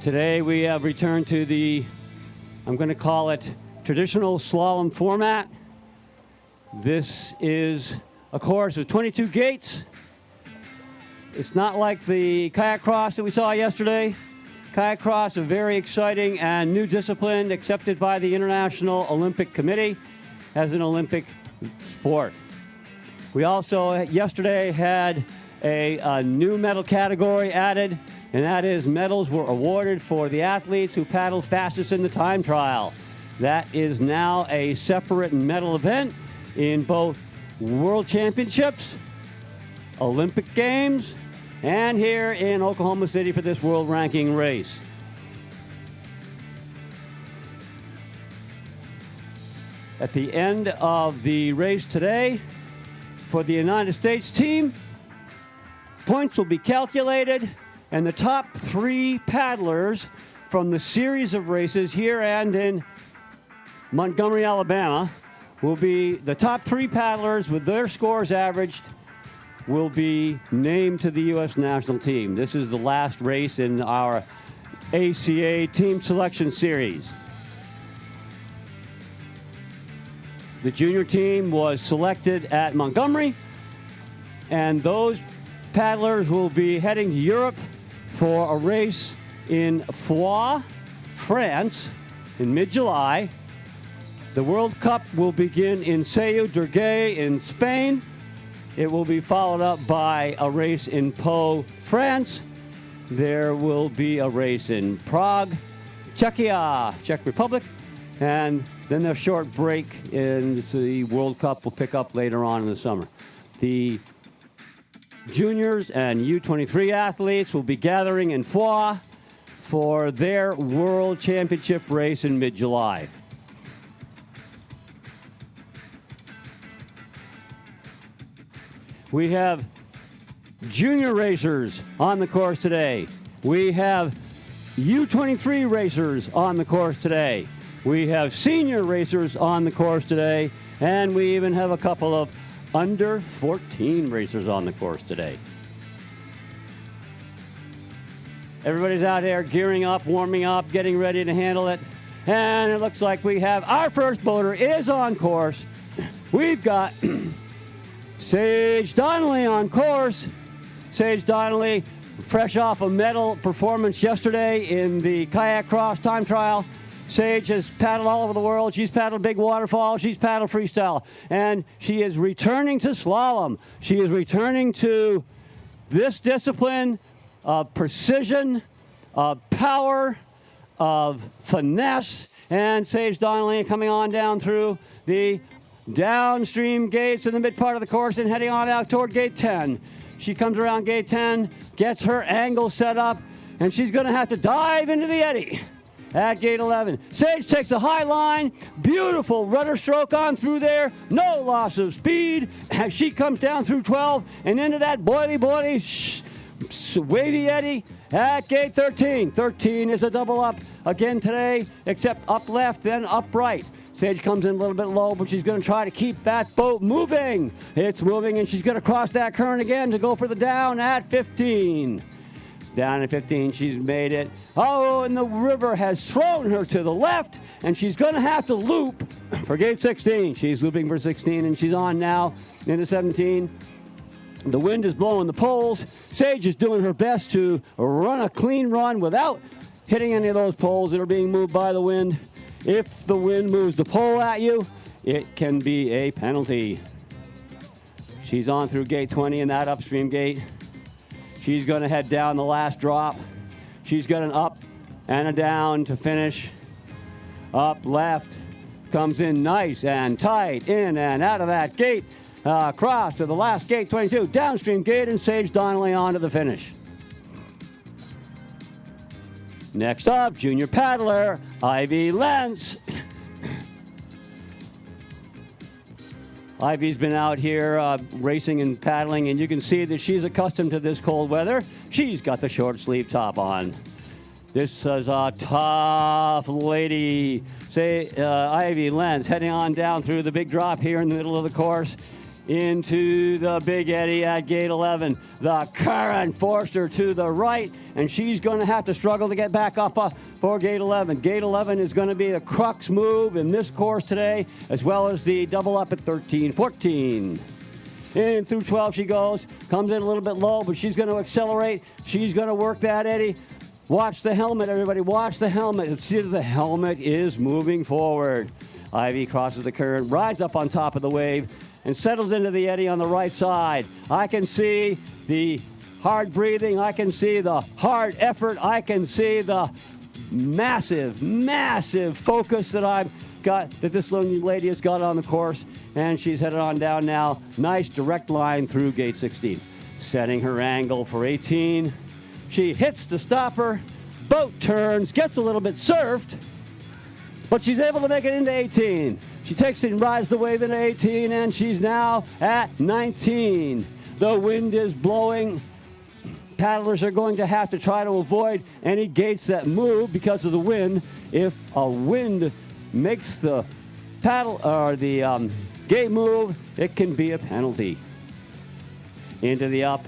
Today we have returned to the, I'm going to call it, traditional slalom format. This is a course with 22 gates. It's not like the kayak cross that we saw yesterday. Kayak cross, a very exciting and new discipline accepted by the International Olympic Committee as an Olympic sport. We also yesterday had a new medal category added, and that is medals were awarded for the athletes who paddled fastest in the time trial. That is now a separate medal event in both World Championships, Olympic Games, and here in Oklahoma City for this world ranking race. At the end of the race today, for the United States team, points will be calculated, and the top three paddlers from the series of races here and in Montgomery, Alabama, will be the top three paddlers with their scores averaged will be named to the U.S. national team. This is the last race in our ACA Team Selection Series. The junior team was selected at Montgomery, and those paddlers will be heading to Europe for a race in Foix, France, in mid-July. The World Cup will begin in Seu d'Urgell in Spain. It will be followed up by a race in Pau, France. There will be a race in Prague, Czechia, Czech Republic, and then a short break in the World Cup will pick up later on in the summer. The juniors and U23 athletes will be gathering in Foix for their World Championship race in mid-July. We have junior racers on the course today. We have U23 racers on the course today. We have senior racers on the course today. And we even have a couple of under 14 racers on the course today. Everybody's out there gearing up, warming up, getting ready to handle it. And it looks like we have our first boater is on course. We've got Sage Donnelly on course. Sage Donnelly, fresh off a medal performance yesterday in the kayak cross time trial. Sage has paddled all over the world. She's paddled big waterfall. She's paddled freestyle. And she is returning to slalom. She is returning to this discipline of precision, of power, of finesse. And Sage Donnelly coming on down through the downstream gates in the mid part of the course and heading on out toward gate 10. She comes around gate 10, gets her angle set up, and she's going to have to dive into the eddy at gate 11. Sage takes a high line, beautiful rudder stroke on through there, no loss of speed as she comes down through 12 and into that boily, wavy eddy at gate 13. 13 is a double up again today, except up left, then up right. Sage comes in a little bit low, but she's going to try to keep that boat moving. It's moving, and she's going to cross that current again to go for the down at 15. Down at 15, she's made it. Oh, and the river has thrown her to the left, and she's going to have to loop for gate 16. She's looping for 16, and she's on now into 17. The wind is blowing the poles. Sage is doing her best to run a clean run without hitting any of those poles that are being moved by the wind. If the wind moves the pole at you, it can be a penalty. She's on through gate 20 in that upstream gate. She's going to head down the last drop. She's got an up and a down to finish. Up left, comes in nice and tight, in and out of that gate. Across to the last gate, 22, downstream gate, and Sage Donnelly on to the finish. Next up, junior paddler, Ivy Lentz. Ivy's been out here racing and paddling, and you can see that she's accustomed to this cold weather. She's got the short sleeve top on. This is a tough lady. Ivy Lentz heading on down through the big drop here in the middle of the course. into the big eddy at gate 11. The current forced her to the right, and she's going to have to struggle to get back up for gate 11. Gate 11 is going to be the crux move in this course today, as well as the double up at 13-14. In through 12 she goes, comes in a little bit low, but she's going to accelerate. She's going to work that eddy. Watch the helmet, everybody. Watch the helmet. See, the helmet is moving forward. Ivy crosses the current, rides up on top of the wave, and settles into the eddy on the right side. I can see the hard breathing. I can see the hard effort. I can see the massive, massive focus that this young lady has got on the course. And she's headed on down now. Nice direct line through gate 16. Setting her angle for 18. She hits the stopper. Boat turns, gets a little bit surfed, but she's able to make it into 18. She takes it and rides the wave into 18, and she's now at 19. The wind is blowing. Paddlers are going to have to try to avoid any gates that move because of the wind. If a wind makes the paddle or the gate move, it can be a penalty. Into the up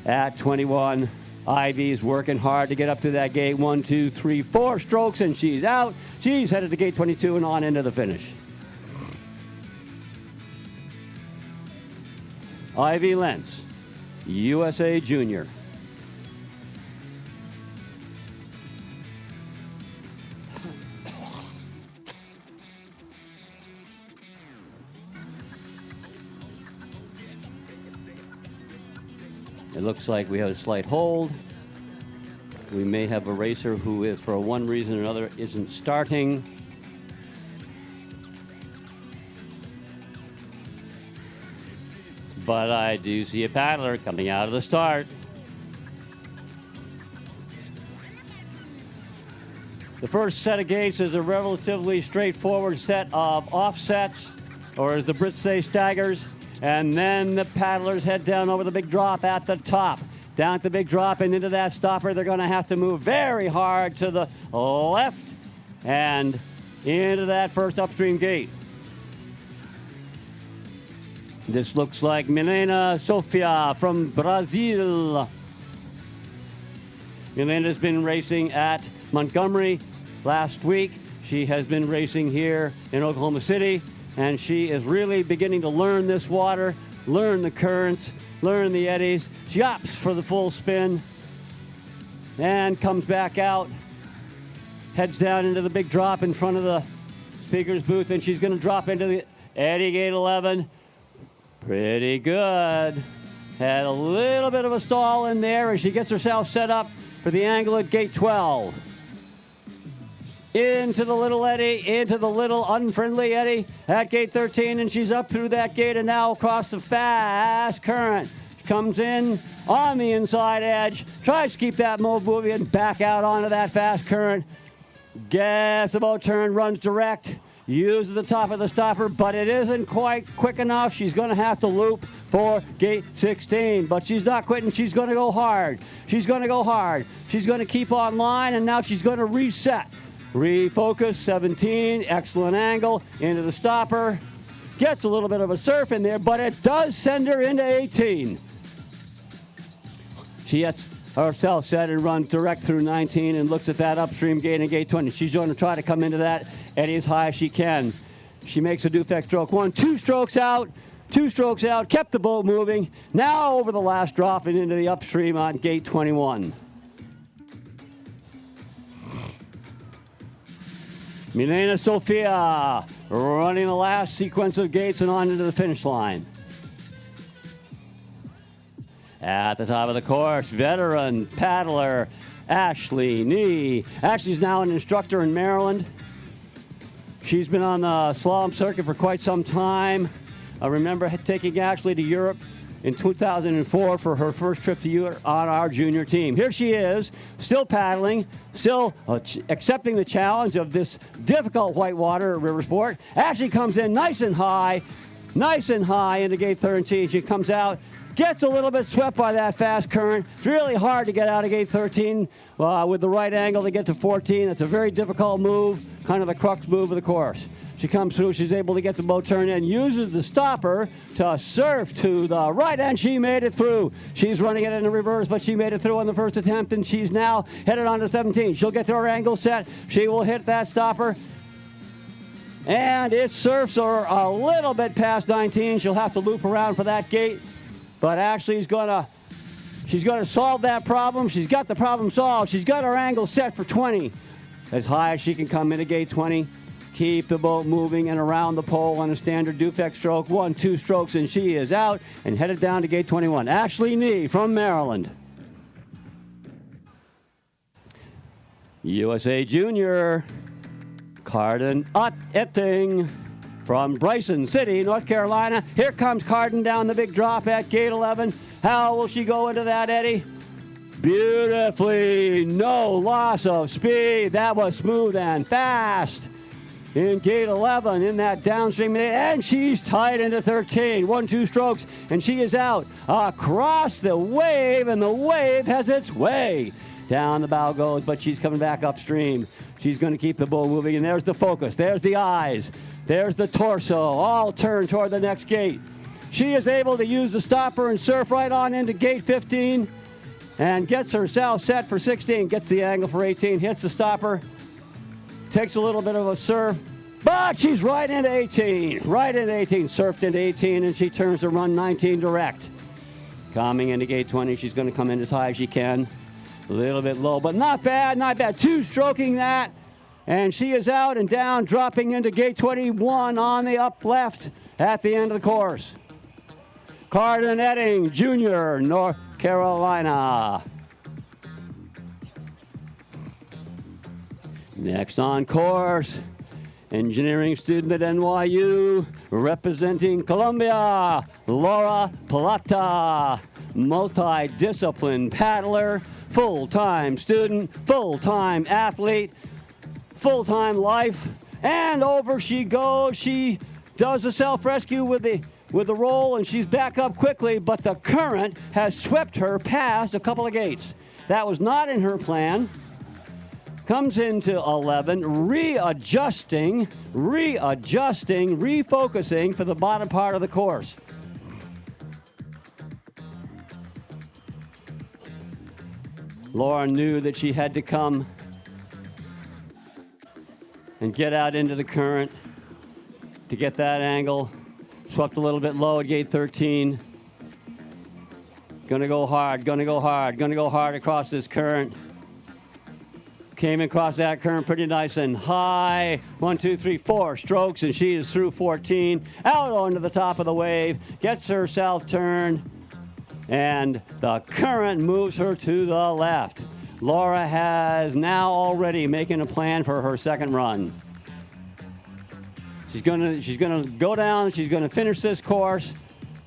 at 21. Ivy's working hard to get up to that gate. 1, 2, 3, 4 strokes, and she's out. She's headed to gate 22 and on into the finish. Ivy Lentz, USA Junior. It looks like we have a slight hold. We may have a racer who is, for one reason or another, isn't starting. But I do see a paddler coming out of the start. The first set of gates is a relatively straightforward set of offsets, or as the Brits say, staggers. And then the paddlers head down over the big drop at the top. Down at the big drop and into that stopper. They're going to have to move very hard to the left and into that first upstream gate. This looks like Milena Sofia from Brazil. Milena's been racing at Montgomery last week. She has been racing here in Oklahoma City. And she is really beginning to learn this water, learn the currents, learn the eddies. She opts for the full spin and comes back out, heads down into the big drop in front of the speaker's booth, and she's going to drop into the eddy gate 11. Pretty good. Had a little bit of a stall in there as she gets herself set up for the angle at gate 12. Into the little eddy, into the little unfriendly eddy at gate 13, and she's up through that gate and now across the fast current. She comes in on the inside edge, tries to keep that move moving and back out onto that fast current. Gets the boat turn, runs direct, uses the top of the stopper, but it isn't quite quick enough. She's going to have to loop for gate 16, but she's not quitting. She's going to go hard. She's going to go hard. She's going to keep on line, and now she's going to reset. Refocus, 17, excellent angle, into the stopper. Gets a little bit of a surf in there, but it does send her into 18. She gets herself set and runs direct through 19 and looks at that upstream gate in gate 20. She's going to try to come into that eddy as high as she can. She makes a Dufek stroke. 1, 2 strokes out, 2 strokes out, kept the boat moving. Now over the last drop and into the upstream on gate 21. Milena Sofia running the last sequence of gates and on into the finish line. At the top of the course, veteran paddler Ashley Nee. Ashley's now an instructor in Maryland. She's been on the slalom circuit for quite some time. I remember taking Ashley to Europe in 2004 for her first trip to Europe on our junior team. Here she is, still paddling, still accepting the challenge of this difficult whitewater river sport. Ashley comes in nice and high into gate 13. She comes out, gets a little bit swept by that fast current. It's really hard to get out of gate 13 with the right angle to get to 14. It's a very difficult move, kind of the crux move of the course. She comes through. She's able to get the boat turned in, uses the stopper to surf to the right, and she made it through. She's running it in the reverse, but she made it through on the first attempt, and she's now headed on to 17. She'll get to her angle set. She will hit that stopper, and it surfs her a little bit past 19. She'll have to loop around for that gate, but Ashley's she's going to solve that problem. She's got the problem solved. She's got her angle set for 20. As high as she can come into gate 20. Keep the boat moving and around the pole on a standard Dufek stroke. 1-2 strokes, and she is out and headed down to gate 21. Ashley Nee from Maryland. USA Junior, Carden Etting from Bryson City, North Carolina. Here comes Carden down the big drop at gate 11. How will she go into that, Eddie? Beautifully. No loss of speed. That was smooth and fast. In gate 11, in that downstream, and she's tied into 13. 1-2 strokes, and she is out across the wave, and the wave has its way. Down the bow goes, but she's coming back upstream. She's going to keep the boat moving, and there's the focus. There's the eyes. There's the torso, all turned toward the next gate. She is able to use the stopper and surf right on into gate 15 and gets herself set for 16, gets the angle for 18, hits the stopper, takes a little bit of a surf, but she's right into 18. Right into 18, surfed into 18, and she turns to run 19 direct. Coming into gate 20, she's going to come in as high as she can. A little bit low, but not bad, not bad. 2-stroking that, and she is out and down, dropping into gate 21 on the up left at the end of the course. Carden Etting, Jr., North Carolina. Next on course, engineering student at NYU, representing Colombia, Laura Plata, multi-discipline paddler, full-time student, full-time athlete, full-time life, and over she goes. She does a self-rescue with the roll, and she's back up quickly, but the current has swept her past a couple of gates. That was not in her plan. Comes into 11, readjusting, refocusing for the bottom part of the course. Laura knew that she had to come and get out into the current to get that angle. Swept a little bit low at gate 13. Gonna go hard across this current. Came across that current pretty nice and high. 1, 2, 3, 4 strokes, and she is through 14. Out onto the top of the wave, gets herself turned, and the current moves her to the left. Laura has now already making a plan for her second run. She's gonna go down, she's gonna finish this course.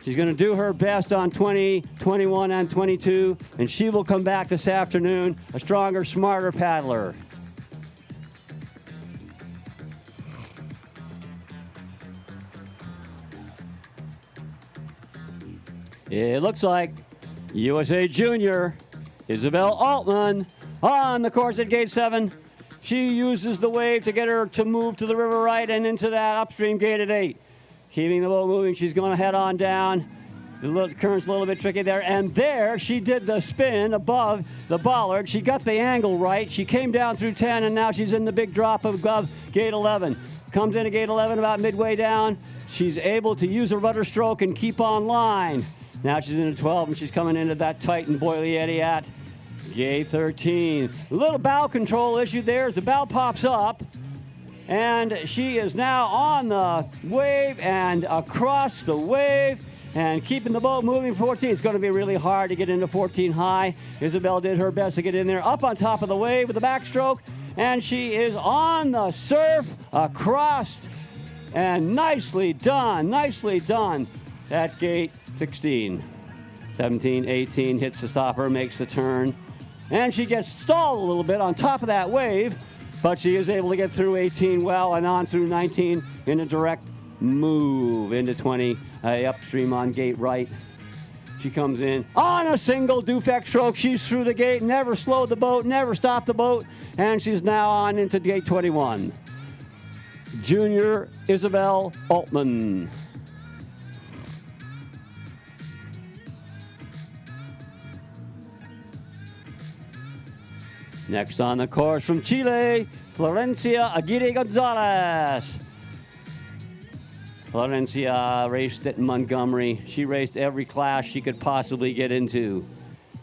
She's going to do her best on 20, 21, and 22, and she will come back this afternoon a stronger, smarter paddler. It looks like USA Junior, Isabel Altman, on the course at gate 7. She uses the wave to get her to move to the river right and into that upstream gate at 8. Keeping the boat moving, she's going to head on down. The current's a little bit tricky there. And there, she did the spin above the bollard. She got the angle right. She came down through 10, and now she's in the big drop above gate 11. Comes into gate 11 about midway down. She's able to use a rudder stroke and keep on line. Now she's into 12, and she's coming into that tight and boily eddy at gate 13. A little bow control issue there as the bow pops up. And she is now on the wave and across the wave and keeping the boat moving. 14. It's going to be really hard to get into 14 high. Isabel did her best to get in there up on top of the wave with the backstroke. And she is on the surf across. And nicely done at gate 16. 17, 18 hits the stopper, makes the turn. And she gets stalled a little bit on top of that wave. But she is able to get through 18 well and on through 19 in a direct move into 20 upstream on gate right. She comes in on a single Dufek stroke. She's through the gate, never slowed the boat, never stopped the boat, and she's now on into gate 21. Junior Isabel Altman. Next on the course from Chile, Florencia Aguirre Gonzalez. Florencia raced at Montgomery. She raced every class she could possibly get into.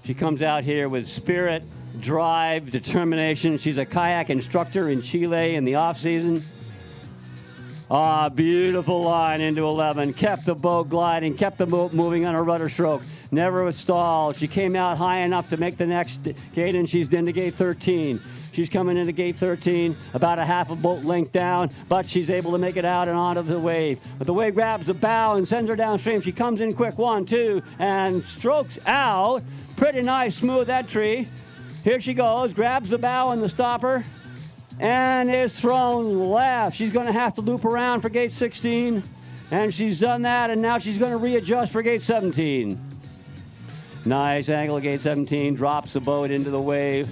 She comes out here with spirit, drive, determination. She's a kayak instructor in Chile in the off-season. Beautiful line into 11. Kept the boat gliding, kept the boat moving on a rudder stroke. Never stalled. She came out high enough to make the next gate, and she's into gate 13. She's coming into gate 13, about a half a boat length down, but she's able to make it out and onto the wave. But the wave grabs the bow and sends her downstream. She comes in quick, 1, 2, and strokes out. Pretty nice, smooth entry. Here she goes, grabs the bow and the stopper, and is thrown left. She's going to have to loop around for gate 16, and she's done that, and now she's going to readjust for gate 17. Nice angle at gate 17, drops the boat into the wave.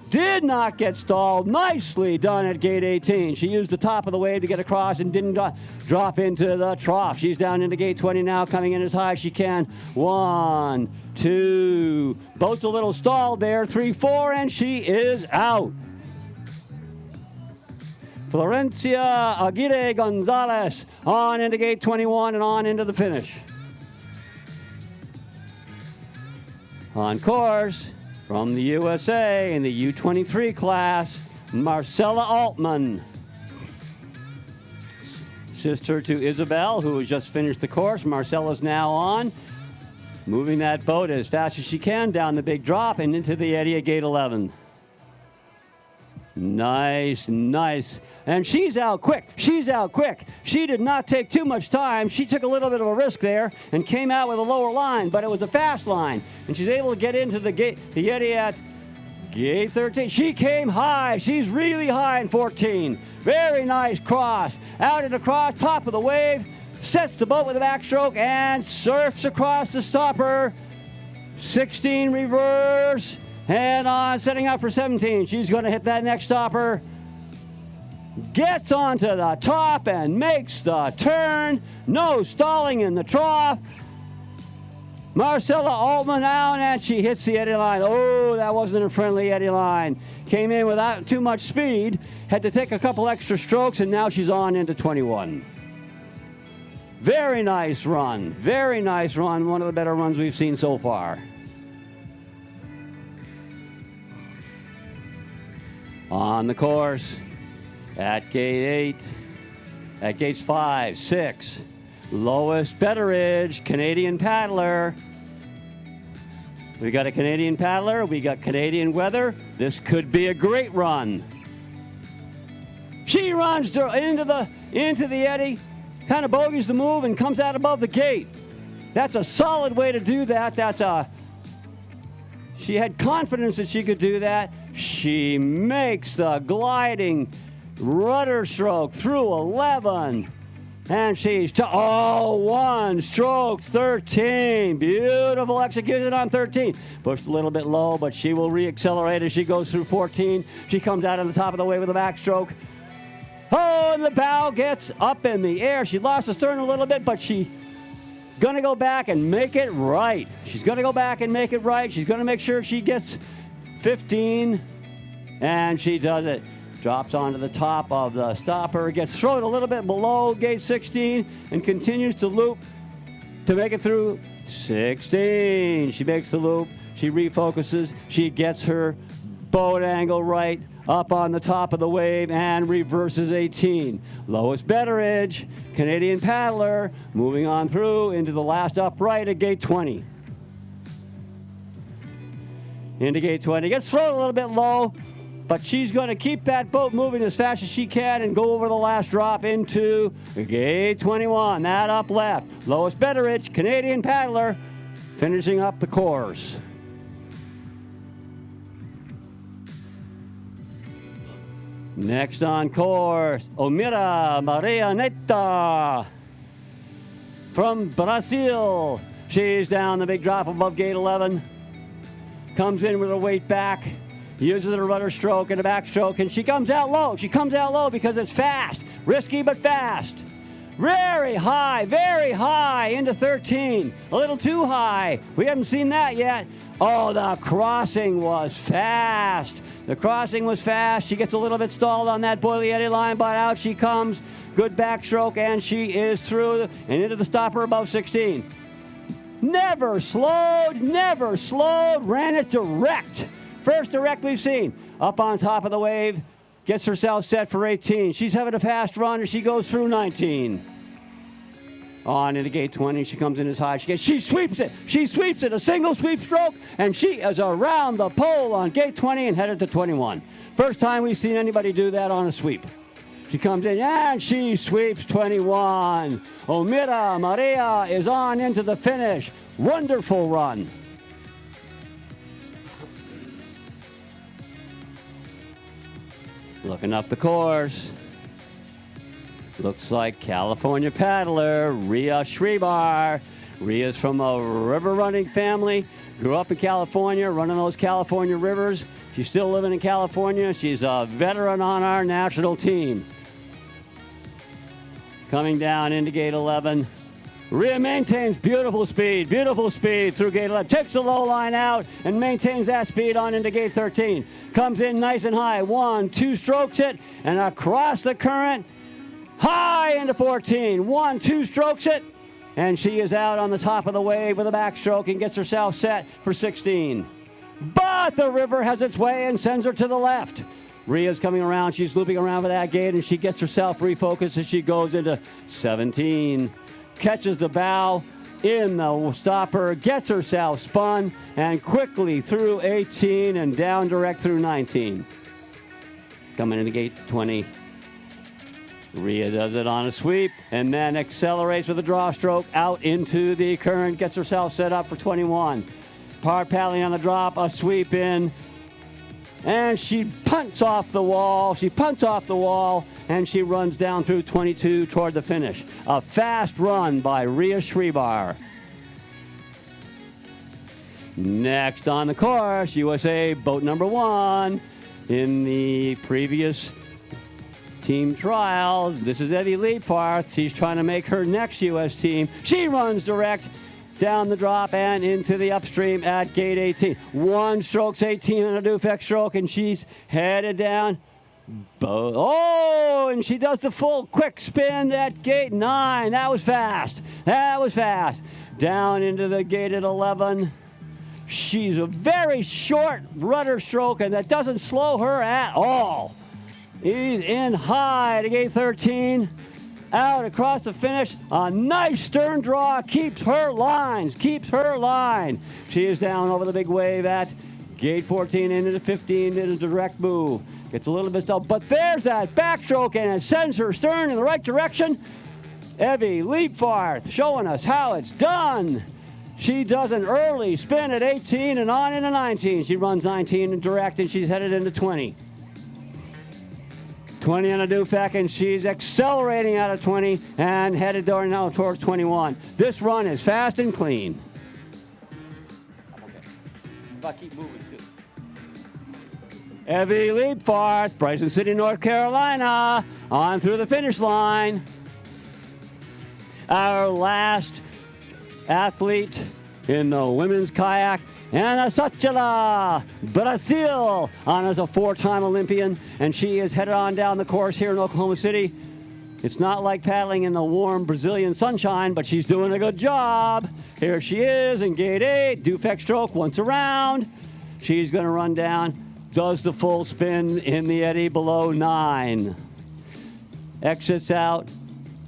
Did not get stalled. Nicely done at gate 18. She used the top of the wave to get across and didn't drop into the trough. She's down into gate 20 now, coming in as high as she can. 1, 2. Boat's a little stalled there. 3, 4, and she is out. Florencia Aguirre Gonzalez on into gate 21 and on into the finish. On course, from the USA in the U23 class, Marcella Altman. Sister to Isabel, who has just finished the course. Marcella's now on, moving that boat as fast as she can down the big drop and into the eddy at gate 11. Nice, nice. And she's out quick. She's out quick. She did not take too much time. She took a little bit of a risk there and came out with a lower line, but it was a fast line. And she's able to get into the eddy at gate 13. She came high. She's really high in 14. Very nice cross. Out and across, top of the wave. Sets the boat with a backstroke and surfs across the stopper. 16 reverse. And on, setting up for 17. She's going to hit that next stopper. Gets onto the top and makes the turn. No stalling in the trough. Marcella Altman out, and she hits the eddy line. Oh, that wasn't a friendly eddy line. Came in without too much speed. Had to take a couple extra strokes, and now she's on into 21. Very nice run. Very nice run. One of the better runs we've seen so far. On the course, at gate 8, at gates 5, 6, Lois Betteridge, Canadian paddler. We got a Canadian paddler, we got Canadian weather. This could be a great run. She runs into the eddy, kind of bogeys the move and comes out above the gate. That's a solid way to do that. She had confidence that she could do that. She makes the gliding rudder stroke through 11. And she's one stroke 13. Beautiful execution on 13. Pushed a little bit low, but she will reaccelerate as she goes through 14. She comes out on the top of the wave with a backstroke. Oh, and the bow gets up in the air. She lost the stern a little bit, but she going to go back and make it right. She's going to go back and make it right. She's going to make sure she gets 15, and she does it. Drops onto the top of the stopper, gets thrown a little bit below gate 16, and continues to loop to make it through 16. She makes the loop. She refocuses. She gets her boat angle right up on the top of the wave and reverses 18. Lois Betteridge, Canadian paddler, moving on through into the last upright at gate 20. Into gate 20. Gets thrown a little bit low, but she's going to keep that boat moving as fast as she can and go over the last drop into gate 21. That up left. Lois Betteridge, Canadian paddler, finishing up the course. Next on course, Omira Maria Neta from Brazil. She's down the big drop above gate 11. Comes in with her weight back. uses a rudder stroke and a backstroke, and she comes out low. She comes out low because it's fast. Risky, but fast. Very high into 13. A little too high. We haven't seen that yet. Oh, the crossing was fast. The crossing was fast. She gets a little bit stalled on that Boilie Eddy line, but out she comes. Good backstroke, and she is through and into the stopper above 16. Never slowed, ran it direct. First direct we've seen. Up on top of the wave, gets herself set for 18. She's having a fast run, and she goes through 19. On into gate 20, she comes in as high. She sweeps it, a single sweep stroke, and she is around the pole on gate 20 and headed to 21. First time we've seen anybody do that on a sweep. She comes in and she sweeps 21. Omira Maria is on into the finish. Wonderful run. Looking up the course. Looks like California paddler Rhea Schreiber. Rhea's from a river running family. Grew up in California, running those California rivers. She's still living in California. She's a veteran on our national team. Coming down into gate 11. Rhea maintains beautiful speed through gate 11. Takes the low line out and maintains that speed on into gate 13. Comes in nice and high. 1, 2 strokes it, and across the current, high into 14. 1, 2 strokes it, and she is out on the top of the wave with a backstroke and gets herself set for 16. But the river has its way and sends her to the left. Rhea's coming around. She's looping around for that gate, and she gets herself refocused as she goes into 17. Catches the bow in the stopper, gets herself spun, and quickly through 18 and down direct through 19. Coming into gate 20. Rhea does it on a sweep and then accelerates with a draw stroke out into the current, gets herself set up for 21. Par paddling on the drop, a sweep in, and she punts off the wall. And she runs down through 22 toward the finish. A fast run by Rhea Schreiber. Next on the course, USA boat number 1 in the previous team trial. This is Evie Leaparth. She's trying to make her next U.S. team. She runs direct down the drop and into the upstream at gate 18. 1 strokes 18 on a Dufek stroke, and she's headed down. Oh, and she does the full quick spin at gate 9. That was fast. Down into the gate at 11. She's a very short rudder stroke, and that doesn't slow her at all. He's in high to gate 13. Out across the finish. A nice stern draw. Keeps her line. She is down over the big wave at gate 14 into the 15 in a direct move. Gets a little bit stalled, but there's that backstroke, and it sends her stern in the right direction. Evie Leaparth showing us how it's done. She does an early spin at 18 and on into 19. She runs 19 in direct, and she's headed into 20. 20 on a Dufek, and she's accelerating out of 20 and headed now towards 21. This run is fast and clean. If I keep moving, too. Evie Leaparth, Bryson City, North Carolina, on through the finish line. Our last athlete in the women's kayak, Ana Sachala, Brazil, Ana's a 4-time Olympian, and she is headed on down the course here in Oklahoma City. It's not like paddling in the warm Brazilian sunshine, but she's doing a good job. Here she is in gate 8, Dufek stroke once around. She's going to run down, does the full spin in the eddy below 9. Exits out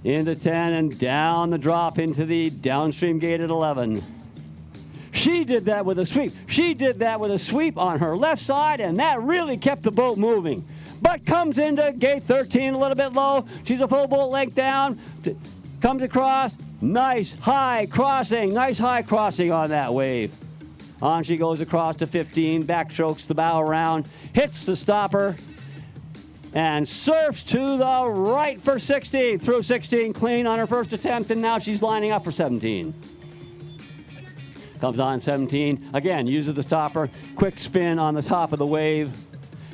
into 10 and down the drop into the downstream gate at 11. She did that with a sweep. On her left side, and that really kept the boat moving. But comes into gate 13 a little bit low. She's a full boat length down. Comes across. Nice high crossing on that wave. On she goes across to 15, backstrokes the bow around, hits the stopper, and surfs to the right for 16. Through 16 clean on her first attempt, and now she's lining up for 17. Comes on 17. Again, uses the stopper. Quick spin on the top of the wave.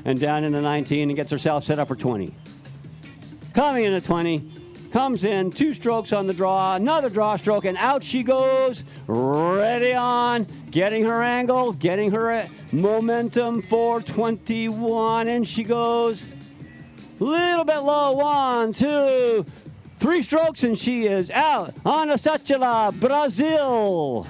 And down into 19 and gets herself set up for 20. Coming into 20. Comes in, 2 strokes on the draw, another draw stroke, and out she goes. Ready on, getting her angle, getting her momentum for 21, and she goes. Little bit low, 1, 2, 3 strokes, and she is out on Asachala, Brazil.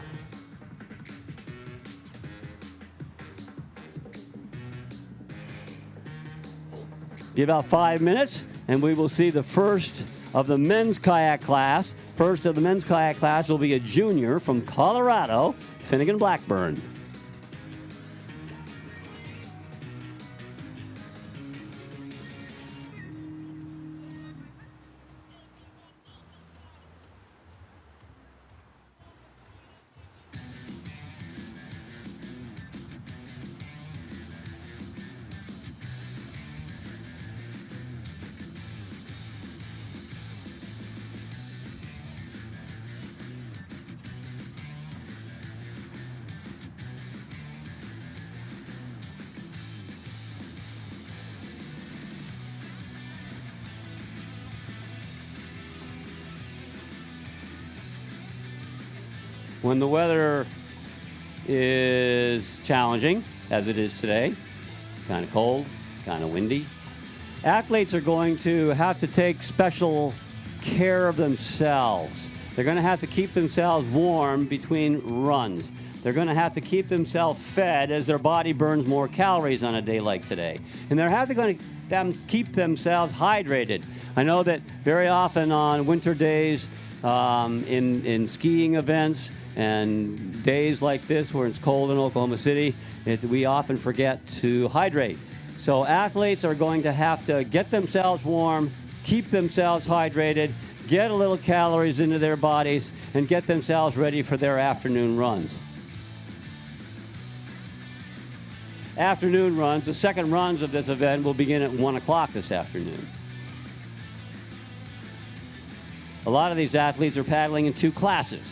Give about 5 minutes, and we will see the first of the men's kayak class. First of the men's kayak class will be a junior from Colorado, Finnegan Blackburn. When the weather is challenging, as it is today, kind of cold, kind of windy, athletes are going to have to take special care of themselves. They're going to have to keep themselves warm between runs. They're going to have to keep themselves fed as their body burns more calories on a day like today. And they're going to keep themselves hydrated. I know that very often on winter days, in skiing events, and days like this where it's cold in Oklahoma City, we often forget to hydrate. So athletes are going to have to get themselves warm, keep themselves hydrated, get a little calories into their bodies, and get themselves ready for their afternoon runs. Afternoon runs, the second runs of this event will begin at 1 o'clock this afternoon. A lot of these athletes are paddling in 2 classes.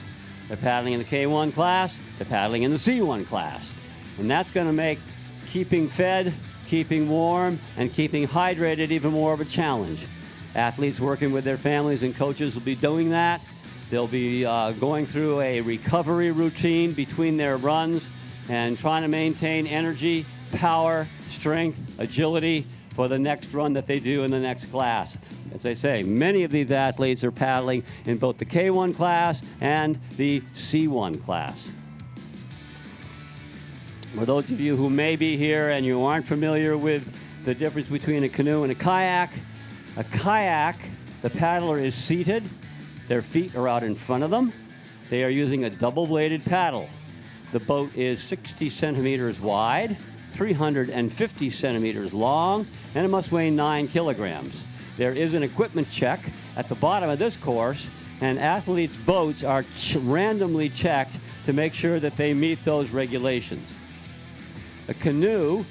They're paddling in the K1 class, they're paddling in the C1 class. And that's going to make keeping fed, keeping warm, and keeping hydrated even more of a challenge. Athletes working with their families and coaches will be doing that. They'll be going through a recovery routine between their runs and trying to maintain energy, power, strength, agility for the next run that they do in the next class. As I say, many of these athletes are paddling in both the K1 class and the C1 class. For those of you who may be here and you aren't familiar with the difference between a canoe and a kayak, the paddler is seated, their feet are out in front of them. They are using a double-bladed paddle. The boat is 60 centimeters wide, 350 centimeters long, and it must weigh 9 kilograms. There is an equipment check at the bottom of this course, and athletes' boats are randomly checked to make sure that they meet those regulations. A canoe,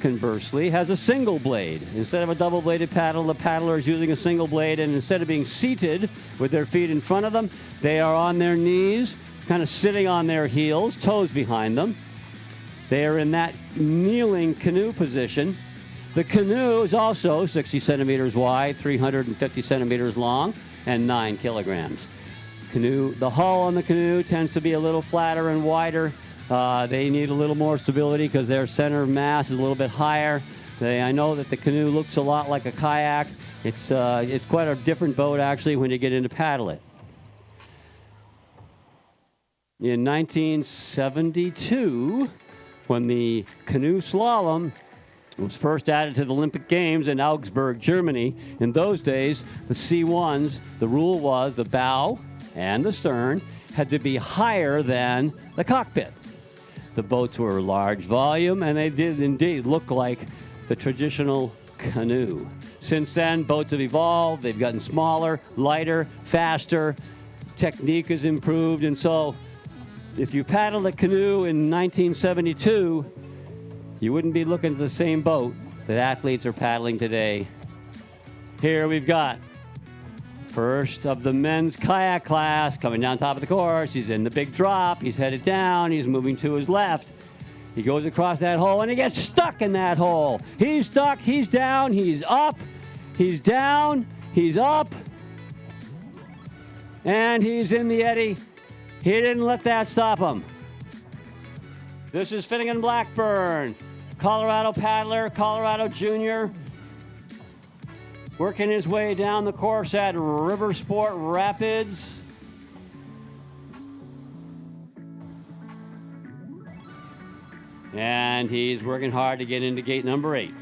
conversely, has a single blade. Instead of a double-bladed paddle, the paddler is using a single blade, and instead of being seated with their feet in front of them, they are on their knees, kind of sitting on their heels, toes behind them. They are in that kneeling canoe position. The canoe is also 60 centimeters wide, 350 centimeters long, and 9 kilograms. The hull on the canoe tends to be a little flatter and wider. They need a little more stability because their center of mass is a little bit higher. I know that the canoe looks a lot like a kayak. It's quite a different boat, actually, when you get into paddle it. In 1972, when the canoe slalom was first added to the Olympic Games in Augsburg, Germany. In those days, the C1s, the rule was the bow and the stern had to be higher than the cockpit. The boats were large volume, and they did indeed look like the traditional canoe. Since then, boats have evolved. They've gotten smaller, lighter, faster. Technique has improved, and so if you paddled a canoe in 1972, you wouldn't be looking at the same boat that athletes are paddling today. Here we've got First of the men's kayak class coming down top of the course. He's in the big drop. He's headed down. He's moving to his left. He goes across that hole, and he gets stuck in that hole. He's stuck. He's down. He's up. He's down. He's up. And he's in the eddy. He didn't let that stop him. This is Finnegan Blackburn, Colorado paddler, Colorado junior, working his way down the course at River Sport Rapids. And he's working hard to get into gate number 8.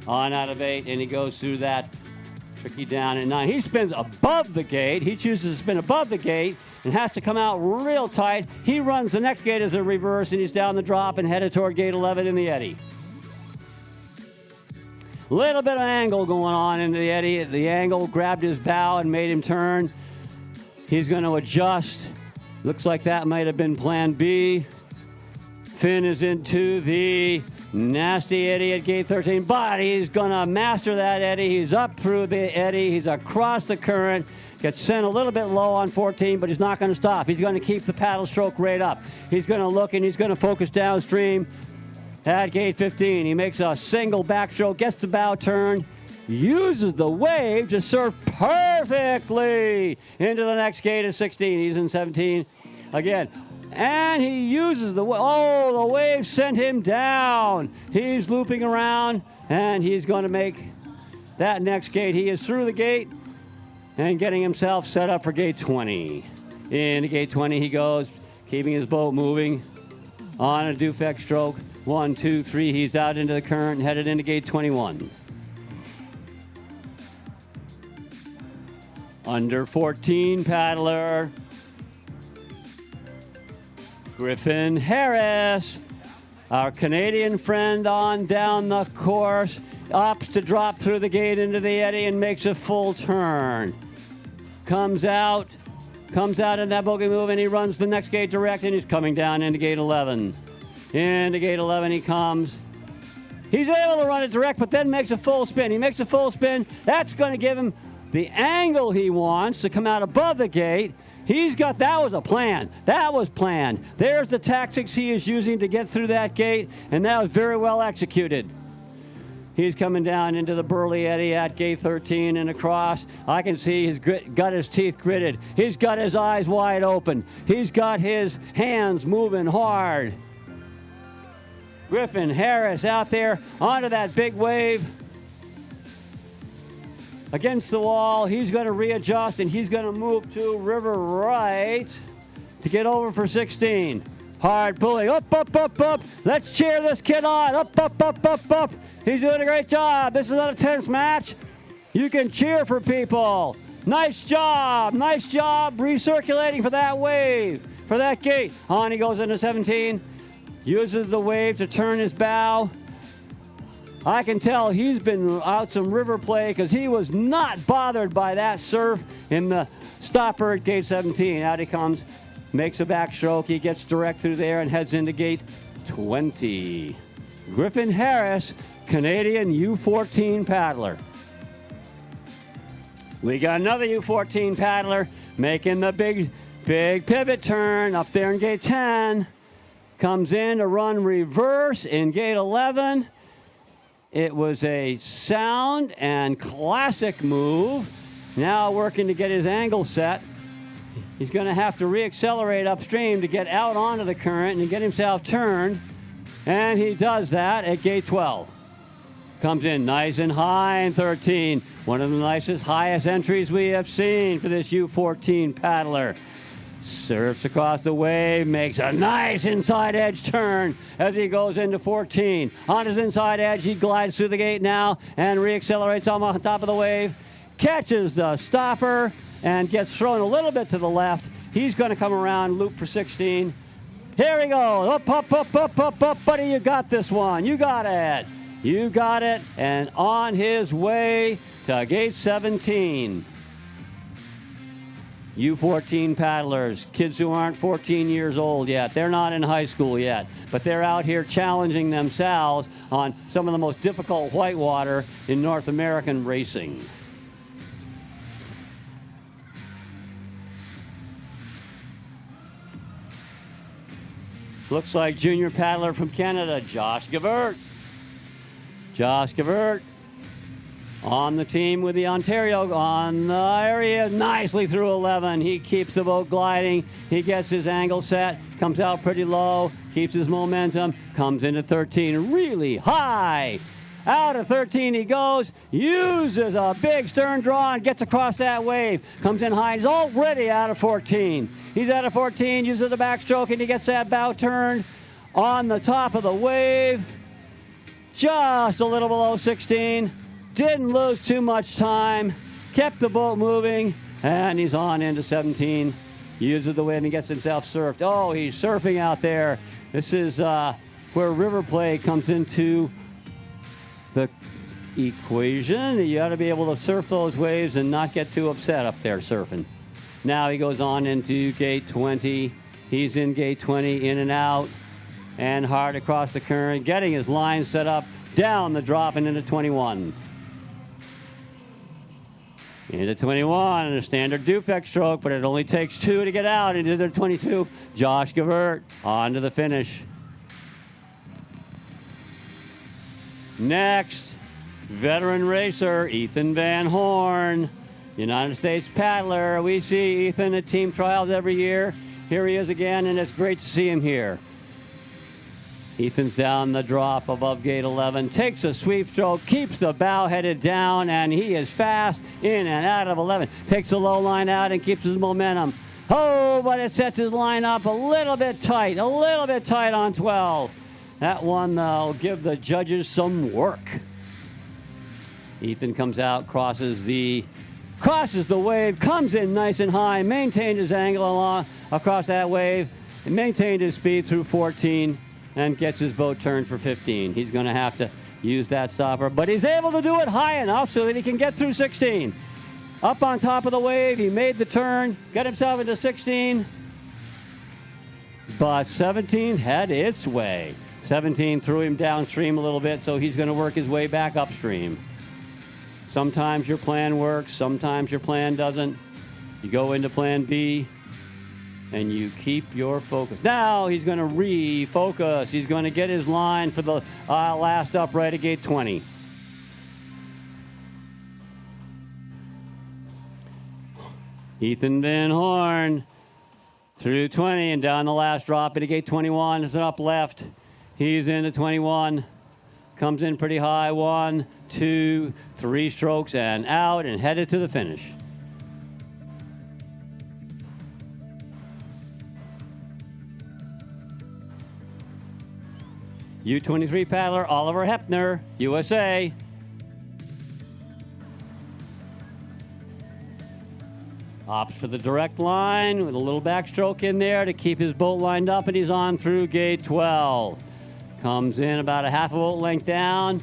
On out of 8, and he goes through that tricky down at 9. He spins above the gate. He chooses to spin above the gate and has to come out real tight. He runs the next gate as a reverse, and he's down the drop and headed toward gate 11 in the eddy. Little bit of angle going on in the eddy. The angle grabbed his bow and made him turn. He's going to adjust. Looks like that might have been plan B. Finn is into the nasty eddy at gate 13, but he's going to master that eddy. He's up through the eddy. He's across the current. Gets sent a little bit low on 14, but he's not going to stop. He's going to keep the paddle stroke rate up. He's going to look, and he's going to focus downstream at gate 15. He makes a single backstroke, gets the bow turned, uses the wave to surf perfectly into the next gate at 16. He's in 17 again. And he uses the wave sent him down. He's looping around, and he's going to make that next gate. He is through the gate and getting himself set up for gate 20. Into gate 20 he goes, keeping his boat moving on a Dufek stroke. 1, 2, 3, he's out into the current and headed into gate 21. Under 14 paddler, Griffin Harris, our Canadian friend, on down the course, opts to drop through the gate into the eddy and makes a full turn. Comes out in that bogey move, and he runs the next gate direct, and he's coming down into gate 11. Into gate 11 he comes. He's able to run it direct, but then makes a full spin. He makes a full spin. That's going to give him the angle he wants to come out above the gate. That was a plan. That was planned. There's the tactics he is using to get through that gate, and that was very well executed. He's coming down into the Burley eddy at gate 13 and across. I can see he's got his teeth gritted. He's got his eyes wide open. He's got his hands moving hard. Griffin Harris out there onto that big wave. Against the wall, he's going to readjust, and he's going to move to river right to get over for 16. Hard pulling, up, up, up, up. Let's cheer this kid on, up, up, up, up, up. He's doing a great job. This is not a tense match. You can cheer for people. Nice job recirculating for that wave, for that gate. On he goes into 17, uses the wave to turn his bow. I can tell he's been out some river play because he was not bothered by that surf in the stopper at gate 17. Out he comes, makes a backstroke. He gets direct through there and heads into gate 20. Griffin Harris, Canadian U14 paddler. We got another U14 paddler making the big pivot turn up there in gate 10. Comes in to run reverse in gate 11. It was a sound and classic move. Now working to get his angle set. He's going to have to reaccelerate upstream to get out onto the current and get himself turned. And he does that at gate 12. Comes in nice and high in 13. One of the nicest, highest entries we have seen for this U14 paddler. Surfs across the wave, makes a nice inside edge turn as he goes into 14. On his inside edge, he glides through the gate now and reaccelerates on top of the wave. Catches the stopper and gets thrown a little bit to the left. He's going to come around, loop for 16. Here he goes. Up, up, up, up, up, up. Buddy, you got this one. You got it. You got it. And on his way to gate 17. You 14 paddlers, kids who aren't 14 years old yet, they're not in high school yet, but they're out here challenging themselves on some of the most difficult whitewater in North American racing. Looks like junior paddler from Canada, Josh Gavert. Josh Gavert on the team with the Ontario on the area, nicely through 11. He keeps the boat gliding. He gets his angle set, comes out pretty low, keeps his momentum, comes into 13 really high. Out of 13 he goes, uses a big stern draw and gets across that wave. Comes in high, he's already out of 14. He's out of 14, uses the backstroke, and he gets that bow turned on the top of the wave. Just a little below 16. Didn't lose too much time, kept the boat moving, and he's on into 17. Uses the wind and gets himself surfed. Oh, he's surfing out there. This is where river play comes into the equation. You got to be able to surf those waves and not get too upset up there surfing. Now he goes on into gate 20. He's in gate 20, in and out, and hard across the current, getting his line set up, down the drop and into 21. Into 21, a standard Dufek stroke, but it only takes 2 to get out. Into the 22, Josh Gavert on to the finish. Next, veteran racer Ethan Van Horn, United States paddler. We see Ethan at team trials every year. Here he is again, and it's great to see him here. Ethan's down the drop above gate 11, takes a sweep stroke, keeps the bow headed down, and he is fast in and out of 11. Takes the low line out and keeps his momentum. Oh, but it sets his line up a little bit tight on 12. That one will give the judges some work. Ethan comes out, crosses the wave, comes in nice and high, maintained his angle along across that wave, and maintained his speed through 14. And gets his boat turned for 15. He's going to have to use that stopper, but he's able to do it high enough so that he can get through 16. Up on top of the wave, he made the turn, got himself into 16, but 17 had its way. 17 threw him downstream a little bit, so he's going to work his way back upstream. Sometimes your plan works, sometimes your plan doesn't. You go into plan B, and you keep your focus. Now he's going to refocus. He's going to get his line for the last upright at gate 20. Ethan Van Horn through 20 and down the last drop at gate 21. It's an up left. He's into 21. Comes in pretty high. 1, 2, 3 strokes and out and headed to the finish. U23 paddler Oliver Hepner, USA. Opts for the direct line with a little backstroke in there to keep his boat lined up, and he's on through gate 12. Comes in about a half a boat length down,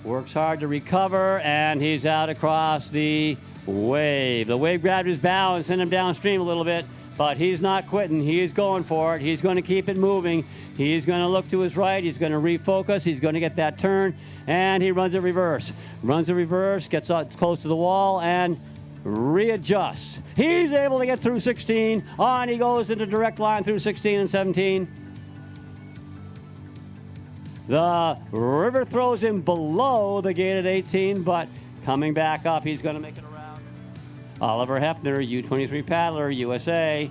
works hard to recover, and he's out across the wave. The wave grabbed his bow and sent him downstream a little bit, but he's not quitting. He's going for it. He's going to keep it moving. He's going to look to his right. He's going to refocus. He's going to get that turn, and he runs a reverse. Runs a reverse, gets close to the wall, and readjusts. He's able to get through 16. On he goes into direct line through 16 and 17. The river throws him below the gate at 18, but coming back up, he's going to make it around. Oliver Hepner, U23 paddler, USA.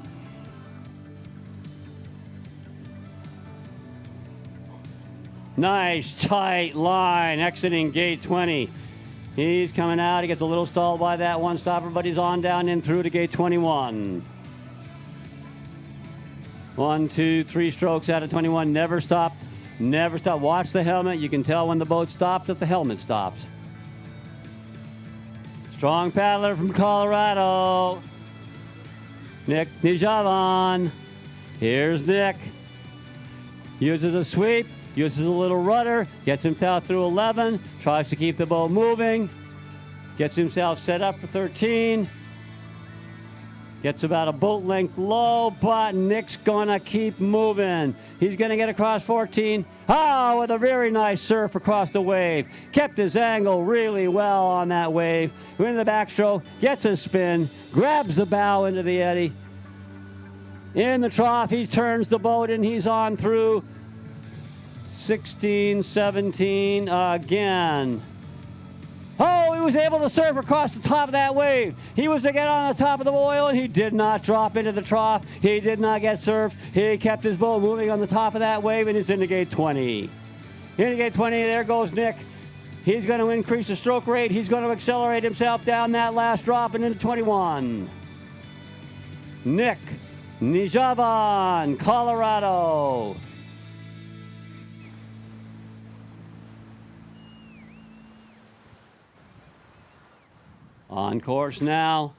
Nice tight line exiting gate 20. He's coming out. He gets a little stalled by that one stopper, but he's on down in through to gate 21. 1, 2, 3 strokes out of 21. Never stopped. Never stopped. Watch the helmet. You can tell when the boat stops if the helmet stops. Strong paddler from Colorado, Nick Nijavan. Here's Nick. Uses a sweep, uses a little rudder, gets himself through 11, tries to keep the boat moving, gets himself set up for 13. Gets about a boat length low, but Nick's gonna keep moving. He's gonna get across 14. Oh, with a very nice surf across the wave. Kept his angle really well on that wave. Into the backstroke, gets a spin, grabs the bow into the eddy. In the trough, he turns the boat and he's on through 16, 17 again. Oh, he was able to surf across the top of that wave. He was again on the top of the oil, and he did not drop into the trough. He did not get surfed. He kept his boat moving on the top of that wave, and he's into gate 20. Into gate 20, there goes Nick. He's going to increase the stroke rate. He's going to accelerate himself down that last drop and into 21. Nick Nijavan, Colorado. On course now,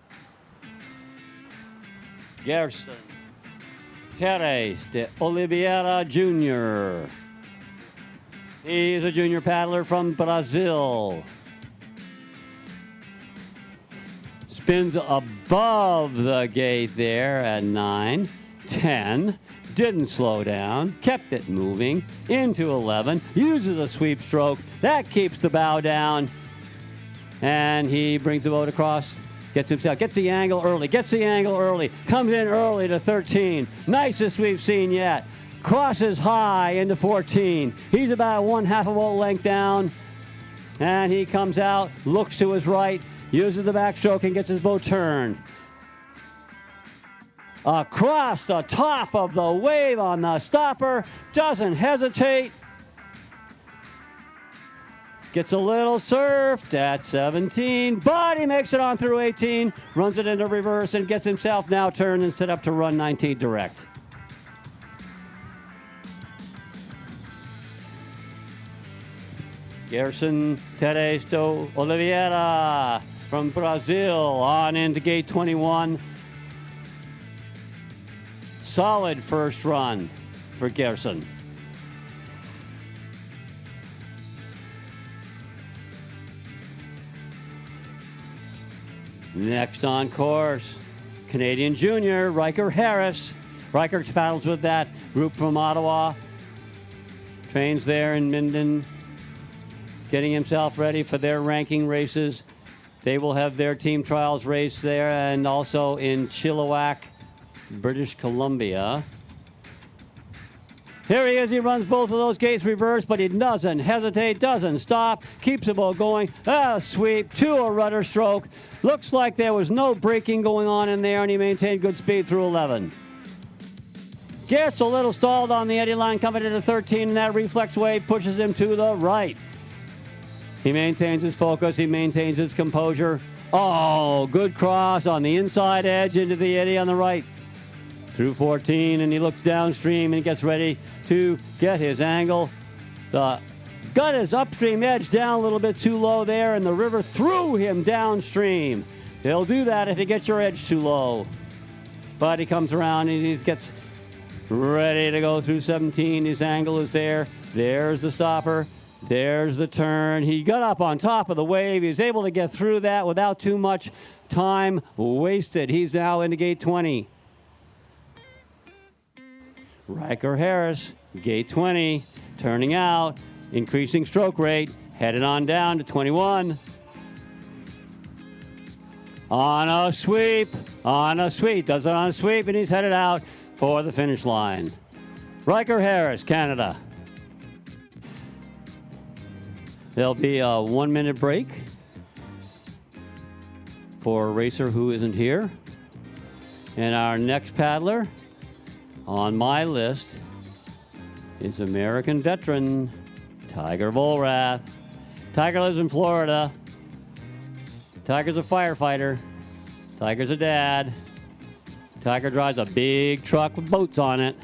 Gerson Teres de Oliveira Jr. He's a junior paddler from Brazil. Spins above the gate there at 9, 10. Didn't slow down, kept it moving into 11. Uses a sweep stroke. That keeps the bow down. And he brings the boat across, gets the angle early, comes in early to 13. Nicest we've seen yet. Crosses high into 14. He's about 1/2 a boat length down. And he comes out, looks to his right, uses the backstroke and gets his boat turned. Across the top of the wave on the stopper, doesn't hesitate. Gets a little surfed at 17, but he makes it on through 18, runs it into reverse, and gets himself now turned and set up to run 19 direct. Gerson Teres de Oliveira from Brazil on into gate 21. Solid first run for Gerson. Next on course, Canadian junior, Riker Harris. Riker paddles with that group from Ottawa. Trains there in Minden, getting himself ready for their ranking races. They will have their team trials race there and also in Chilliwack, British Columbia. Here he is. He runs both of those gates reverse, but he doesn't hesitate, doesn't stop, keeps the boat going. A sweep to a rudder stroke. Looks like there was no braking going on in there, and he maintained good speed through 11. Gets a little stalled on the eddy line coming into 13, and that reflex wave pushes him to the right. He maintains his focus. He maintains his composure. Oh, good cross on the inside edge into the eddy on the right. Through 14, and he looks downstream and gets ready to get his angle. Got his upstream edge down a little bit too low there, and the river threw him downstream. They'll do that if you get your edge too low. But he comes around and he gets ready to go through 17. His angle is there. There's the stopper. There's the turn. He got up on top of the wave. He was able to get through that without too much time wasted. He's now into gate 20. Riker Harris, gate 20, turning out, increasing stroke rate, headed on down to 21. On a sweep, does it on a sweep, and he's headed out for the finish line. Riker Harris, Canada. There'll be a 1-minute break for a racer who isn't here. And our next paddler on my list is American veteran Tiger Volrath. Tiger lives in Florida. Tiger's a firefighter. Tiger's a dad. Tiger drives a big truck with boats on it.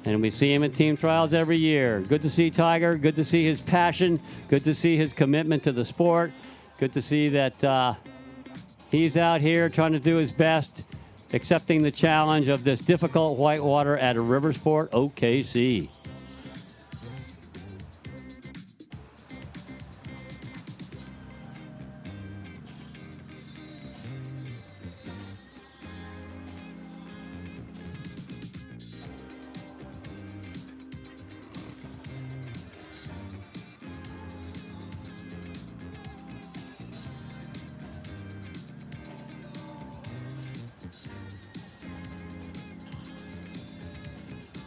And we see him at team trials every year. Good to see Tiger. Good to see his passion. Good to see his commitment to the sport. Good to see that he's out here trying to do his best, accepting the challenge of this difficult whitewater at a river sport, OKC.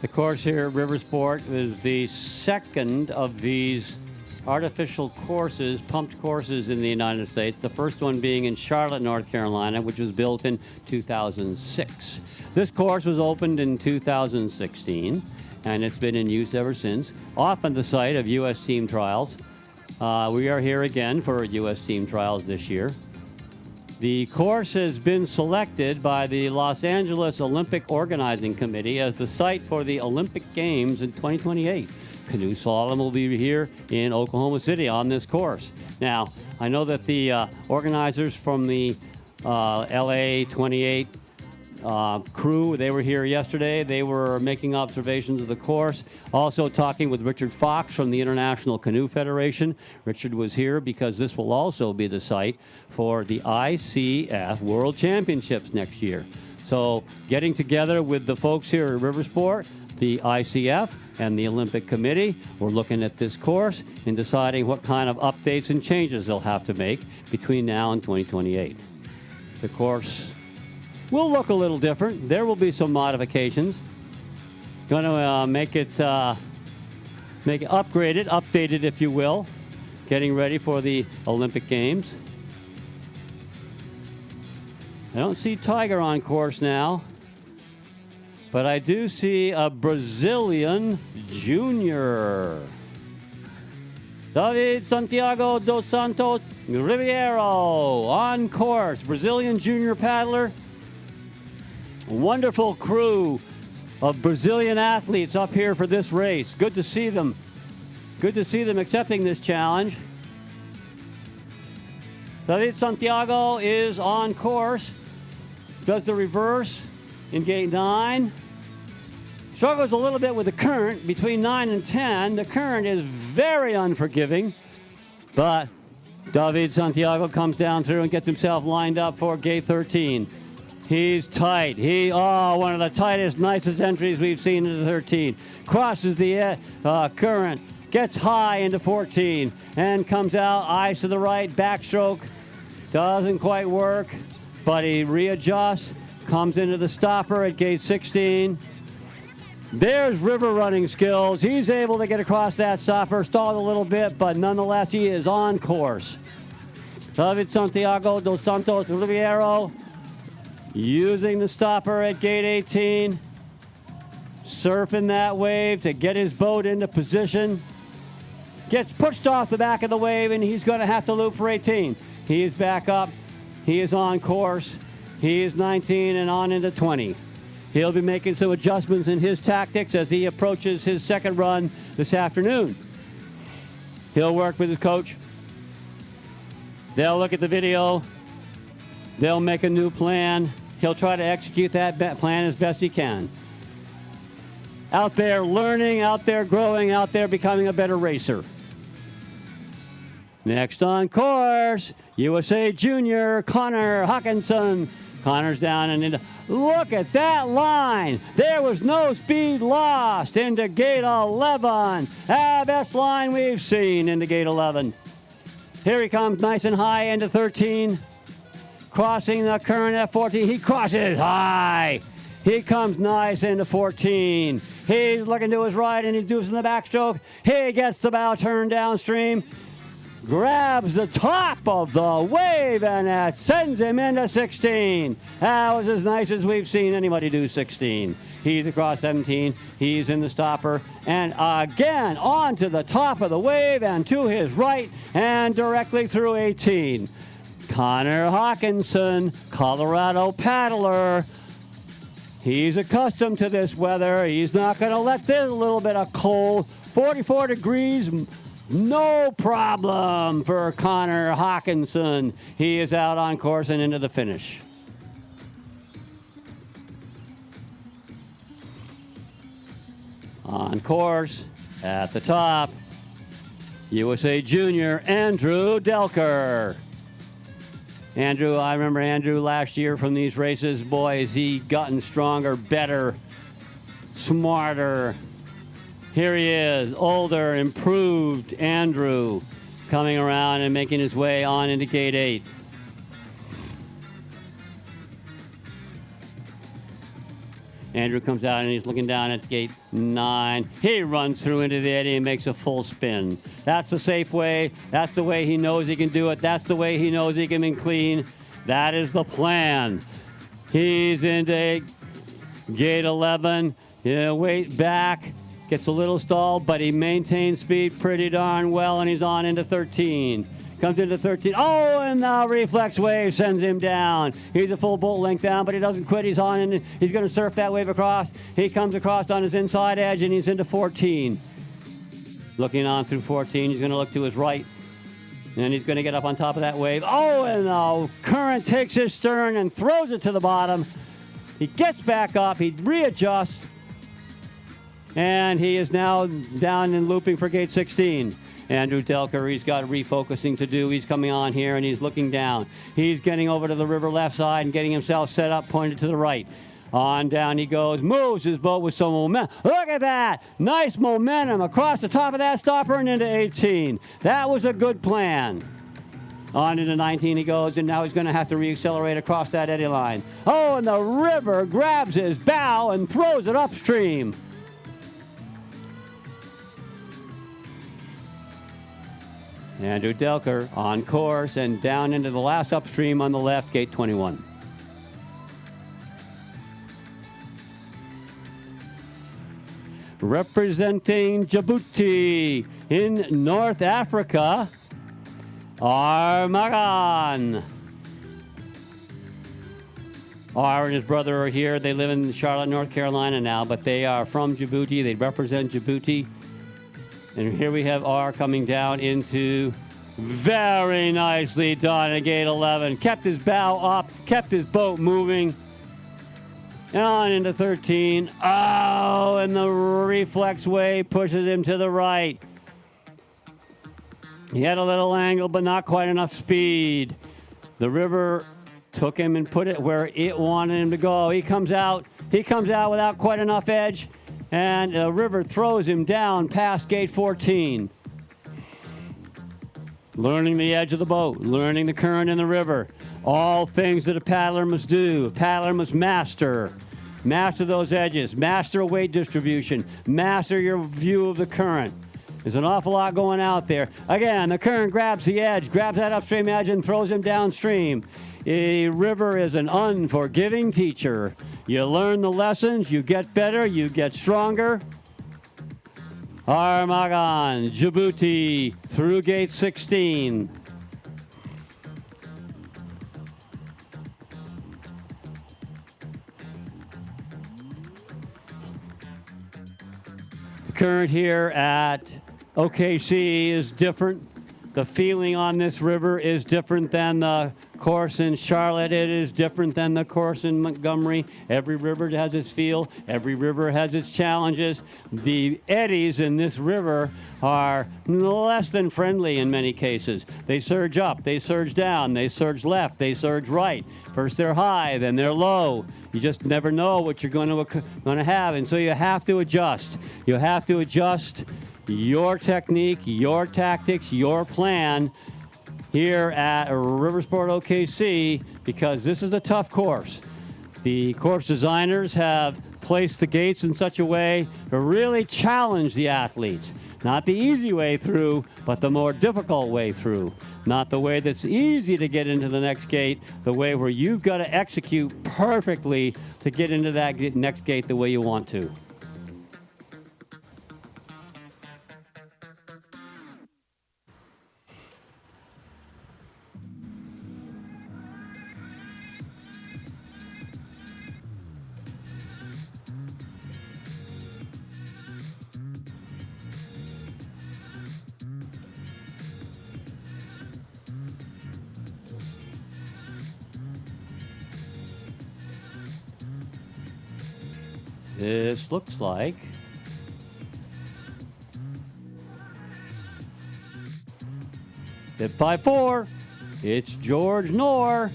The course here at Riversport is the second of these artificial courses, pumped courses in the United States. The first one being in Charlotte, North Carolina, which was built in 2006. This course was opened in 2016, and it's been in use ever since, often the site of U.S. team trials. We are here again for U.S. team trials this year. The course has been selected by the Los Angeles Olympic Organizing Committee as the site for the Olympic Games in 2028. Canoe slalom will be here in Oklahoma City on this course. Now, I know that the organizers from the LA 28 crew, they were here yesterday. They were making observations of the course. Also talking with Richard Fox from the International Canoe Federation. Richard was here because this will also be the site for the ICF World Championships next year. So getting together with the folks here at Riversport, the ICF, and the Olympic Committee, we're looking at this course and deciding what kind of updates and changes they'll have to make between now and 2028. The course will look a little different. There will be some modifications. Going to make it upgraded, updated, if you will. Getting ready for the Olympic Games. I don't see Tiger on course now, but I do see a Brazilian junior. David Santiago dos Santos Ribeiro on course. Brazilian junior paddler. Wonderful crew of Brazilian athletes up here for this race. Good to see them. Good to see them accepting this challenge. David Santiago is on course. Does the reverse in gate 9. Struggles a little bit with the current between 9 and 10. The current is very unforgiving, but David Santiago comes down through and gets himself lined up for gate 13. He's tight. One of the tightest, nicest entries we've seen into 13. Crosses the current, gets high into 14, and comes out, eyes to the right, backstroke. Doesn't quite work, but he readjusts, comes into the stopper at gate 16. There's river running skills. He's able to get across that stopper, stalled a little bit, but nonetheless, he is on course. David Santiago dos Santos Ribeiro using the stopper at gate 18, surfing that wave to get his boat into position. Gets pushed off the back of the wave, and he's going to have to loop for 18. He is back up. He is on course. He is 19 and on into 20. He'll be making some adjustments in his tactics as he approaches his second run this afternoon. He'll work with his coach. They'll look at the video. They'll make a new plan. He'll try to execute that plan as best he can. Out there learning, out there growing, out there becoming a better racer. Next on course, USA Junior Connor Hawkinson. Connor's down and into. Look at that line. There was no speed lost into gate 11. Best line we've seen into gate 11. Here he comes nice and high into 13. Crossing the current at 14. He crosses high. He comes nice into 14. He's looking to his right and he's doing the backstroke. He gets the bow turn downstream. Grabs the top of the wave and that sends him into 16. That was as nice as we've seen anybody do 16. He's across 17. He's in the stopper. And again, onto the top of the wave and to his right and directly through 18. Connor Hawkinson, Colorado paddler. He's accustomed to this weather. He's not going to let this little bit of cold. 44 degrees, no problem for Connor Hawkinson. He is out on course and into the finish. On course, at the top, USA Junior Andrew Delker. Andrew, I remember Andrew last year from these races. Boy, has he gotten stronger, better, smarter. Here he is, older, improved Andrew, coming around and making his way on into gate 8. Andrew comes out and he's looking down at gate 9. He runs through into the eddy and makes a full spin. That's the safe way. That's the way he knows he can do it. That's the way he knows he can be clean. That is the plan. He's into gate 11. Weight back. Gets a little stalled, but he maintains speed pretty darn well, and he's on into 13. Comes into 13. Oh, and the reflex wave sends him down. He's a full bolt length down, but he doesn't quit. He's on, and he's going to surf that wave across. He comes across on his inside edge, and he's into 14. Looking on through 14, he's going to look to his right, and he's going to get up on top of that wave. Oh, and the current takes his stern and throws it to the bottom. He gets back up. He readjusts, and he is now down and looping for gate 16. Andrew Delker, he's got refocusing to do. He's coming on here, and he's looking down. He's getting over to the river left side and getting himself set up, pointed to the right. On down he goes, moves his boat with some momentum. Look at that! Nice momentum across the top of that stopper and into 18. That was a good plan. On into 19 he goes, and now he's going to have to reaccelerate across that eddy line. Oh, and the river grabs his bow and throws it upstream. Andrew Delker on course and down into the last upstream on the left, gate 21. Representing Djibouti in North Africa, Armagan. R and his brother are here. They live in Charlotte, North Carolina now, but they are from Djibouti. They represent Djibouti. And here we have R coming down into, very nicely done at gate 11. Kept his bow up, kept his boat moving. And on into 13. Oh, and the reflex wave pushes him to the right. He had a little angle, but not quite enough speed. The river took him and put it where it wanted him to go. He comes out without quite enough edge. And the river throws him down past gate 14. Learning the edge of the boat, learning the current in the river. All things that a paddler must do. A paddler must master. Master those edges. Master a weight distribution. Master your view of the current. There's an awful lot going out there. Again, the current grabs the edge, grabs that upstream edge and throws him downstream. A river is an unforgiving teacher. You learn the lessons, you get better, you get stronger. Armagan, Djibouti, through gate 16. The current here at OKC is different. The feeling on this river is different than the course in Charlotte. It is different than the course in Montgomery. Every river has its feel. Every river has its challenges. The eddies in this river are less than friendly in many cases. They surge up, they surge down, they surge left, they surge right. First they're high, then they're low. You just never know what you're going to have, and so you have to adjust. You have to adjust your technique, your tactics, your plan here at Riversport OKC, because this is a tough course. The course designers have placed the gates in such a way to really challenge the athletes. Not the easy way through, but the more difficult way through. Not the way that's easy to get into the next gate, the way where you've got to execute perfectly to get into that next gate the way you want to. This looks like hit by 4. It's George Knorr,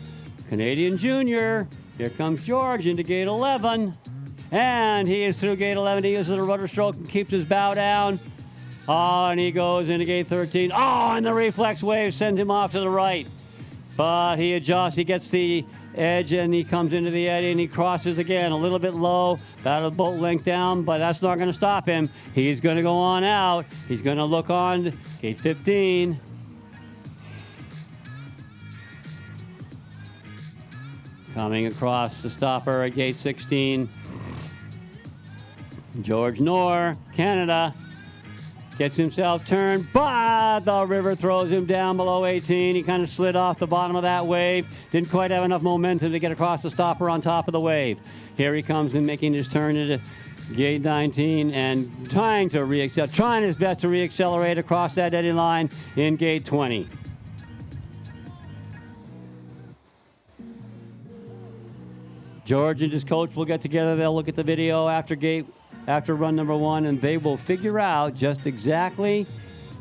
Canadian junior. Here comes George into gate 11. And he is through gate 11. He uses a rudder stroke and keeps his bow down. Oh, and he goes into gate 13. Oh, and the reflex wave sends him off to the right. But he adjusts. He gets the edge, and he comes into the eddy, and he crosses again a little bit low, about a boat length down, but that's not going to stop him. He's going to go on out. He's going to look on gate 15. Coming across the stopper at gate 16. George Knorr, Canada, gets himself turned, but the river throws him down below 18. He kind of slid off the bottom of that wave. Didn't quite have enough momentum to get across the stopper on top of the wave. Here he comes in making his turn into gate 19 and trying his best to reaccelerate across that eddy line in gate 20. George and his coach will get together. They'll look at the video after run number 1, and they will figure out just exactly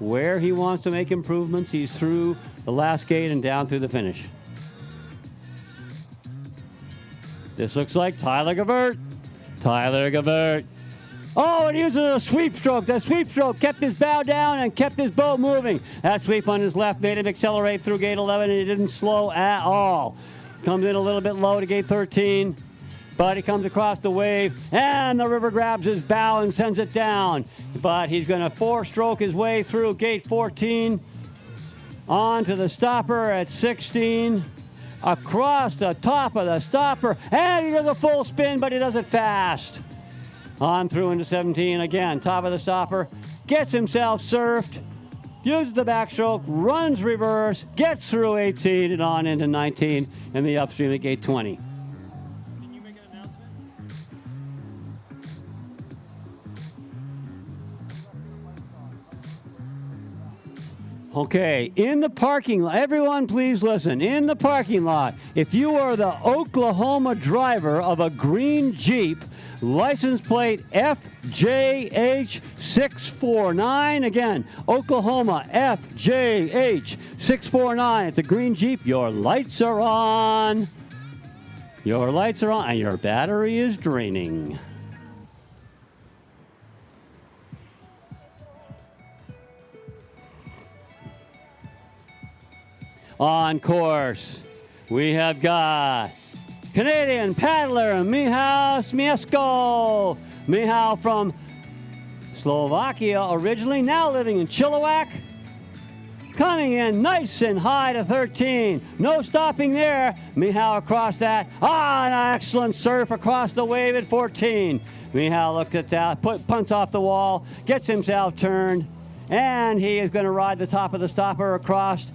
where he wants to make improvements. He's through the last gate and down through the finish. This looks like Tyler Gavert. Tyler Gavert. Oh, and he uses a sweep stroke. The sweep stroke kept his bow down and kept his boat moving. That sweep on his left made him accelerate through gate 11, and he didn't slow at all. Comes in a little bit low to gate 13, but he comes across the wave, and the river grabs his bow and sends it down. But he's going to 4-stroke his way through gate 14, onto the stopper at 16, across the top of the stopper, and he does a full spin, but he does it fast. On through into 17 again, top of the stopper, gets himself surfed, uses the backstroke, runs reverse, gets through 18 and on into 19 in the upstream at gate 20. Can you make an announcement? Okay, in the parking lot, everyone please listen. In the parking lot, if you are the Oklahoma driver of a green Jeep, license plate FJH649. Again, Oklahoma FJH649. It's a green Jeep. Your lights are on. Your lights are on, and your battery is draining. On course, we have got Canadian paddler Michał Śmieszko. Michał from Slovakia originally, now living in Chilliwack. Coming in nice and high to 13. No stopping there. Michał across that. An excellent surf across the wave at 14. Michał looks at that, punts off the wall, gets himself turned, and he is going to ride the top of the stopper across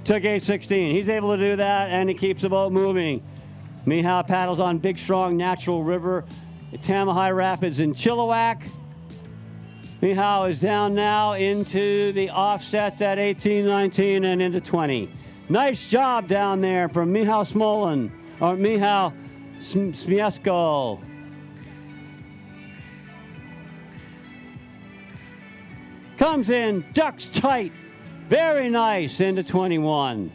to gate 16. He's able to do that, and he keeps the boat moving. Michał paddles on big, strong, natural river at Tamahai Rapids in Chilliwack. Michał is down now into the offsets at 18, 19, and into 20. Nice job down there from Michał Śmieszko. Comes in, ducks tight. Very nice into 21.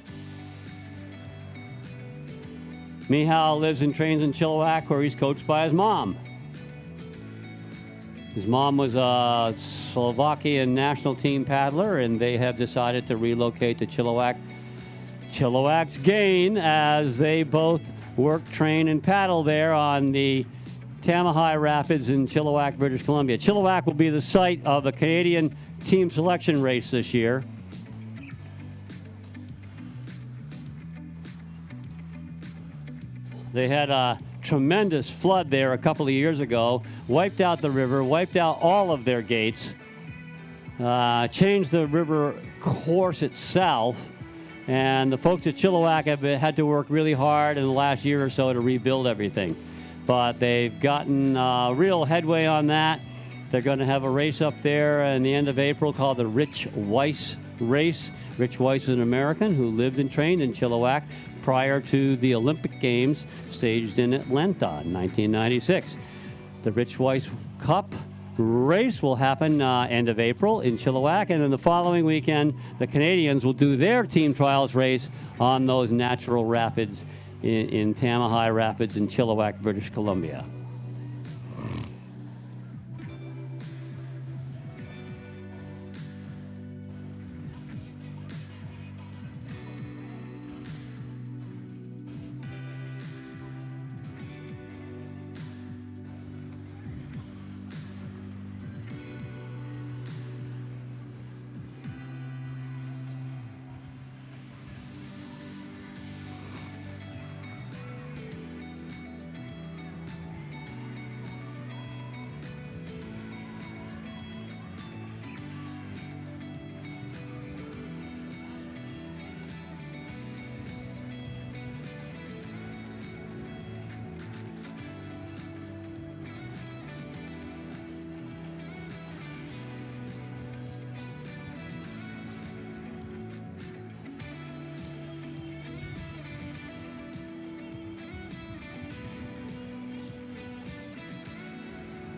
Michał lives and trains in Chilliwack, where he's coached by his mom. His mom was a Slovakian national team paddler, and they have decided to relocate to Chilliwack. Chilliwack's gain as they both work, train, and paddle there on the Tamahai Rapids in Chilliwack, British Columbia. Chilliwack will be the site of the Canadian team selection race this year. They had a tremendous flood there a couple of years ago, wiped out the river, wiped out all of their gates, changed the river course itself, and the folks at Chilliwack have had to work really hard in the last year or so to rebuild everything. But they've gotten real headway on that. They're going to have a race up there in the end of April called the Rich Weiss Race. Rich Weiss is an American who lived and trained in Chilliwack prior to the Olympic Games staged in Atlanta in 1996. The Rich Weiss Cup race will happen end of April in Chilliwack, and then the following weekend, the Canadians will do their team trials race on those natural rapids in Tamahai Rapids in Chilliwack, British Columbia.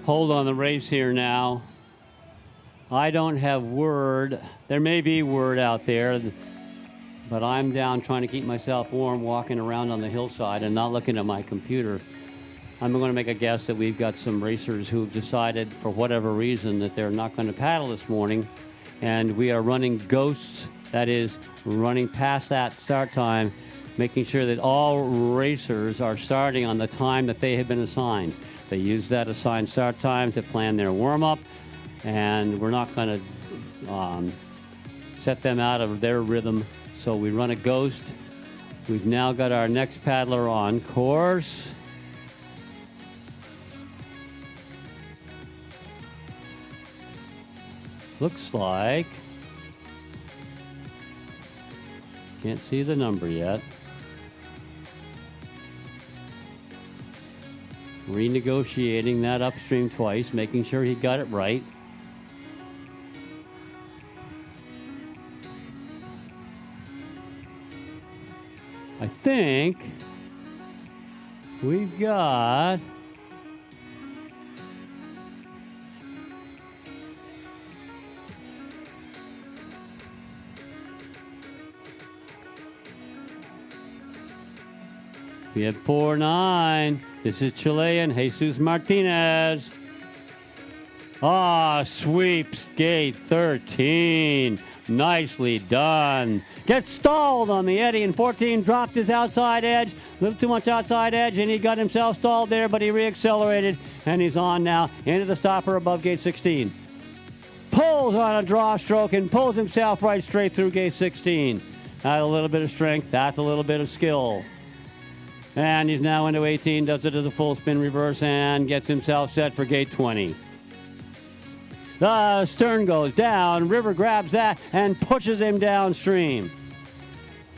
hold on the race here now. I don't have word. There may be word out there, but I'm down trying to keep myself warm, walking around on the hillside and not looking at my computer. I'm going to make a guess that we've got some racers who've decided, for whatever reason, that they're not going to paddle this morning, and we are running ghosts, that is, running past that start time, making sure that all racers are starting on the time that they have been assigned. They use that assigned start time to plan their warm-up, and we're not going to set them out of their rhythm. So we run a ghost. We've now got our next paddler on course. Looks like, can't see the number yet. Renegotiating that upstream twice, making sure he got it right. I think we've got we have 4-9. This is Chilean Jesus Martinez. Sweeps gate 13. Nicely done. Gets stalled on the eddy, and 14 dropped his outside edge. A little too much outside edge, and he got himself stalled there, but he reaccelerated, and he's on now into the stopper above gate 16. Pulls on a draw stroke and pulls himself right straight through gate 16. That's a little bit of strength. That's a little bit of skill. And he's now into 18, does it as a full spin reverse, and gets himself set for gate 20. The stern goes down, River grabs that and pushes him downstream.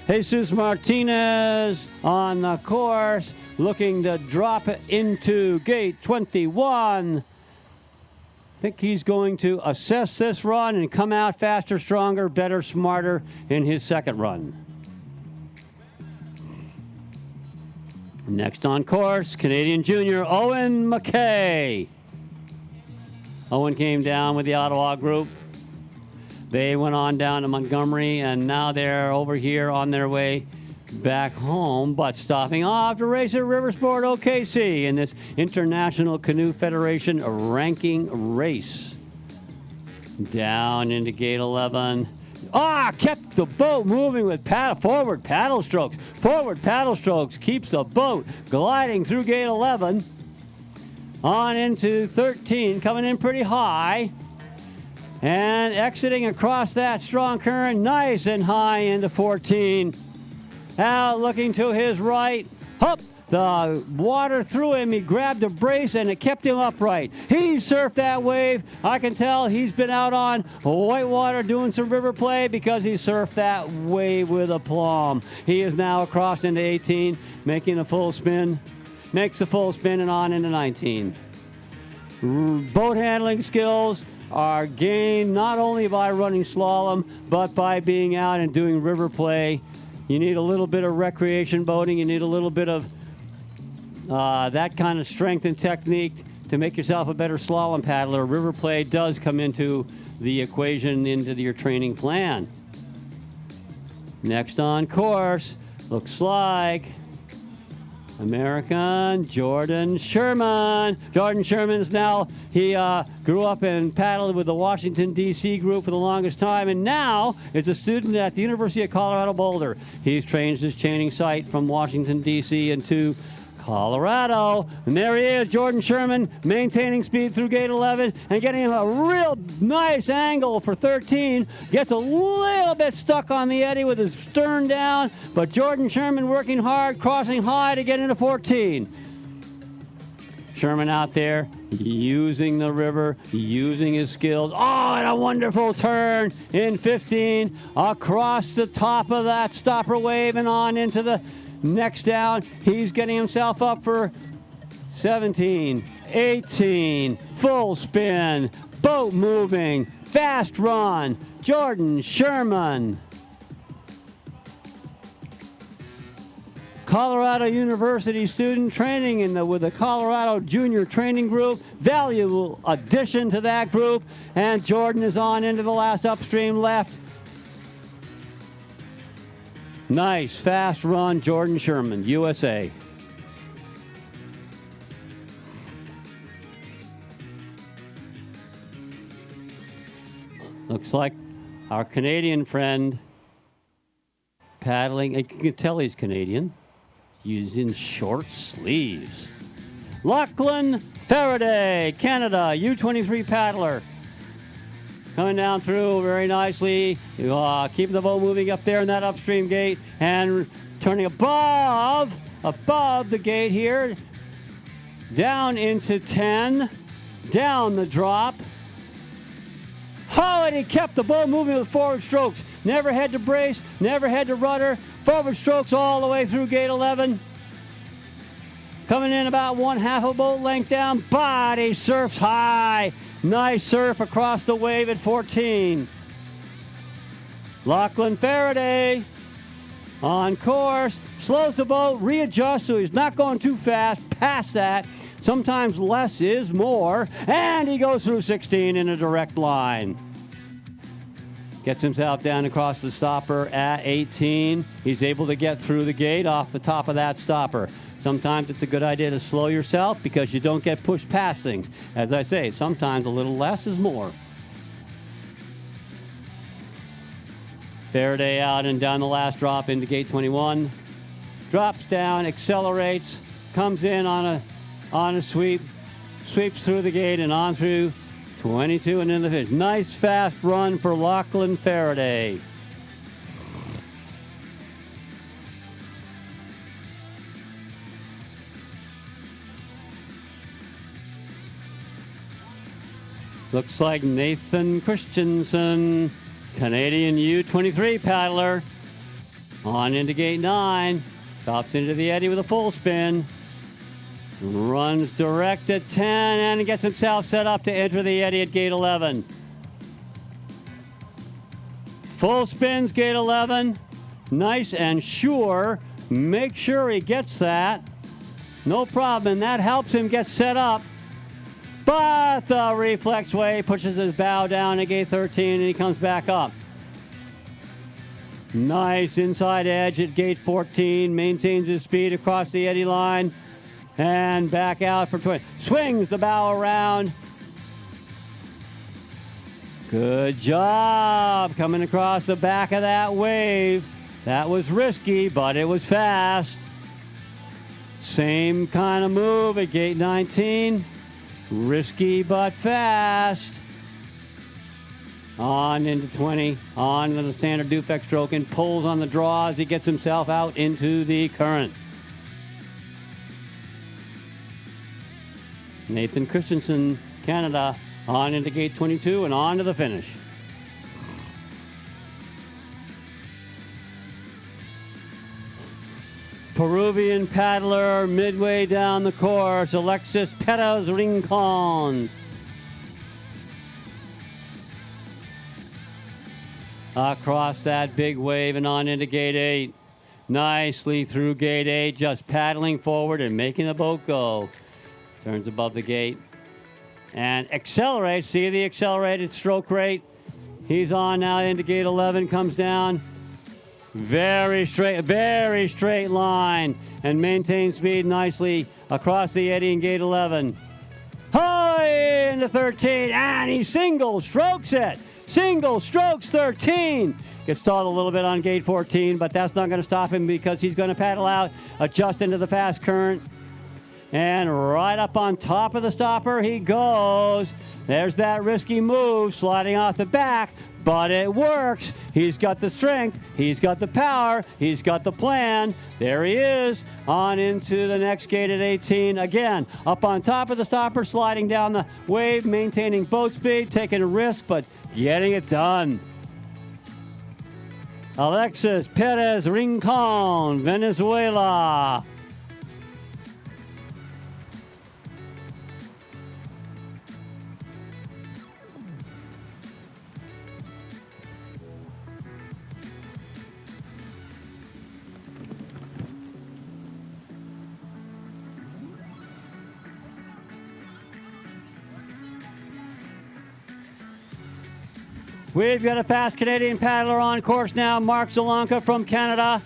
Jesus Martinez on the course, looking to drop it into gate 21. I think he's going to assess this run and come out faster, stronger, better, smarter in his second run. Next on course, Canadian junior Owen McKay. Owen came down with the Ottawa group. They went on down to Montgomery, and now they're over here on their way back home, but stopping off to race at Riversport OKC in this International Canoe Federation ranking race. Down into gate 11. Kept the boat moving with forward paddle strokes. Forward paddle strokes keeps the boat gliding through gate 11. On into 13, coming in pretty high. And exiting across that strong current, nice and high into 14. Out looking to his right. Up! The water threw him. He grabbed a brace and it kept him upright. He surfed that wave. I can tell he's been out on whitewater doing some river play because he surfed that wave with aplomb. He is now across into 18, making a full spin. Makes the full spin and on into 19. Boat handling skills are gained not only by running slalom, but by being out and doing river play. You need a little bit of recreation boating. You need a little bit of that kind of strength and technique to make yourself a better slalom paddler. River play does come into the equation, into your training plan. Next on course, looks like American Jordan Sherman. Jordan Sherman's now, he grew up and paddled with the Washington, D.C. group for the longest time, and now is a student at the University of Colorado Boulder. He's changed his training site from Washington, D.C. into Colorado. And there he is, Jordan Sherman, maintaining speed through gate 11 and getting a real nice angle for 13. Gets a little bit stuck on the eddy with his stern down, but Jordan Sherman working hard, crossing high to get into 14. Sherman out there using the river, using his skills. And a wonderful turn in 15 across the top of that stopper wave and on into the next down. He's getting himself up for 17, 18, full spin, boat moving, fast run, Jordan Sherman. Colorado University student training with the Colorado Junior Training Group. Valuable addition to that group. And Jordan is on into the last upstream left. Nice, fast run, Jordan Sherman, USA. Looks like our Canadian friend paddling. You can tell he's Canadian. Using short sleeves. Lachlan Faraday, Canada, U23 paddler. Coming down through very nicely. Keeping the boat moving up there in that upstream gate and turning above the gate here. Down into 10. Down the drop. Oh, and he kept the boat moving with forward strokes. Never had to brace, never had to rudder. Forward strokes all the way through gate 11. Coming in about 1/2 a boat length down. Body surfs high. Nice surf across the wave at 14. Lachlan Faraday on course. Slows the boat, readjusts so he's not going too fast. Past that. Sometimes less is more. And he goes through 16 in a direct line. Gets himself down across the stopper at 18. He's able to get through the gate off the top of that stopper. Sometimes it's a good idea to slow yourself because you don't get pushed past things. As I say, sometimes a little less is more. Faraday out and down the last drop into gate 21. Drops down, accelerates, comes in on a sweep, sweeps through the gate and on through 22 and in the finish. Nice fast run for Lachlan Faraday. Looks like Nathan Christensen, Canadian U23 paddler, on into gate 9. Stops into the eddy with a full spin. Runs direct at 10 and gets himself set up to enter the eddy at gate 11. Full spins, gate 11. Nice and sure. Make sure he gets that. No problem, and that helps him get set up. But the reflex way pushes his bow down at gate 13 and he comes back up. Nice inside edge at gate 14. Maintains his speed across the eddy line. And back out for 20. Swings the bow around. Good job coming across the back of that wave. That was risky, but it was fast. Same kind of move at gate 19. Risky but fast. On into 20. On to the standard Dufek stroke and pulls on the draw as he gets himself out into the current. Nathan Christensen, Canada, on into gate 22 and on to the finish. Peruvian paddler midway down the course, Alexis Perez Rincon. Across that big wave and on into gate 8. Nicely through gate 8, just paddling forward and making the boat go. Turns above the gate and accelerates. See the accelerated stroke rate? He's on now into gate 11, comes down. Very straight line and maintains speed nicely across the eddy in gate 11. High into 13 and he single strokes it. Single strokes 13. Gets stalled a little bit on gate 14, but that's not going to stop him because he's going to paddle out, adjust into the fast current. And right up on top of the stopper he goes. There's that risky move, sliding off the back, but it works. He's got the strength, he's got the power, he's got the plan. There he is, on into the next gate at 18. Again, up on top of the stopper, sliding down the wave, maintaining boat speed, taking a risk, but getting it done. Alexis Perez Rincon, Venezuela. We've got a fast Canadian paddler on course now, Mark Zelanka from Canada.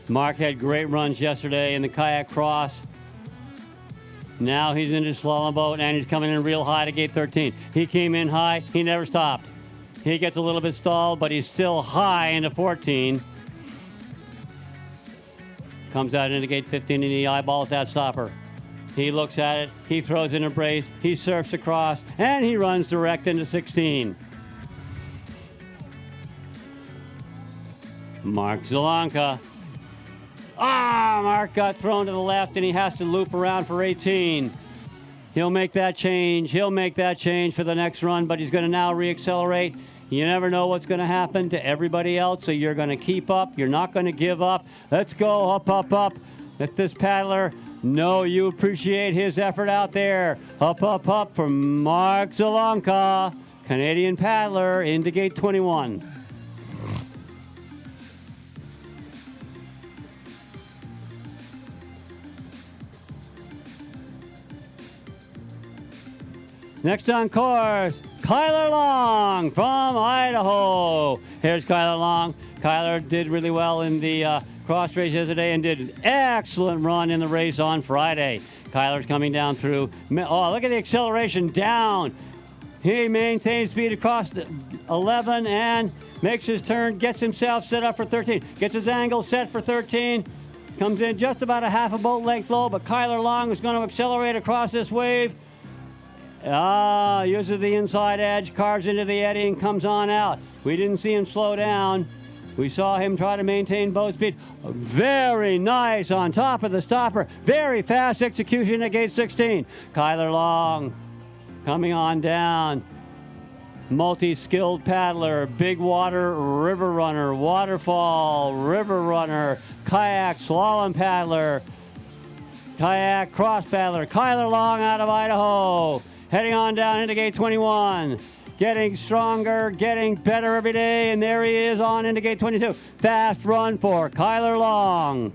Mark had great runs yesterday in the kayak cross. Now he's in his slalom boat, and he's coming in real high to gate 13. He came in high. He never stopped. He gets a little bit stalled, but he's still high into 14. Comes out into gate 15, and he eyeballs that stopper. He looks at it. He throws in a brace. He surfs across, and he runs direct into 16. Mark Zelanka. Mark got thrown to the left, and he has to loop around for 18. He'll make that change. He'll make that change for the next run, but he's going to now reaccelerate. You never know what's going to happen to everybody else, so you're going to keep up. You're not going to give up. Let's go up, up, up. Let this paddler know you appreciate his effort out there. Up, up, up for Mark Zelanka, Canadian paddler, into gate 21. Next on course, Kyler Long from Idaho. Here's Kyler Long. Kyler did really well in the cross race yesterday and did an excellent run in the race on Friday. Kyler's coming down through. Oh, look at the acceleration down. He maintains speed across the 11 and makes his turn, gets himself set up for 13. Gets his angle set for 13. Comes in just about a half a boat length low, but Kyler Long is going to accelerate across this wave. Uses the inside edge, carves into the eddy, and comes on out. We didn't see him slow down. We saw him try to maintain boat speed. Very nice on top of the stopper. Very fast execution at gate 16. Kyler Long coming on down. Multi-skilled paddler, big water river runner, waterfall river runner, kayak slalom paddler, kayak cross paddler. Kyler Long out of Idaho. Heading on down into gate 21. Getting stronger, getting better every day, and there he is on into gate 22. Fast run for Kyler Long.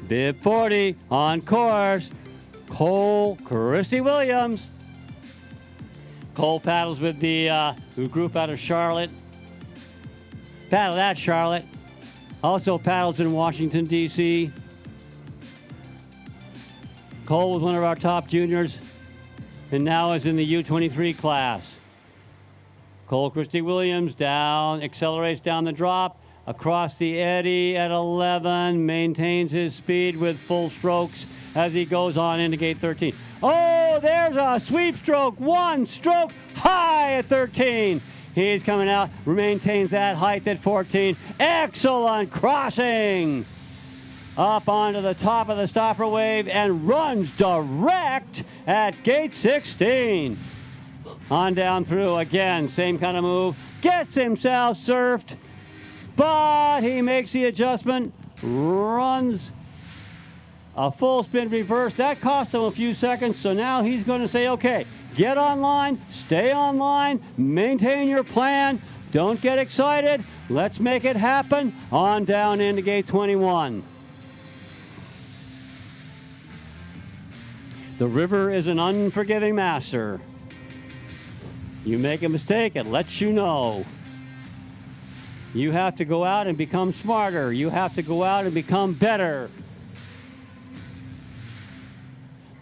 Bib 40 on course. Cole Christy Williams. Cole paddles with the group out of Charlotte. Paddled at Charlotte. Also paddles in Washington, D.C. Cole was one of our top juniors and now is in the U23 class. Cole Christy Williams down, accelerates down the drop, across the eddy at 11, maintains his speed with full strokes as he goes on into gate 13. Oh, there's a sweep stroke, one stroke high at 13. He's coming out, maintains that height at 14. Excellent crossing. Up onto the top of the stopper wave and runs direct at gate 16. On down through again, same kind of move. Gets himself surfed, but he makes the adjustment, runs a full spin reverse. That cost him a few seconds, so now he's going to say, okay, get online, stay online, maintain your plan, don't get excited, let's make it happen. On down into gate 21. The river is an unforgiving master. You make a mistake, it lets you know. You have to go out and become smarter. You have to go out and become better.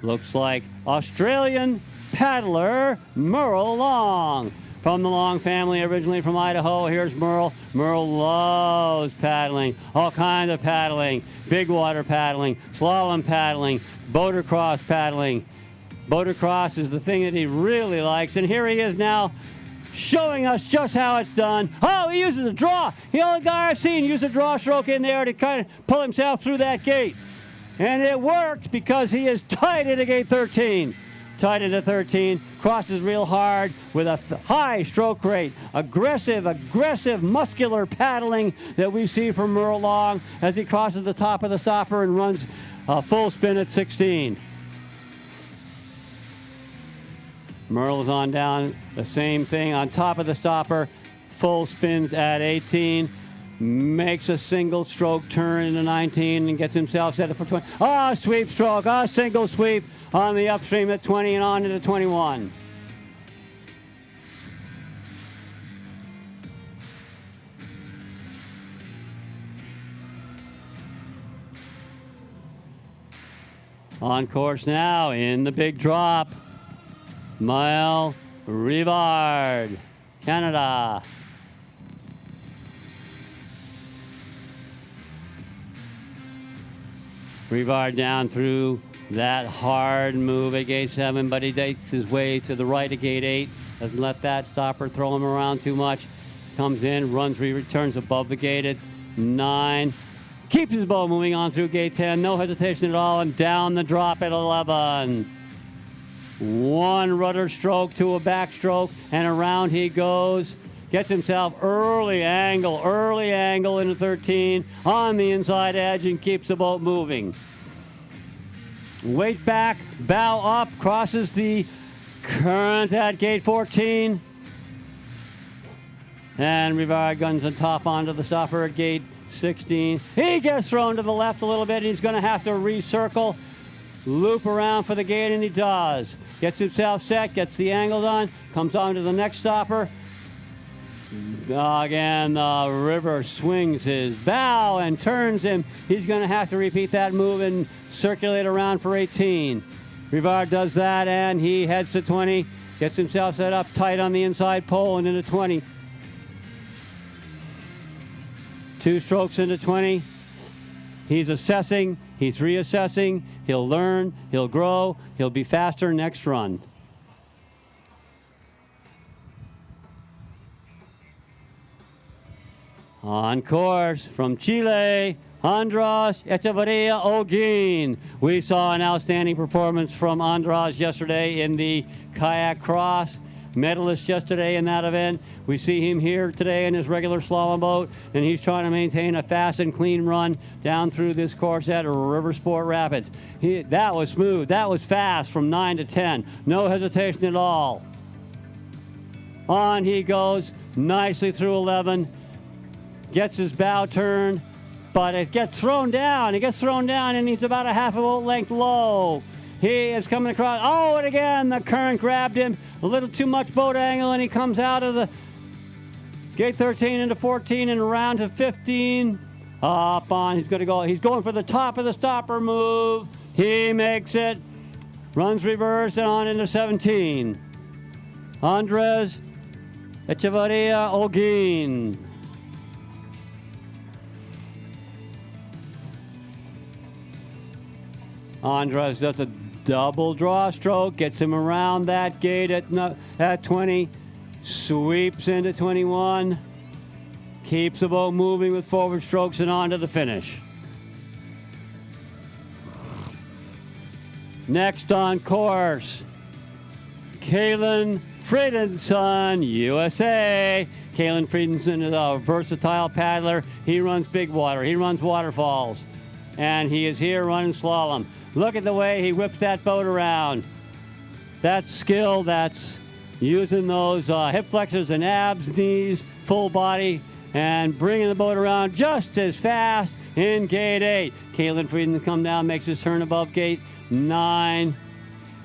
Looks like Australian paddler Merle Long. From the Long family, originally from Idaho. Here's Merle. Merle loves paddling, all kinds of paddling, big water paddling, slalom paddling, boatercross paddling. Boatercross is the thing that he really likes, and here he is now showing us just how it's done. Oh, he uses a draw. The only guy I've seen use a draw stroke in there to kind of pull himself through that gate. And it worked because he is tight into gate 13. tight into 13, crosses real hard with a high stroke rate. Aggressive, muscular paddling that we see from Merle Long as he crosses the top of the stopper and runs a full spin at 16. Merle is on down, the same thing on top of the stopper, full spins at 18. Makes a single stroke turn into 19 and gets himself set up for 20. Sweep stroke, single sweep on the upstream at 20 and on into 21. On course now in the big drop, Mile Rivard, Canada. Rivard down through that hard move at gate 7, but he takes his way to the right of gate 8. Doesn't let that stopper throw him around too much. Comes in, runs, returns above the gate at 9. Keeps his boat moving on through gate 10. No hesitation at all, and down the drop at 11. One rudder stroke to a backstroke, and around he goes. Gets himself early angle into 13 on the inside edge and keeps the boat moving. Weight back, bow up, crosses the current at gate 14. And Rivard guns on top onto the stopper at gate 16. He gets thrown to the left a little bit, and he's going to have to recircle, loop around for the gate, and he does. Gets himself set, gets the angles on, comes on to the next stopper. Again, the river swings his bow and turns him. He's going to have to repeat that move and circulate around for 18. Rivard does that, and he heads to 20. Gets himself set up tight on the inside pole and into 20. 2 strokes into 20. He's assessing. He's reassessing. He'll learn. He'll grow. He'll be faster next run. On course from Chile, Andras Echeverria Holguin. We saw an outstanding performance from Andras yesterday in the kayak cross. Medalist yesterday in that event. We see him here today in his regular slalom boat, and he's trying to maintain a fast and clean run down through this course at River Sport Rapids. That was smooth. That was fast from 9 to 10. No hesitation at all. On he goes nicely through 11. Gets his bow turned, but it gets thrown down. It gets thrown down, and he's about a half a boat length low. He is coming across. Oh, and again, the current grabbed him. A little too much boat angle, and he comes out of the gate 13 into 14 and around to 15. Up on, he's going to go. He's going for the top of the stopper move. He makes it. Runs reverse and on into 17. Andres Echeverria Holguin. Andres does a double draw stroke, gets him around that gate at 20, sweeps into 21, keeps the boat moving with forward strokes and on to the finish. Next on course, Kalen Friedenson, USA. Kalen Friedenson is a versatile paddler. He runs big water, he runs waterfalls, and he is here running slalom. Look at the way he whips that boat around. That's skill. That's using those hip flexors and abs, knees, full body, and bringing the boat around just as fast in gate 8. Kalen Frieden comes down, makes his turn above gate 9,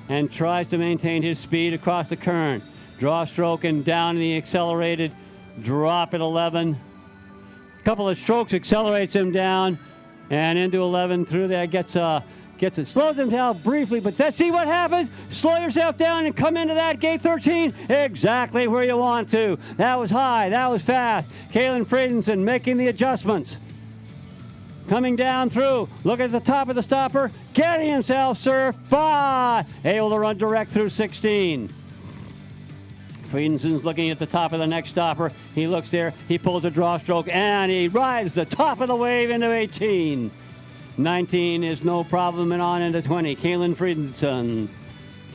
and tries to maintain his speed across the current. Draw stroke and down in the accelerated drop at 11. A couple of strokes accelerates him down and into 11 through there. Gets it, slows him down briefly, but let's see what happens. Slow yourself down and come into that gate 13 exactly where you want to. That was high, that was fast. Kalen Friedenson making the adjustments. Coming down through, look at the top of the stopper, getting himself surfed by, able to run direct through 16. Friedenson's looking at the top of the next stopper. He looks there, he pulls a draw stroke, and he rides the top of the wave into 18. 19 is no problem and on into 20. Kalen Friedenson.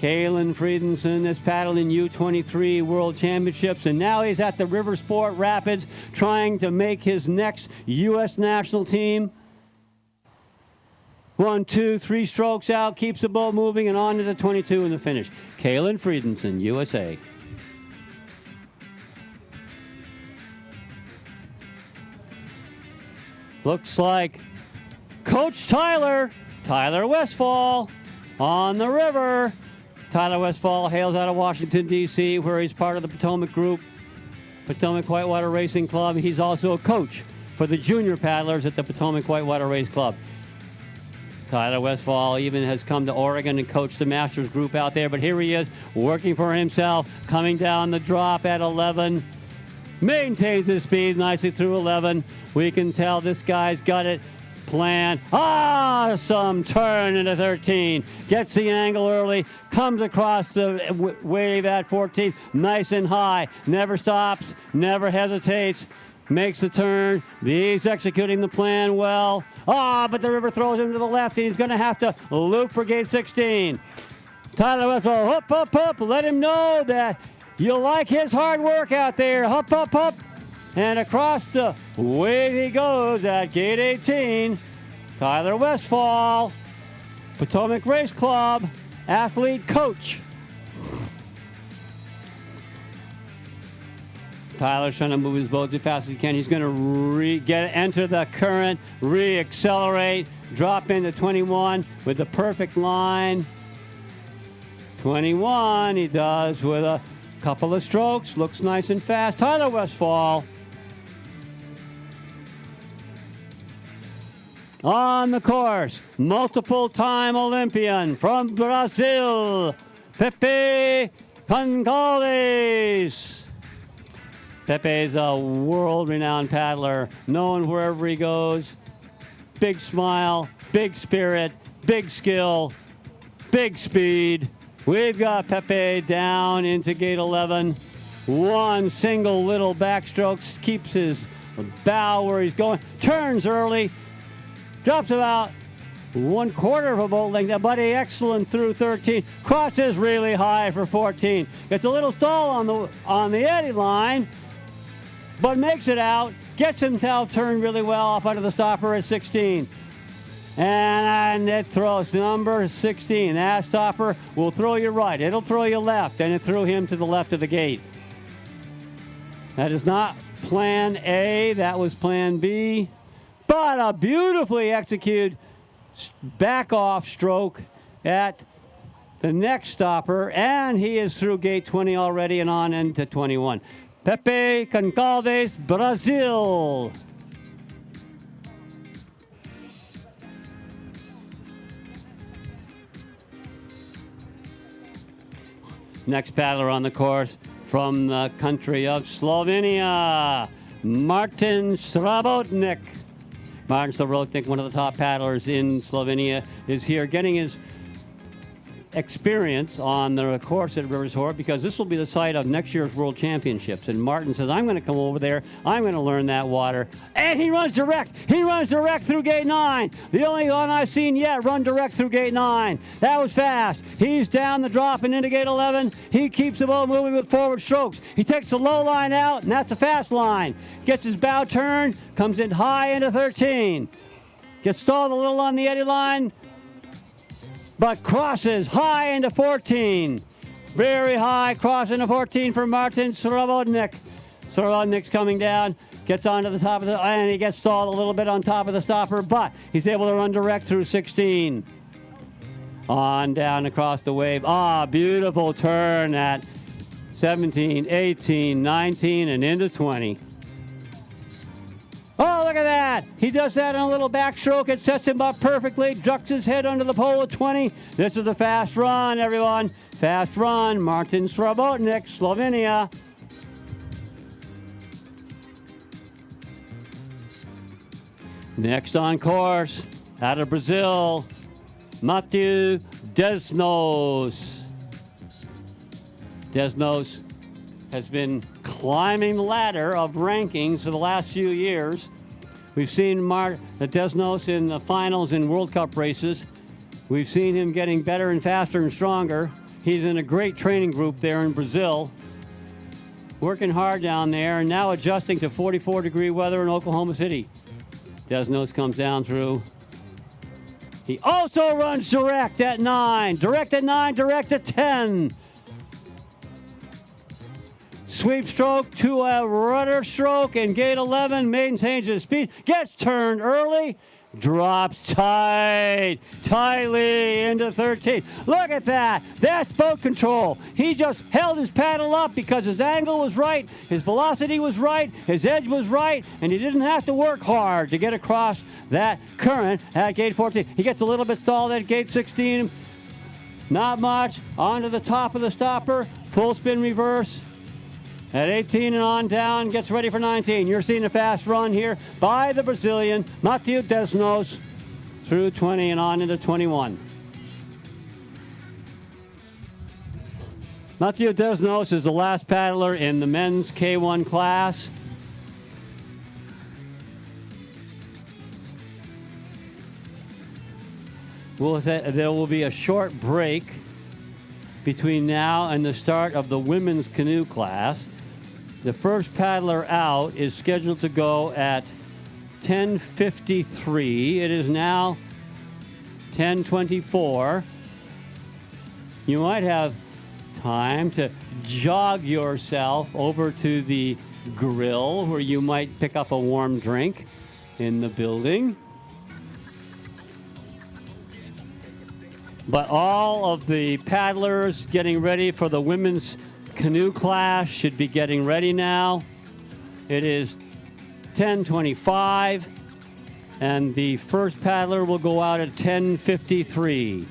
Kalen Friedenson is paddling U23 World Championships, and now he's at the Riversport Rapids trying to make his next U.S. national team. 1, 2, 3 strokes out, keeps the boat moving, and on to the 22 in the finish. Kalen Friedenson, USA. Looks like Coach Tyler Westfall on the river. Tyler Westfall hails out of Washington, D.C., where he's part of the Potomac Group, Potomac Whitewater Racing Club. He's also a coach for the junior paddlers at the Potomac Whitewater Race Club. Tyler Westfall even has come to Oregon and coached the Masters group out there, but here he is working for himself, coming down the drop at 11. Maintains his speed nicely through 11. We can tell this guy's got it planned. Some turn into 13. Gets the angle early. Comes across the wave at 14. Nice and high. Never stops. Never hesitates. Makes the turn. He's executing the plan well. But the river throws him to the left, and he's going to have to loop for gate 16. Tyler Westfall, up, up, up. Let him know that you like his hard work out there. Up, up, up. And across the wave he goes at gate 18. Tyler Westfall, Potomac Race Club, athlete coach. Tyler's trying to move his boat as fast as he can. He's going to enter the current, re-accelerate, drop into 21 with the perfect line. 21 he does with a couple of strokes. Looks nice and fast. Tyler Westfall. On the course, multiple-time Olympian from Brazil, Pepe Gonçalves. Pepe is a world-renowned paddler, known wherever he goes. Big smile, big spirit, big skill, big speed. We've got Pepe down into gate 11. One single little backstroke keeps his bow where he's going. Turns early. Drops about 1/4 of a boat length. Buddy, excellent through 13. Crosses really high for 14. Gets a little stall on the eddy line, but makes it out. Gets himself turned really well off under the stopper at 16. And it throws number 16. That stopper will throw you right. It'll throw you left, and it threw him to the left of the gate. That is not plan A. That was plan B. But a beautifully executed back-off stroke at the next stopper, and he is through gate 20 already and on into 21. Pepe Gonçalves, Brazil. Next paddler on the course from the country of Slovenia, Martin Srabotnik. Martin Srabotnik, one of the top paddlers in Slovenia, is here getting his experience on the course at Riversport, because this will be the site of next year's World Championships. And Martin says, I'm going to come over there. I'm going to learn that water. And he runs direct. He runs direct through gate 9. The only one I've seen yet run direct through gate 9. That was fast. He's down the drop and into gate 11. He keeps the boat moving with forward strokes. He takes the low line out, and that's a fast line. Gets his bow turned, comes in high into 13. Gets stalled a little on the eddy line, but crosses high into 14. Very high, cross into 14 for Martin Srabotnik. Srabotnik's coming down, gets onto the top of the, and he gets stalled a little bit on top of the stopper, but he's able to run direct through 16. On down across the wave. Beautiful turn at 17, 18, 19, and into 20. Oh, look at that. He does that in a little backstroke. It sets him up perfectly. Ducks his head under the pole at 20. This is a fast run, everyone. Fast run. Martin Srabotnik, Slovenia. Next on course, out of Brazil, Matthew Desnos. Desnos has been climbing the ladder of rankings for the last few years. We've seen Desnos in the finals in World Cup races. We've seen him getting better and faster and stronger. He's in a great training group there in Brazil, working hard down there, and now adjusting to 44-degree weather in Oklahoma City. Desnos comes down through. He also runs direct at 9. Direct at 9, direct at 10. Sweep stroke to a rudder stroke, and gate 11, maiden changes speed, gets turned early, drops tight, tightly into 13. Look at that. That's boat control. He just held his paddle up because his angle was right, his velocity was right, his edge was right, and he didn't have to work hard to get across that current at gate 14. He gets a little bit stalled at gate 16. Not much. Onto the top of the stopper. Full spin reverse. At 18 and on down, gets ready for 19. You're seeing a fast run here by the Brazilian, Matheus Desnos, through 20 and on into 21. Matheus Desnos is the last paddler in the men's K1 class. There will be a short break between now and the start of the women's canoe class. The first paddler out is scheduled to go at 10:53. It is now 10:24. You might have time to jog yourself over to the grill where you might pick up a warm drink in the building. But all of the paddlers getting ready for the women's canoe class should be getting ready now. It is 10:25, and the first paddler will go out at 10:53.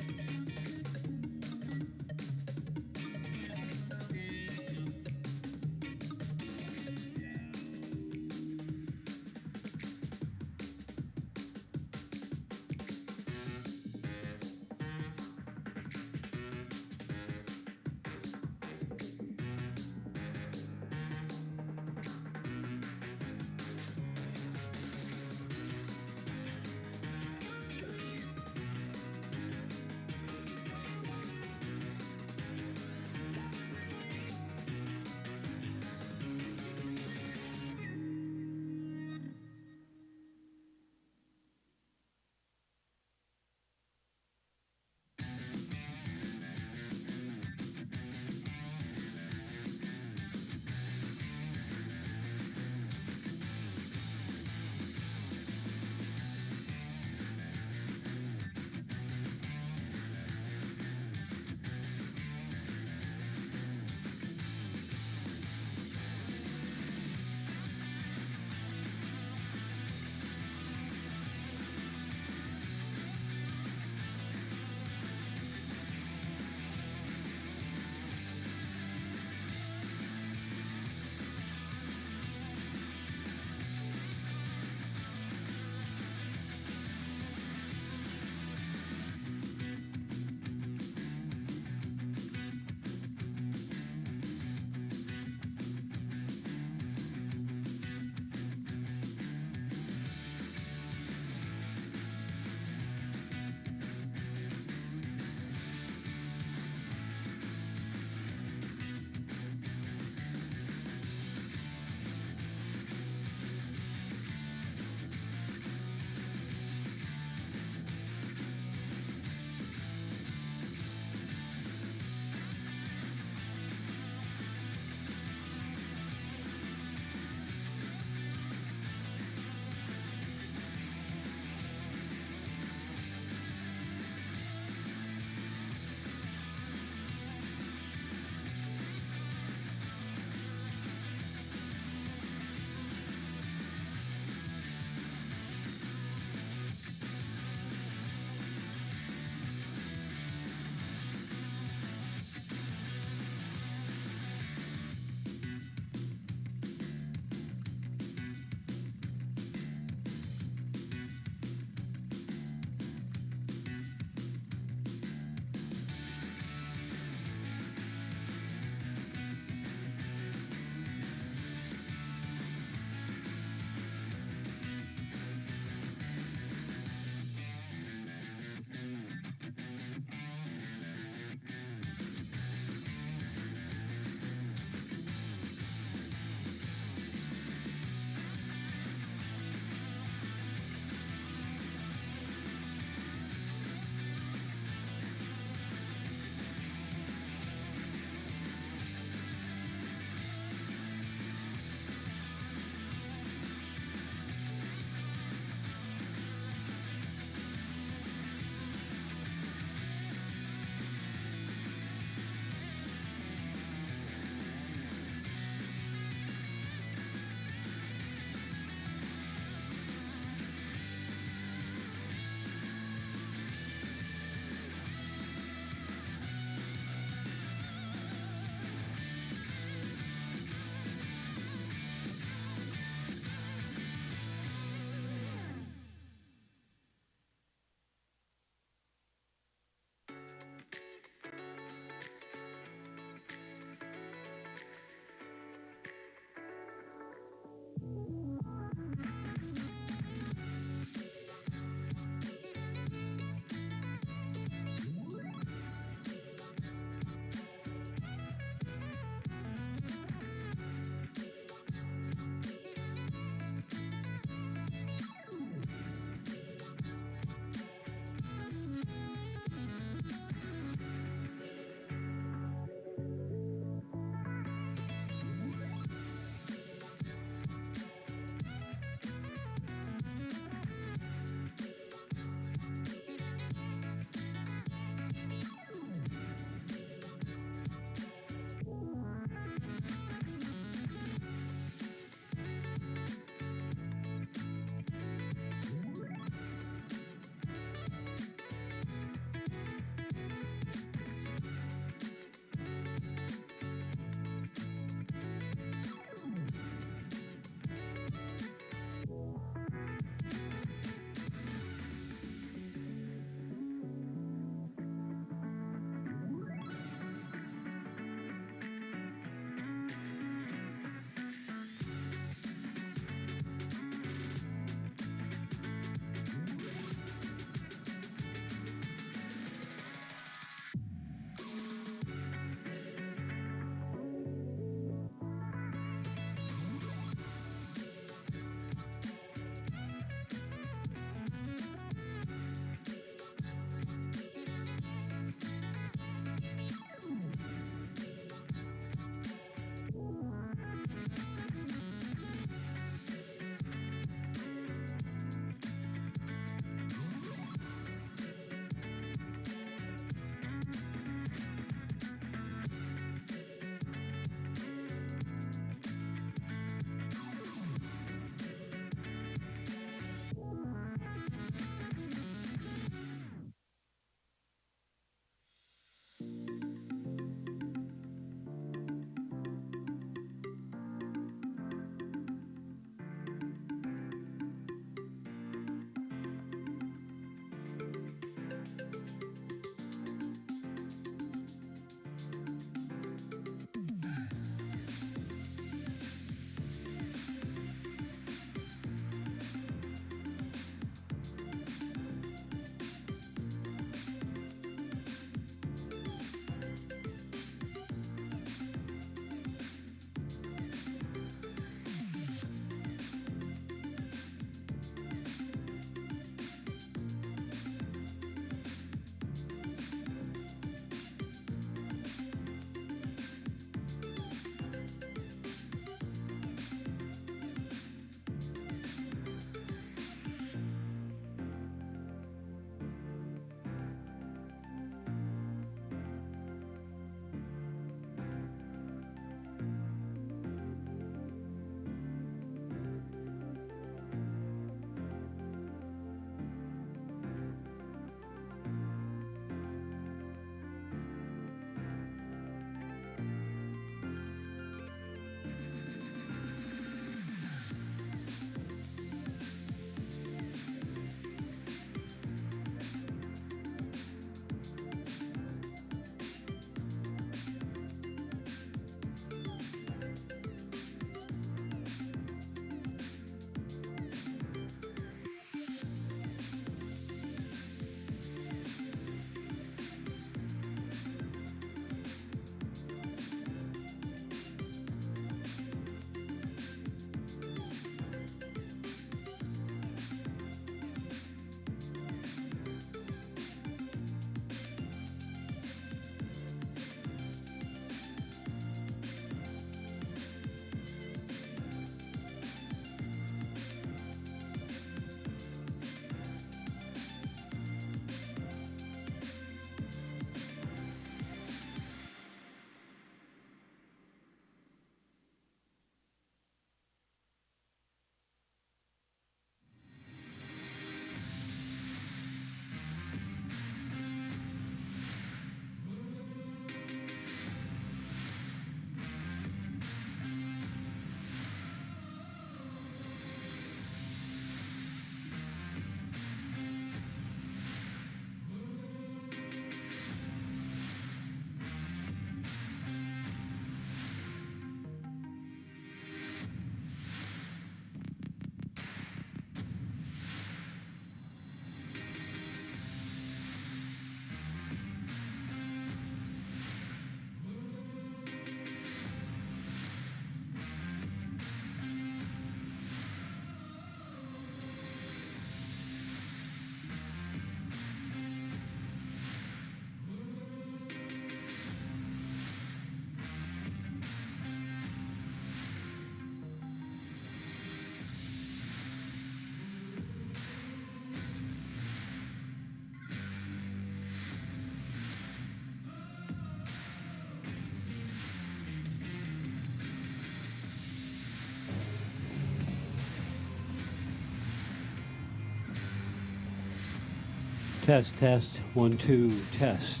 Test, test, 1, 2, test.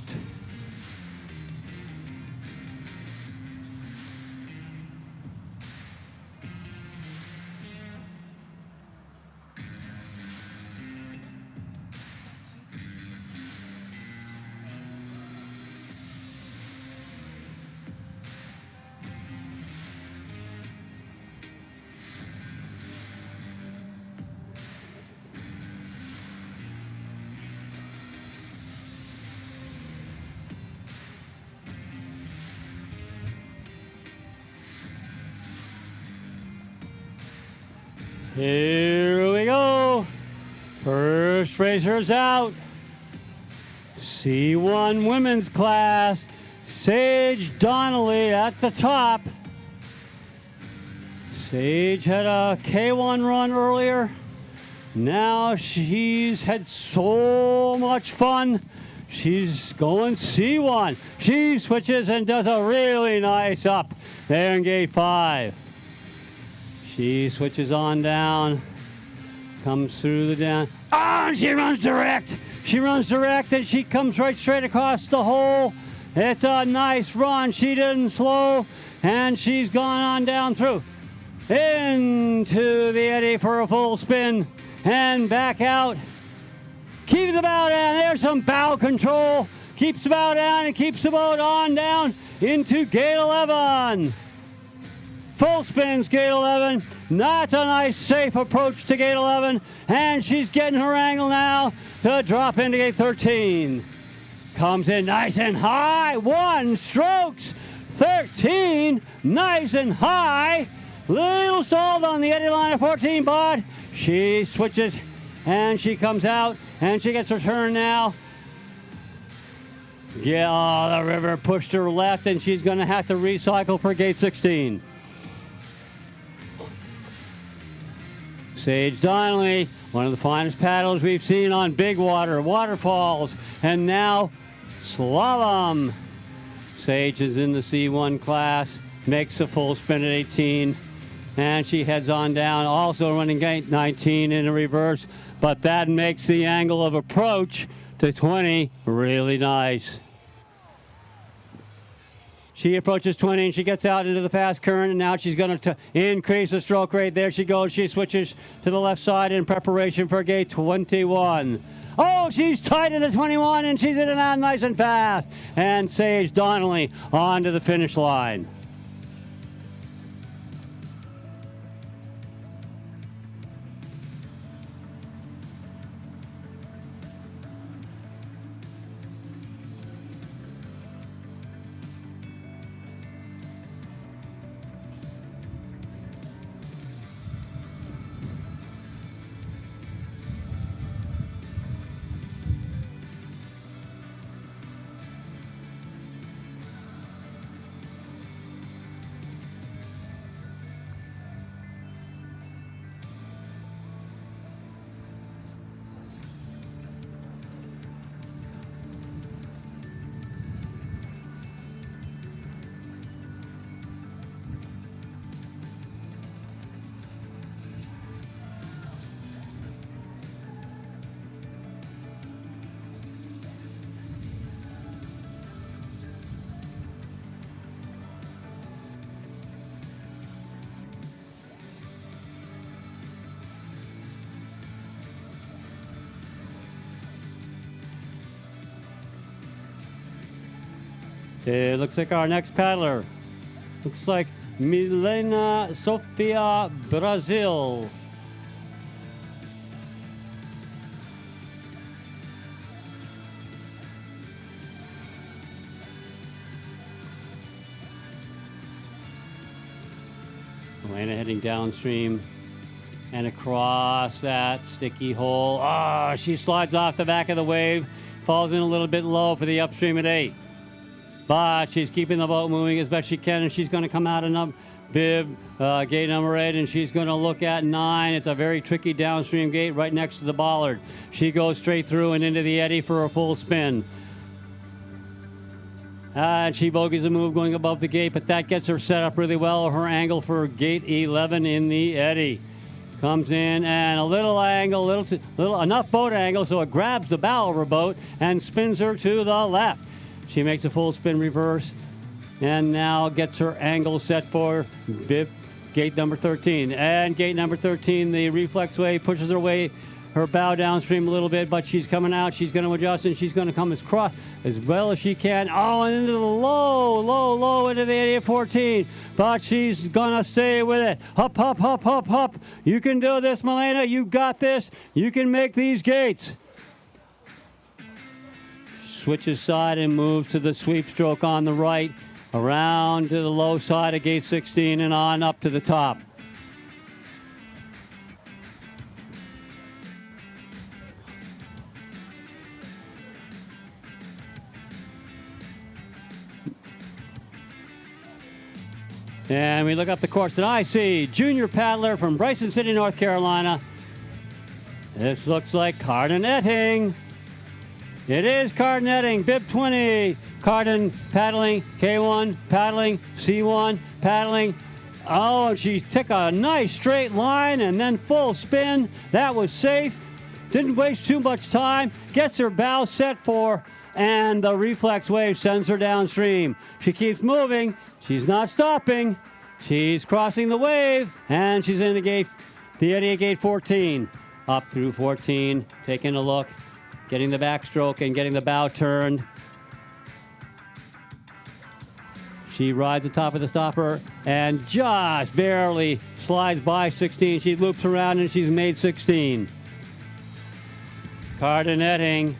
Here we go. First racer's out. C1 women's class. Sage Donnelly at the top. Sage had a K1 run earlier. Now she's had so much fun. She's going C1. She switches and does a really nice up there in gate 5. She switches on down, comes through the down. Oh, and she runs direct. She runs direct and she comes right straight across the hole. It's a nice run. She didn't slow and she's gone on down through. Into the eddy for a full spin and back out. Keeping the bow down. There's some bow control. Keeps the bow down and keeps the boat on down into gate 11. Full spins, gate 11. That's a nice, safe approach to gate 11. And she's getting her angle now to drop into gate 13. Comes in nice and high. 1 strokes. 13. Nice and high. Little stalled on the eddy line of 14, but she switches and she comes out and she gets her turn now. Yeah, oh, the river pushed her left and she's going to have to recycle for gate 16. Sage Donnelly, one of the finest paddles we've seen on big water, waterfalls, and now slalom. Sage is in the C1 class, makes a full spin at 18, and she heads on down, also running gate 19 in a reverse, but that makes the angle of approach to 20 really nice. She approaches 20 and she gets out into the fast current, and now she's going to increase the stroke rate. There she goes. She switches to the left side in preparation for gate 21. Oh, she's tight into 21 and she's in and out nice and fast. And Sage Donnelly on to the finish line. It looks like our next paddler. Looks like Milena Sofia Brazil. Milena heading downstream and across that sticky hole. Oh, she slides off the back of the wave, falls in a little bit low for the upstream at 8. But she's keeping the boat moving as best she can, and she's going to come out of bib, gate number 8, and she's going to look at 9. It's a very tricky downstream gate right next to the bollard. She goes straight through and into the eddy for a full spin. And she bogeys a move going above the gate, but that gets her set up really well. Her angle for gate 11 in the eddy. Comes in and a little angle, enough boat angle so it grabs the bow of her boat and spins her to the left. She makes a full spin reverse and now gets her angle set for gate number 13. And gate number 13, the reflex wave pushes her bow downstream a little bit, but she's coming out. She's going to adjust and she's going to come across as well as she can. Oh, and into the low into the 80 at 14. But she's going to stay with it. Up. You can do this, Milena. You got this. You can make these gates. Switches side and moves to the sweep stroke on the right. Around to the low side of gate 16 and on up to the top. And we look up the course and I see junior paddler from Bryson City, North Carolina. This looks like Carden Etting. It is Carden Etting, bib 20. Carden paddling, K1, paddling, C1, paddling. Oh, she took a nice straight line and then full spin. That was safe. Didn't waste too much time. Gets her bow set for, and the reflex wave sends her downstream. She keeps moving. She's not stopping. She's crossing the wave, and she's in the eddy at gate 14. Up through 14, taking a look, getting the backstroke and getting the bow turned. She rides the top of the stopper and just barely slides by 16. She loops around and she's made 16. Carden Etting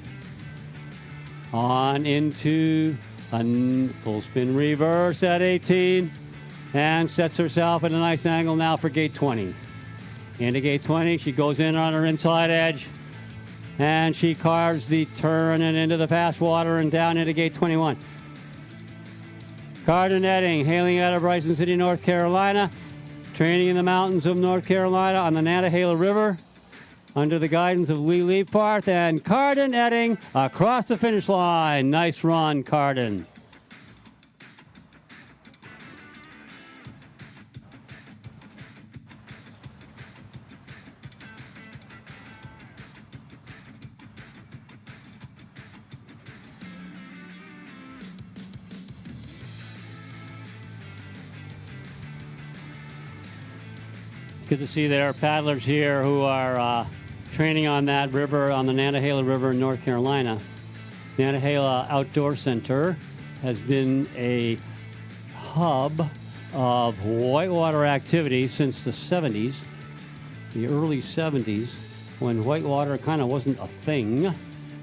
on into a full spin reverse at 18 and sets herself at a nice angle now for gate 20. Into gate 20, she goes in on her inside edge and she carves the turn and into the fast water and down into gate 21. Carden Etting, hailing out of Bryson City, North Carolina, training in the mountains of North Carolina on the Nantahala River under the guidance of Lee Leaparth, and Carden Etting across the finish line. Nice run, Carden. Good to see there are paddlers here who are training on that river, on the Nantahala River in North Carolina. Nantahala Outdoor Center has been a hub of whitewater activity since the 70s, the early 70s, when whitewater kind of wasn't a thing.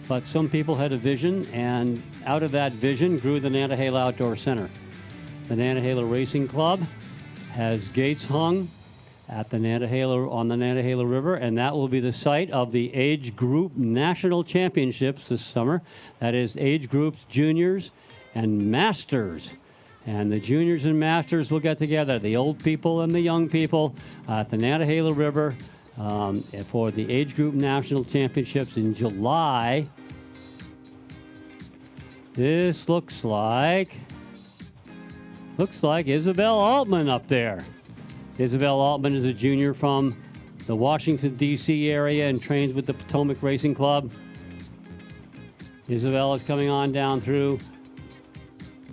But some people had a vision, and out of that vision grew the Nantahala Outdoor Center. The Nantahala Racing Club has gates hung at the on the Nantahala River, and that will be the site of the age group national championships this summer. That is age groups, juniors and masters. And the juniors and masters will get together, the old people and the young people, at the Nantahala River for the age group national championships in July. This looks like Isabel Altman up there. Isabel Altman is a junior from the Washington, D.C. area and trains with the Potomac Racing Club. Isabel is coming on down through.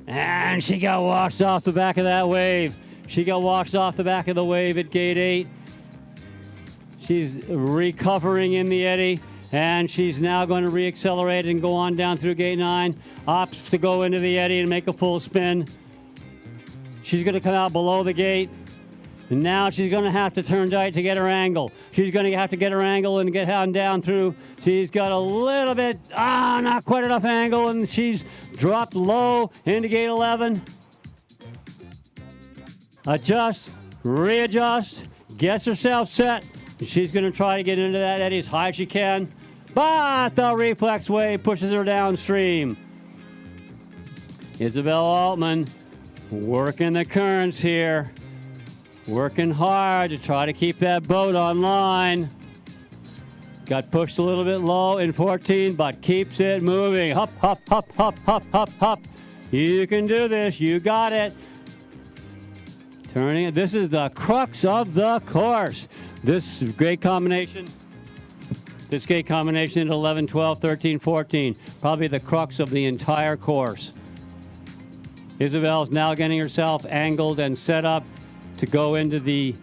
And she got washed off the back of that wave. She got washed off the back of the wave at gate 8. She's recovering in the eddy, and she's now going to reaccelerate and go on down through gate 9. Opts to go into the eddy and make a full spin. She's going to come out below the gate. And now she's going to have to turn tight to get her angle. She's going to have to get her angle and get on down through. She's got a little bit, not quite enough angle, and she's dropped low into gate 11. Adjust, readjust, gets herself set. She's going to try to get into that eddy as high as she can, but the reflex wave pushes her downstream. Isabel Altman working the currents here. Working hard to try to keep that boat on line. Got pushed a little bit low in 14, but keeps it moving. Hop. You can do this. You got it. Turning it. This is the crux of the course. This great combination. This gate combination at 11, 12, 13, 14. Probably the crux of the entire course. Isabel's now getting herself angled and set up to go into the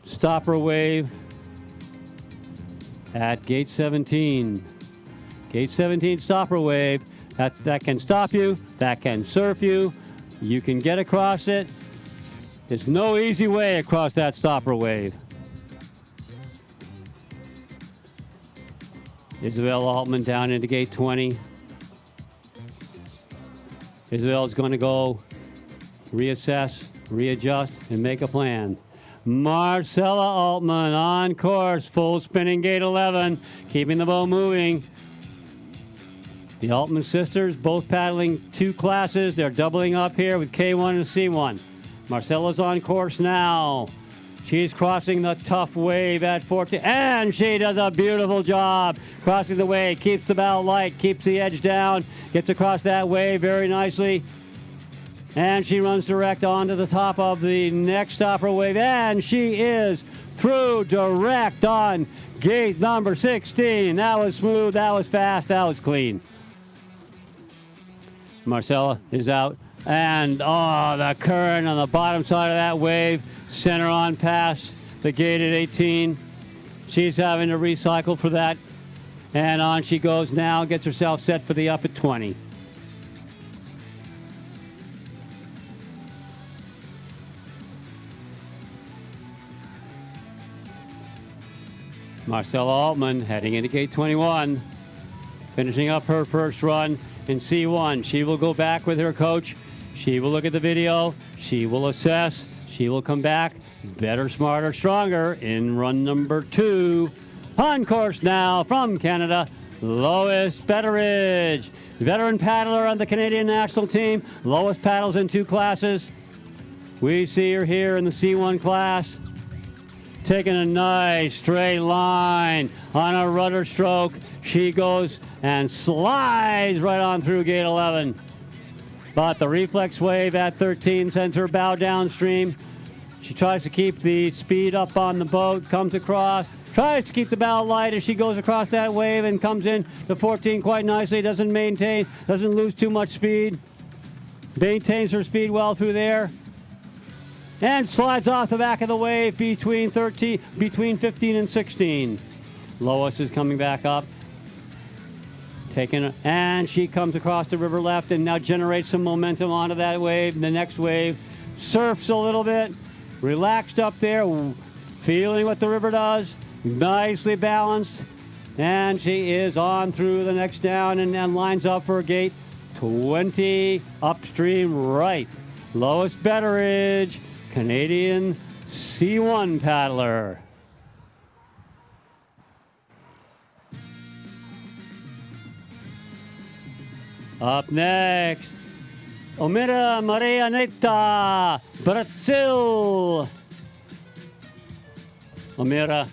stopper wave at gate 17. Gate 17 stopper wave. That can stop you. That can surf you. You can get across it. There's no easy way across that stopper wave. Isabel Altman down into gate 20. Isabel's going to go reassess, readjust, and make a plan. Marcella Altman on course, full spinning gate 11, keeping the boat moving. The Altman sisters both paddling 2 classes. They're doubling up here with K1 and C1. Marcella's on course now. She's crossing the tough wave at 14, and she does a beautiful job crossing the wave, keeps the bow light, keeps the edge down, gets across that wave very nicely, and she runs direct onto the top of the next stopper wave, and she is through direct on gate number 16. That was smooth, that was fast, that was clean. Marcella is out, and the current on the bottom side of that wave, center on past the gate at 18. She's having to recycle for that. And on she goes now, gets herself set for the up at 20. Marcella Altman heading into gate 21. Finishing up her first run in C1. She will go back with her coach. She will look at the video. She will assess. She will come back better, smarter, stronger in run number 2. On course now from Canada, Lois Betteridge, veteran paddler on the Canadian national team. Lois paddles in 2 classes. We see her here in the C1 class, taking a nice straight line on a rudder stroke. She goes and slides right on through gate 11. But the reflex wave at 13 sends her bow downstream. She tries to keep the speed up on the boat, comes across, tries to keep the bow light as she goes across that wave and comes in to 14 quite nicely, doesn't lose too much speed, maintains her speed well through there, and slides off the back of the wave between 15 and 16. Lois is coming back up, and she comes across the river left and now generates some momentum onto that wave. The next wave surfs a little bit, relaxed up there, feeling what the river does, nicely balanced, and she is on through the next down and then lines up for gate 20 upstream right. Lois Betteridge, Canadian C1 paddler. Up next, Omira Maria Neta, Brazil. Omira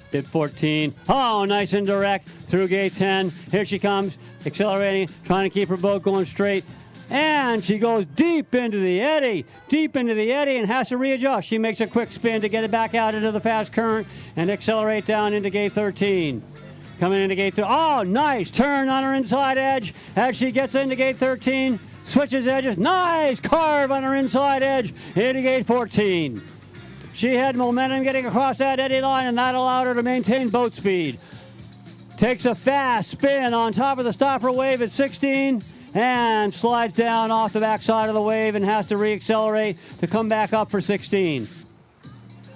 did 14. Oh, nice and direct through gate 10. Here she comes, accelerating, trying to keep her boat going straight. And she goes deep into the eddy, and has to readjust. She makes a quick spin to get it back out into the fast current and accelerate down into gate 13. Coming into gate 2. Oh, nice turn on her inside edge as she gets into gate 13. Switches edges. Nice carve on her inside edge into gate 14. She had momentum getting across that eddy line, and that allowed her to maintain boat speed. Takes a fast spin on top of the stopper wave at 16 and slides down off the backside of the wave and has to reaccelerate to come back up for 16.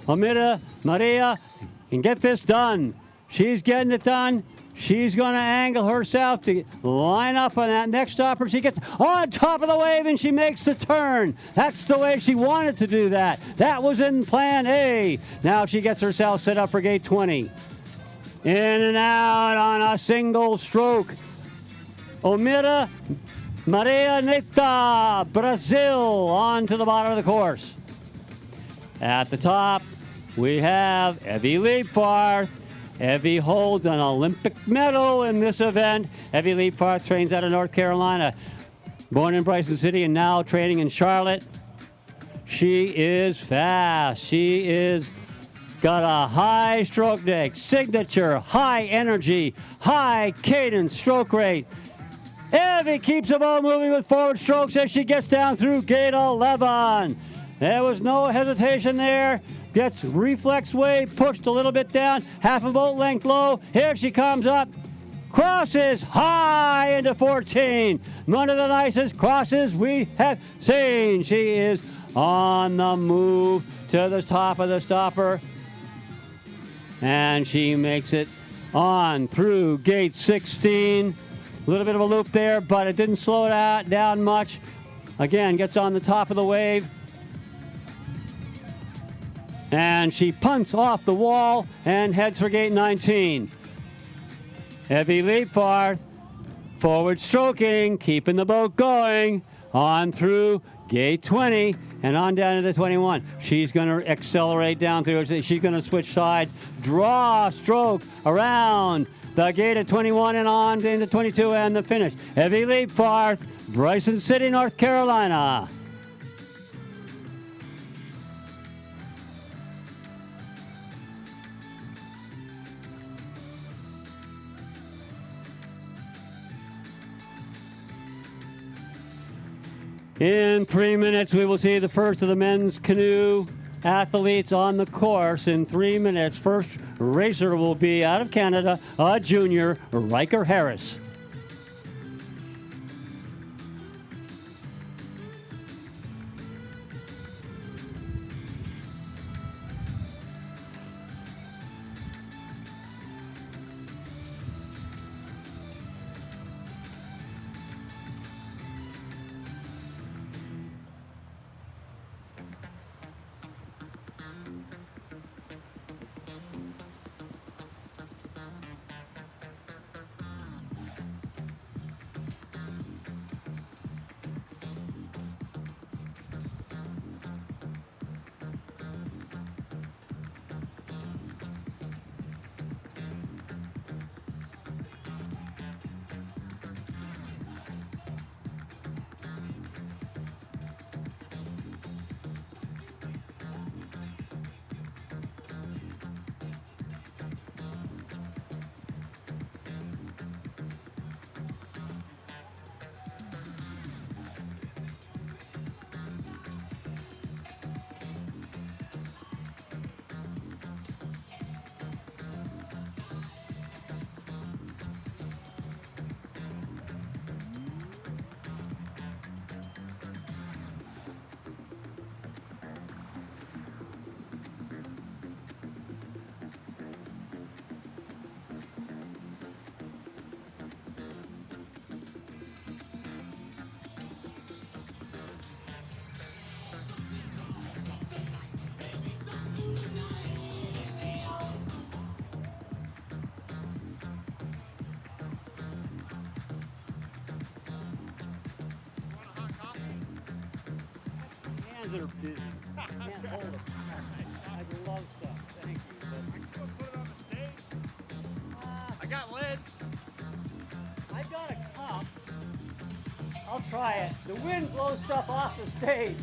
Amira Maria can get this done. She's getting it done. She's going to angle herself to line up on that next stopper. She gets on top of the wave and she makes the turn. That's the way she wanted to do that. That was in plan A. Now she gets herself set up for gate 20. In and out on a single stroke. Omira Maria Neta, Brazil, on to the bottom of the course. At the top, we have Evie Leapfarth. Evie holds an Olympic medal in this event. Evie Leapfarth trains out of North Carolina. Born in Bryson City and now training in Charlotte. She is fast. She is got a high stroke deck, signature, high energy, high cadence stroke rate. Evie keeps the boat moving with forward strokes as she gets down through gate 11. There was no hesitation there. Gets reflex wave pushed a little bit down, half a boat length low. Here she comes up. Crosses high into 14. One of the nicest crosses we have seen. She is on the move to the top of the stopper. And she makes it on through gate 16. A little bit of a loop there, but it didn't slow it down much. Again, gets on the top of the wave. And she punts off the wall and heads for gate 19. Heavy leap forward stroking, keeping the boat going on through gate 20 and on down to the 21. She's going to accelerate down through. She's going to switch sides, draw stroke around the gate at 21 and on into 22 and the finish. Heavy leap forth, Bryson City, North Carolina. In 3 minutes, we will see the first of the men's canoe athletes on the course. In 3 minutes, first racer will be out of Canada, a junior, Riker Harris. Hands are busy. Can't hold them. I love stuff. Thank you. Put it on the stage. I got lead. I got a cup. I'll try it. The wind blows stuff off the stage.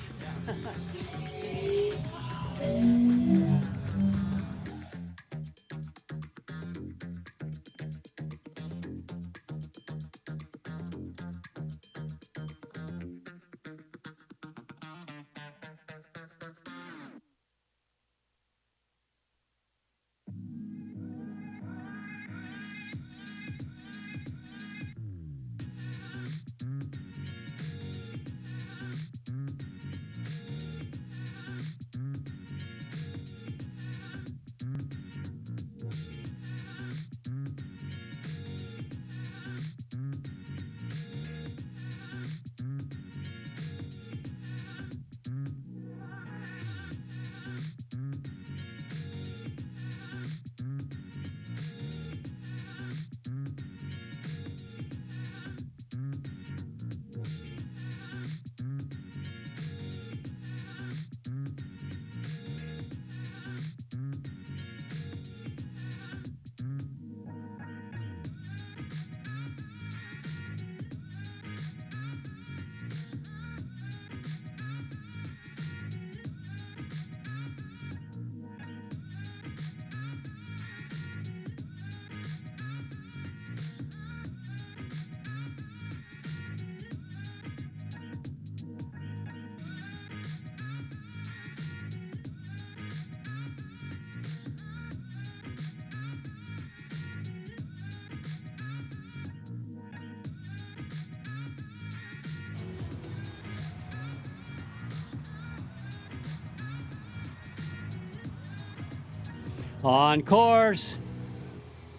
On course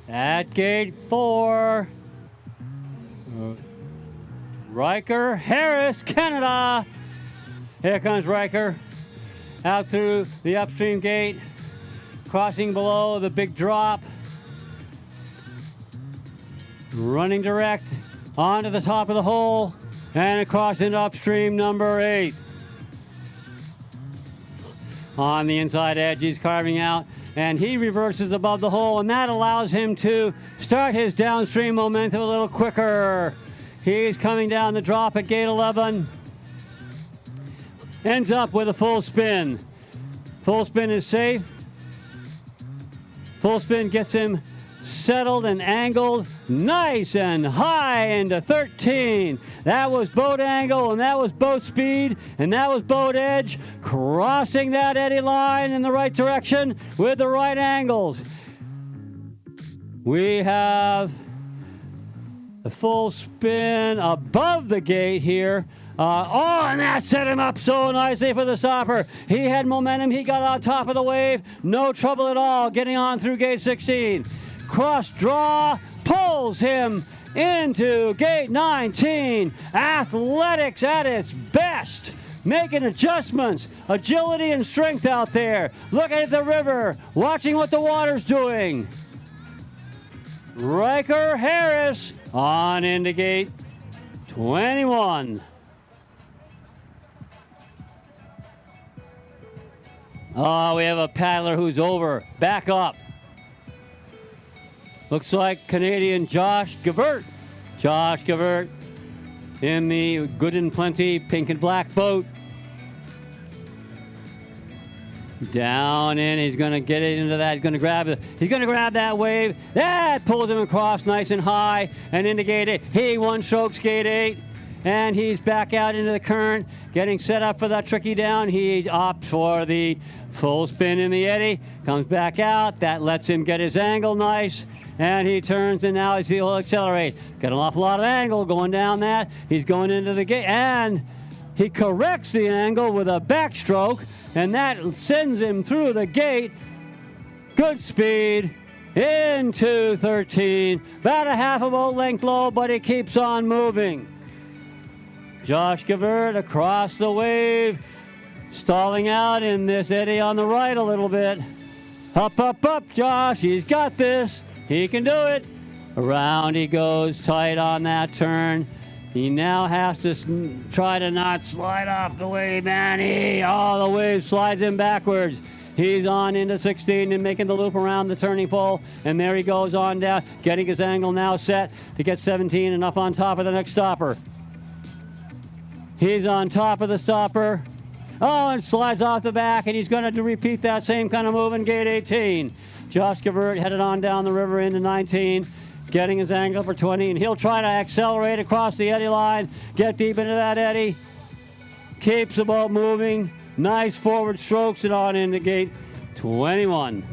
at gate 4. Riker Harris, Canada. Here comes Riker out through the upstream gate, crossing below the big drop, running direct onto the top of the hole and across into upstream number 8. On the inside edge, he's carving out, and he reverses above the hole, and that allows him to start his downstream momentum a little quicker. He's coming down the drop at gate 11. Ends up with a full spin. Full spin is safe. Full spin gets him settled and angled nice and high into 13. That was boat angle, and that was boat speed, and that was boat edge, crossing that eddy line in the right direction with the right angles. We have the full spin above the gate here. And that set him up so nicely for the stopper. He had momentum. He got on top of the wave. No trouble at all getting on through gate 16. Cross draw pulls him into gate 19. Athletics at its best. Making adjustments, agility and strength out there. Looking at the river, watching what the water's doing. Riker Harris on into gate 21. Oh, we have a paddler who's over. Back up. Looks like Canadian Josh Gavert. Josh Gavert in the Good and Plenty pink and black boat. Down in, he's going to get it into that. He's going to grab that wave. That pulls him across nice and high and into gate 8. He one-strokes gate 8. And he's back out into the current, getting set up for that tricky down. He opts for the full spin in the eddy, comes back out. That lets him get his angle nice. And he turns, and now he'll accelerate. Got an awful lot of angle going down that. He's going into the gate, and he corrects the angle with a backstroke, and that sends him through the gate. Good speed into 13. About a half a boat length low, but he keeps on moving. Josh Gavert across the wave, stalling out in this eddy on the right a little bit. Up, up, up, Josh. He's got this. He can do it. Around he goes, tight on that turn. He now has to try to not slide off the wave, man. The wave slides him backwards. He's on into 16 and making the loop around the turning pole. And there he goes on down, getting his angle now set to get 17 and up on top of the next stopper. He's on top of the stopper. And slides off the back, and he's going to repeat that same kind of move in gate 18. Josh Gavert headed on down the river into 19, getting his angle for 20, and he'll try to accelerate across the eddy line, get deep into that eddy, keeps the boat moving, nice forward strokes, and on into gate 21.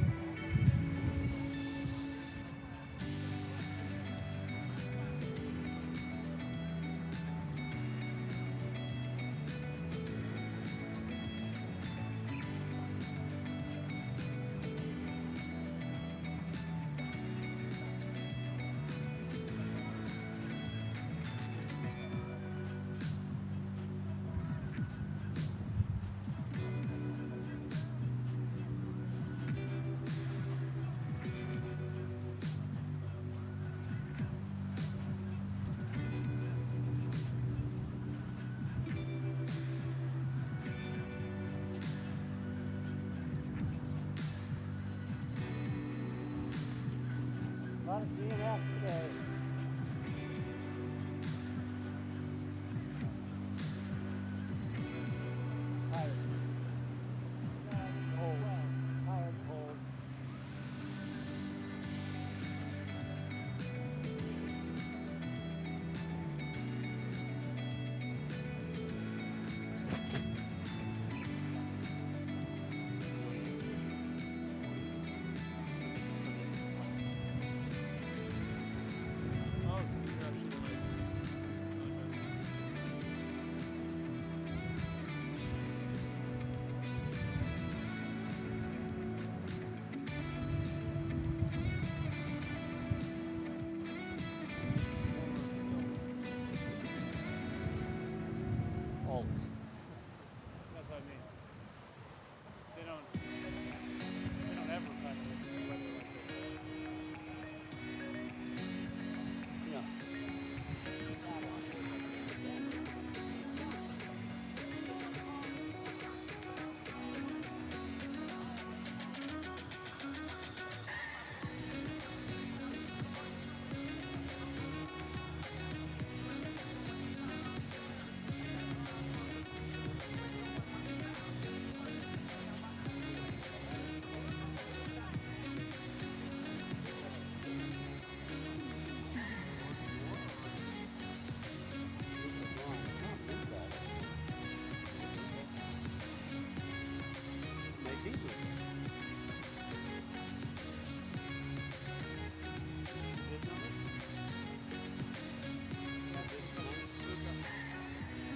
A lot of DNF today. Tired. Cold. Tired, cold.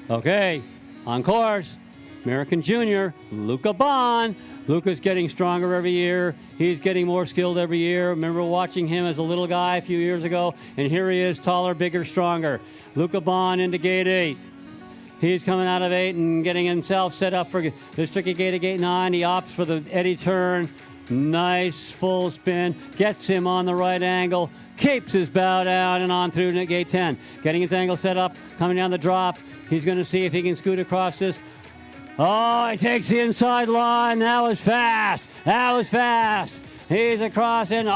Okay, on course, American Junior, Luca Bond. Luca's getting stronger every year. He's getting more skilled every year. Remember watching him as a little guy a few years ago, and here he is, taller, bigger, stronger. Luca Bond into gate 8. He's coming out of 8 and getting himself set up for this tricky gate at gate 9. He opts for the eddy turn. Nice full spin. Gets him on the right angle. Keeps his bow down and on through to gate 10. Getting his angle set up, coming down the drop. He's going to see if he can scoot across this. Oh, he takes the inside line. That was fast. That was fast. He's across and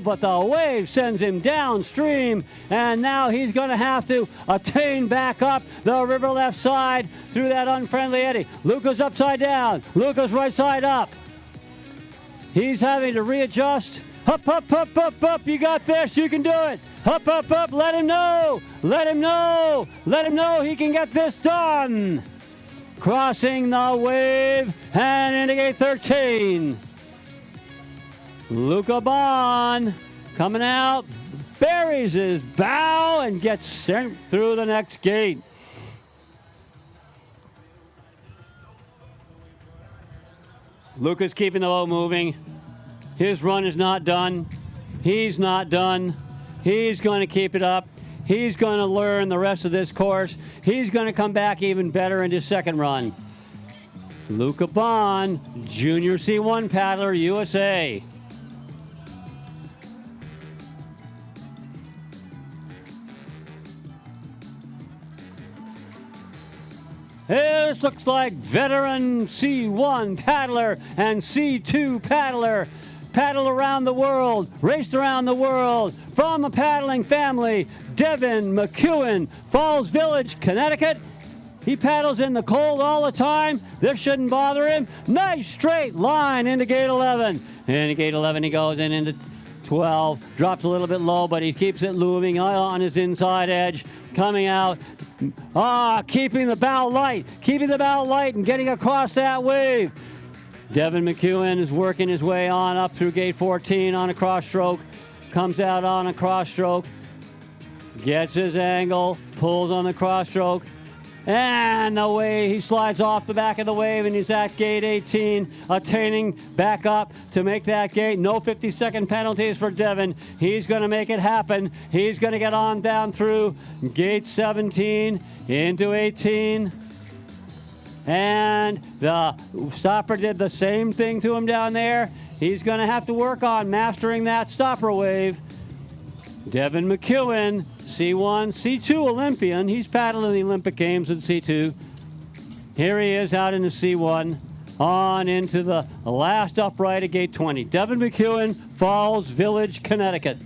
but the wave sends him downstream, and now he's going to have to attain back up the river left side through that unfriendly eddy. Luca's upside down. Luca's right side up. He's having to readjust. Up, up, up, up, up. You got this. You can do it. Up, up, up. Let him know. Let him know. Let him know he can get this done. Crossing the wave and into gate 13. Luca Bond coming out, buries his bow and gets sent through the next gate. Luca's keeping the boat moving. His run is not done. He's not done. He's going to keep it up. He's going to learn the rest of this course. He's going to come back even better in his second run. Luca Bond, Junior C1 paddler, USA. This looks like veteran C1 paddler and C2 paddler. Paddled around the world, raced around the world. From a paddling family, Devin McEwen, Falls Village, Connecticut. He paddles in the cold all the time. This shouldn't bother him. Nice straight line into gate 11. Into gate 11 he goes in into 12. Drops a little bit low, but he keeps it moving on his inside edge. Coming out. Keeping the bow light. Keeping the bow light and getting across that wave. Devin McEwen is working his way on up through gate 14 on a cross stroke. Comes out on a cross stroke. Gets his angle. Pulls on the cross stroke. And the way he slides off the back of the wave, and he's at gate 18, attaining back up to make that gate. No 50-second penalties for Devin. He's going to make it happen. He's going to get on down through gate 17 into 18. And the stopper did the same thing to him down there. He's going to have to work on mastering that stopper wave. Devin McEwen, C1, C2 Olympian. He's paddled in the Olympic Games in C2. Here he is out in the C1, on into the last upright at gate 20. Devin McEwen, Falls Village, Connecticut.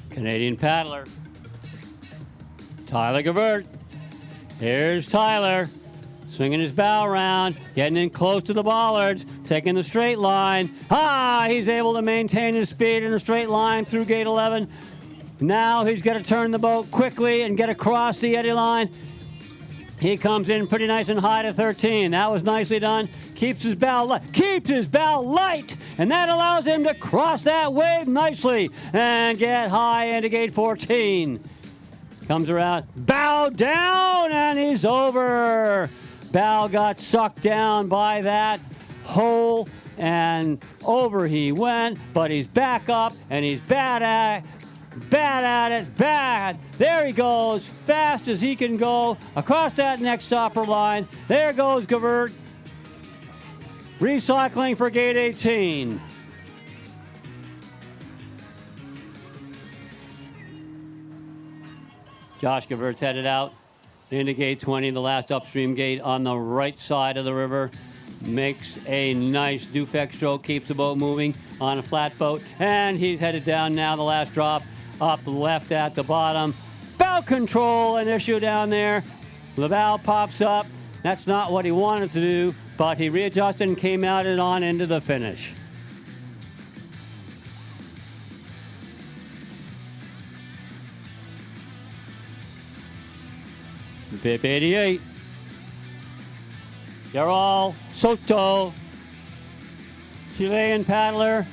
Canadian paddler, Tyler Gavert. Here's Tyler, swinging his bow around, getting in close to the bollards, taking the straight line. He's able to maintain his speed in a straight line through gate 11. Now he's got to turn the boat quickly and get across the eddy line. He comes in pretty nice and high to 13. That was nicely done. Keeps his bow light, and that allows him to cross that wave nicely and get high into gate 14. Comes around, bow down, and he's over. Bow got sucked down by that hole, and over he went, but he's back up, and he's bad at it. There he goes, fast as he can go, across that next stopper line. There goes Gavert, recycling for gate 18. Josh Gavert's headed out into gate 20, the last upstream gate on the right side of the river. Makes a nice dufect stroke, keeps the boat moving on a flat boat, and he's headed down now, the last drop, up left at the bottom. Bow control, an issue down there. The bow pops up. That's not what he wanted to do, but he readjusted and came out and on into the finish. BIP 88. Yaral Soto, Chilean paddler,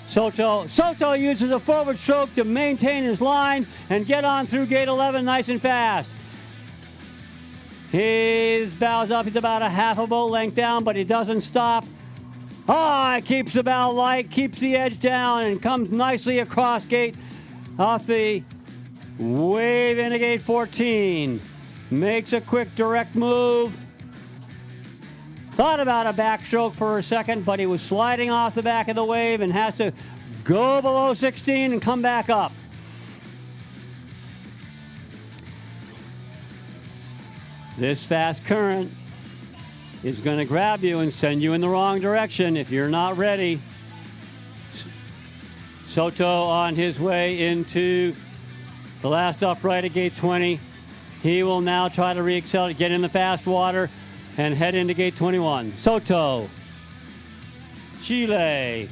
Soto uses a forward stroke to maintain his line and get on through gate 11 nice and fast. He bows up. He's about a half a boat length down, but he doesn't stop. He keeps the bow light, keeps the edge down, and comes nicely across gate off the wave into gate 14. Makes a quick direct move. Thought about a backstroke for a second, but he was sliding off the back of the wave and has to go below 16 and come back up. This fast current is going to grab you and send you in the wrong direction if you're not ready. Soto on his way into the last upright at gate 20. He will now try to re-accelerate, get in the fast water, and head into gate 21. Soto, Chile.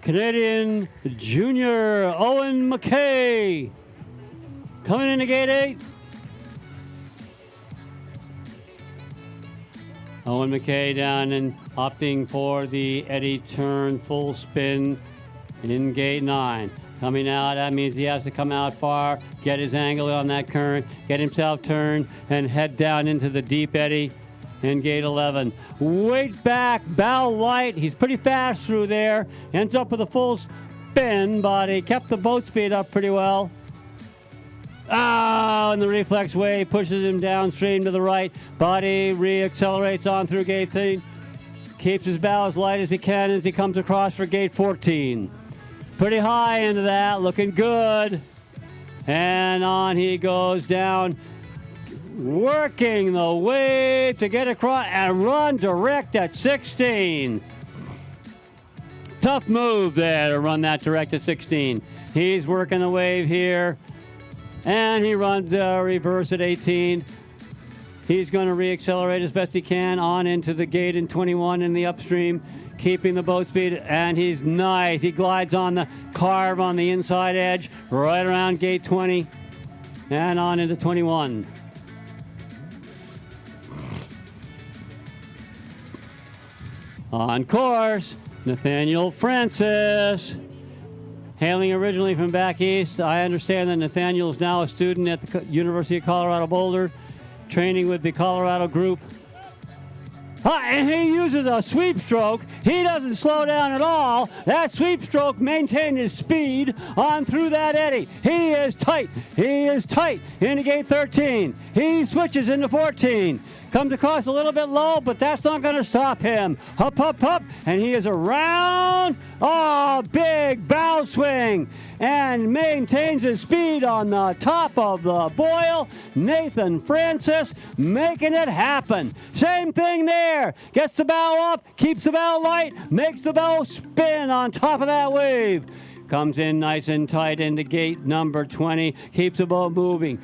Canadian junior Owen McKay coming into gate 8. Owen McKay down and opting for the eddy turn full spin in gate 9. Coming out, that means he has to come out far, get his angle on that current, get himself turned, and head down into the deep eddy in gate 11. Weight back, bow light. He's pretty fast through there. Ends up with a full spin, but he kept the boat speed up pretty well. And the reflex wave pushes him downstream to the right. Body re-accelerates on through gate 13. Keeps his bow as light as he can as he comes across for gate 14. Pretty high into that, looking good. And on he goes down, working the wave to get across and run direct at 16. Tough move there to run that direct at 16. He's working the wave here, and he runs reverse at 18. He's going to re-accelerate as best he can on into the gate in 21 in the upstream, keeping the boat speed, and he's nice. He glides on the carve on the inside edge, right around gate 20, and on into 21. On course, Nathaniel Francis. Hailing originally from back east, I understand that Nathaniel is now a student at the University of Colorado Boulder, training with the Colorado group. And he uses a sweep stroke. He doesn't slow down at all. That sweep stroke maintained his speed on through that eddy. He is tight. He is tight into gate 13. He switches into 14. Comes across a little bit low, but that's not going to stop him. Up, up, up, and he is around. Oh, big bow swing, and maintains his speed on the top of the boil. Nathan Francis making it happen. Same thing there. Gets the bow up, keeps the bow light, makes the bow spin on top of that wave. Comes in nice and tight into gate number 20, keeps the boat moving.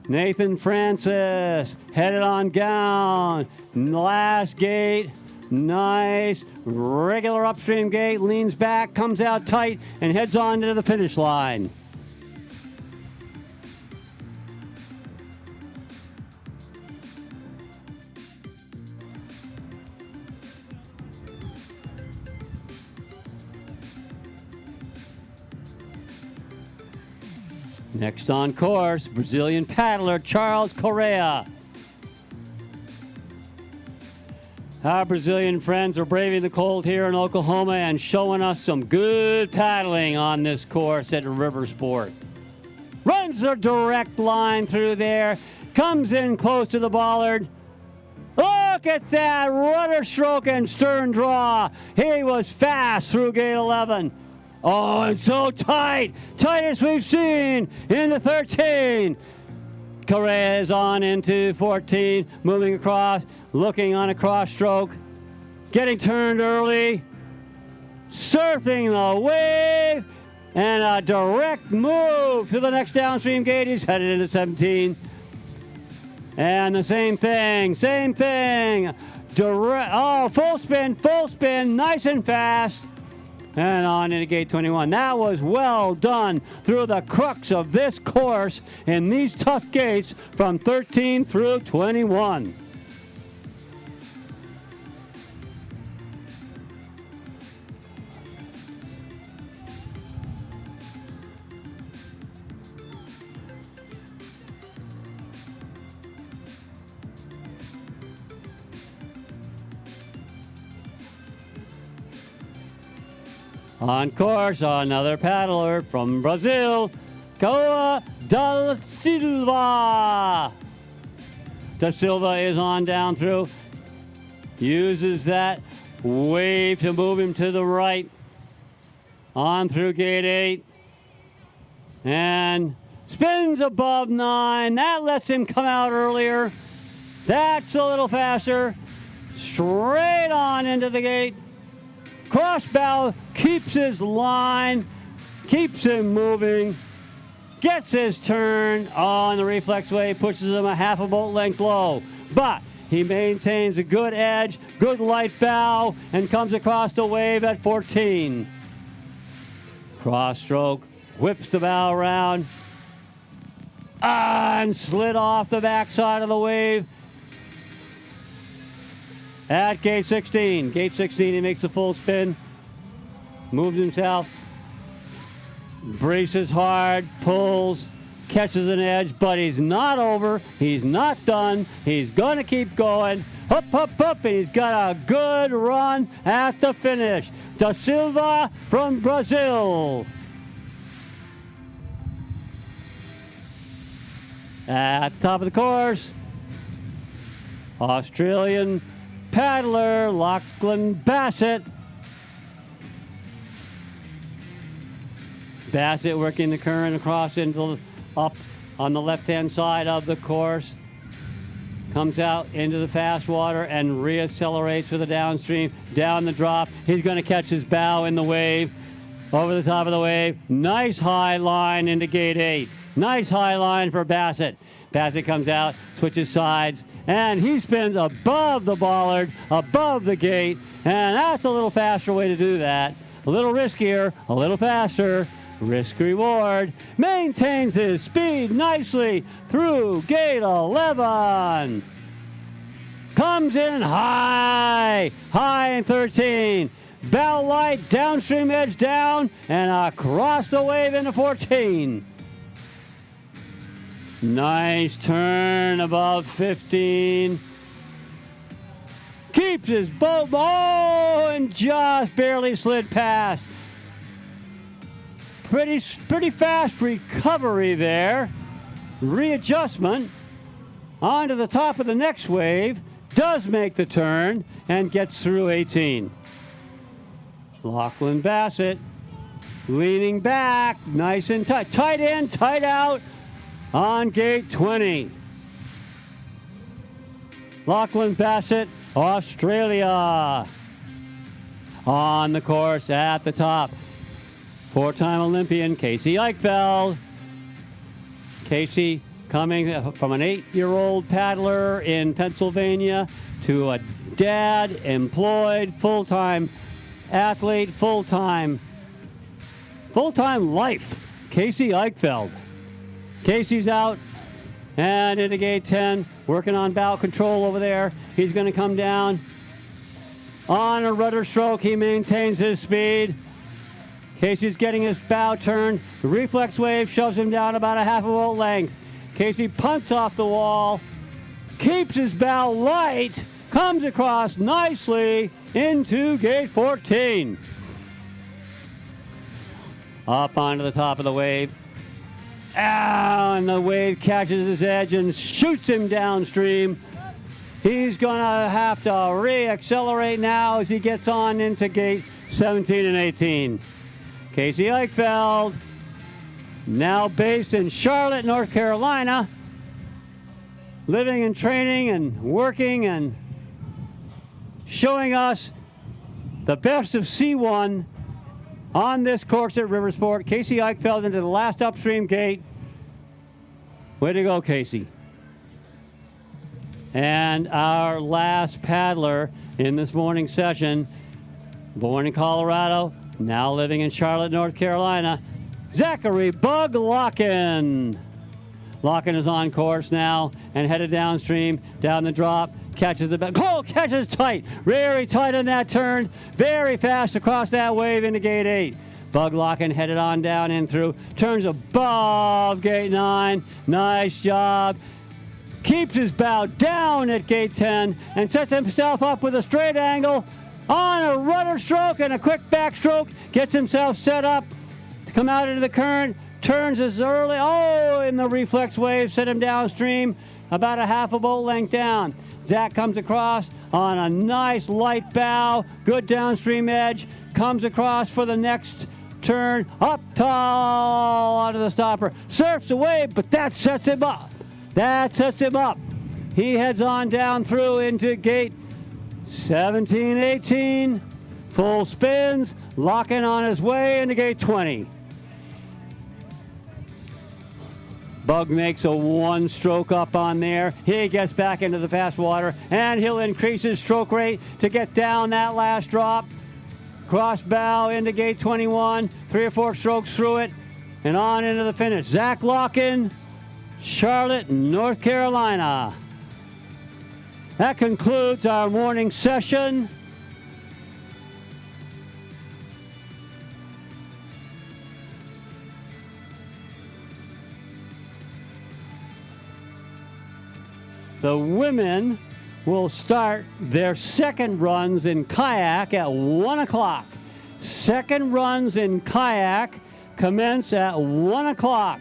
Nathan Francis headed on down. Last gate, nice, regular upstream gate, leans back, comes out tight, and heads on to the finish line. Next on course, Brazilian paddler Charles Correa. Our Brazilian friends are braving the cold here in Oklahoma and showing us some good paddling on this course at River Sport. Runs a direct line through there, comes in close to the bollard. Look at that rudder stroke and stern draw. He was fast through gate 11. Oh, it's so tight. Tightest we've seen into 13. Correa is on into 14, moving across, looking on a cross stroke, getting turned early, surfing the wave, and a direct move to the next downstream gate. He's headed into 17. And the same thing. Full spin, nice and fast. And on into gate 21. That was well done through the crux of this course in these tough gates from 13 through 21. On course, another paddler from Brazil, Coa da Silva. Da Silva is on down through, uses that wave to move him to the right, on through gate 8, and spins above 9. That lets him come out earlier. That's a little faster. Straight on into the gate. Cross bow, keeps his line, keeps him moving, gets his turn on the reflex wave, pushes him a half a boat length low. But he maintains a good edge, good light bow, and comes across the wave at 14. Cross stroke, whips the bow around, and slid off the backside of the wave. At gate 16. Gate 16, he makes the full spin, moves himself, braces hard, pulls, catches an edge, but he's not over, he's not done, he's gonna keep going, up, up, up, and he's got a good run at the finish. Da Silva from Brazil. At the top of the course, Australian paddler Lachlan Bassett. Bassett working the current across into up on the left-hand side of the course. Comes out into the fast water and reaccelerates for the downstream. Down the drop. He's going to catch his bow in the wave. Over the top of the wave. Nice high line into gate 8. Nice high line for Bassett. Bassett comes out, switches sides, and he spins above the bollard, above the gate, and that's a little faster way to do that. A little riskier, a little faster. Risk reward. Maintains his speed nicely through gate 11. Comes in high in 13. Bow light, downstream edge down, and across the wave into 14. Nice turn above 15. Keeps his boat, and just barely slid past. Pretty fast recovery there. Readjustment. onto the top of the next wave, does make the turn, and gets through 18. Lachlan Bassett leaning back, nice and tight. Tight in, tight out on gate 20. Lachlan Bassett, Australia. On the course at the top, four-time Olympian Casey Eichfeld. Casey coming from an 8-year-old paddler in Pennsylvania to a dad, employed, full-time athlete, full-time life. Casey Eichfeld. Casey's out and into gate 10, working on bow control over there. He's going to come down. On a rudder stroke, he maintains his speed. Casey's getting his bow turned. The reflex wave shoves him down about a half a boat length. Casey punts off the wall, keeps his bow light, comes across nicely into gate 14. Up onto the top of the wave. And the wave catches his edge and shoots him downstream. He's going to have to re-accelerate now as he gets on into gate 17 and 18. Casey Eichfeld, now based in Charlotte, North Carolina, living and training and working and showing us the best of C1 on this course at Riversport. Casey Eichfeld into the last upstream gate. Way to go, Casey. And our last paddler in this morning session, born in Colorado, now living in Charlotte, North Carolina, Zachary Bug Locken. Locken is on course now and headed downstream, down the drop, catches the back. Oh, catches tight, very tight on that turn, very fast across that wave into gate 8. Bug Locken headed on down and through, turns above gate 9. Nice job. Keeps his bow down at gate 10 and sets himself up with a straight angle on a rudder stroke and a quick backstroke. Gets himself set up to come out into the current. Turns as early. Oh, in the reflex wave, set him downstream about a half a boat length down. Zach comes across on a nice light bow. Good downstream edge. Comes across for the next turn. Up tall onto the stopper. Surfs the wave, but that sets him up. That sets him up. He heads on down through into gate 17, 18. Full spins. Locking on his way into gate 20. Bug makes a one stroke up on there. He gets back into the fast water, and he'll increase his stroke rate to get down that last drop. Cross bow into gate 21. 3 or 4 strokes through it, and on into the finish. Zach Locken, Charlotte, North Carolina. That concludes our morning session. The women will start their second runs in kayak at 1 o'clock. Second runs in kayak commence at 1 o'clock.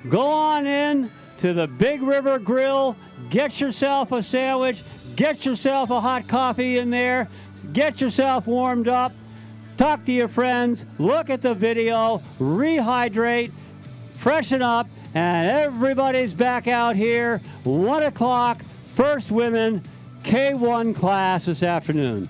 Go on in to the Big River Grill, get yourself a sandwich, get yourself a hot coffee in there, get yourself warmed up, talk to your friends, look at the video, rehydrate, freshen up, and everybody's back out here, 1 o'clock, first women K1 class this afternoon.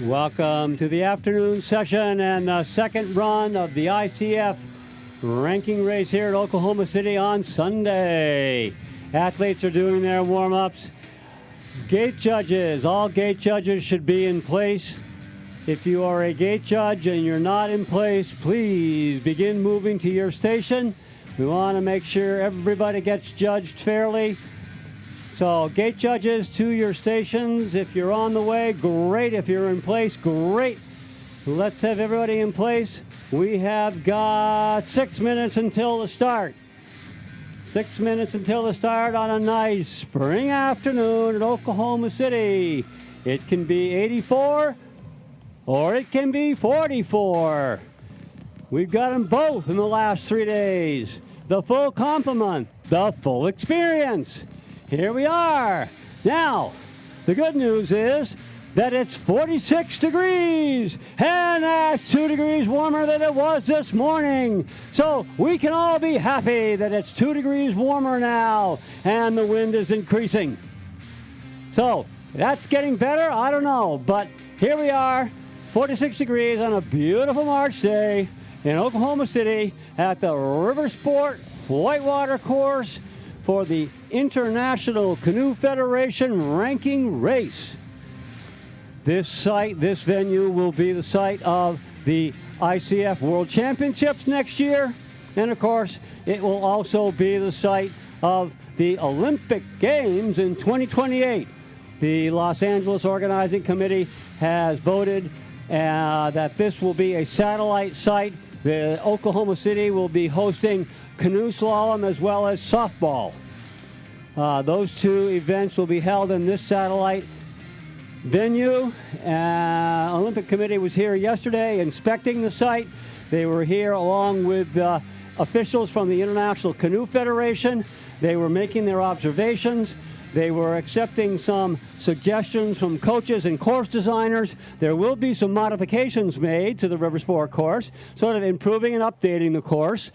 Welcome to the afternoon session and the second run of the ICF ranking race here at Oklahoma City on Sunday. Athletes are doing their warm-ups. Gate judges, all gate judges should be in place. If you are a gate judge and you're not in place, please begin moving to your station. We want to make sure everybody gets judged fairly. So gate judges to your stations. If you're on the way, great. If you're in place, great. Let's have everybody in place. We have got 6 minutes until the start. 6 minutes until the start on a nice spring afternoon at Oklahoma City. It can be 84 or it can be 44. We've got them both in the last 3 days. The full complement, the full experience. Here we are. Now, the good news is that it's 46 degrees, and that's 2 degrees warmer than it was this morning. So we can all be happy that it's 2 degrees warmer now, and the wind is increasing. So that's getting better? I don't know, but here we are, 46 degrees on a beautiful March day in Oklahoma City at the River Sport Whitewater course for the International Canoe Federation ranking race. This site, this venue will be the site of the ICF World Championships next year. And of course, it will also be the site of the Olympic Games in 2028. The Los Angeles Organizing Committee has voted that this will be a satellite site. The Oklahoma City will be hosting canoe slalom as well as softball. Those two events will be held in this satellite venue. Olympic Committee was here yesterday inspecting the site. They were here along with officials from the International Canoe Federation. They were making their observations. They were accepting some suggestions from coaches and course designers. There will be some modifications made to the River Sport course, sort of improving and updating the course.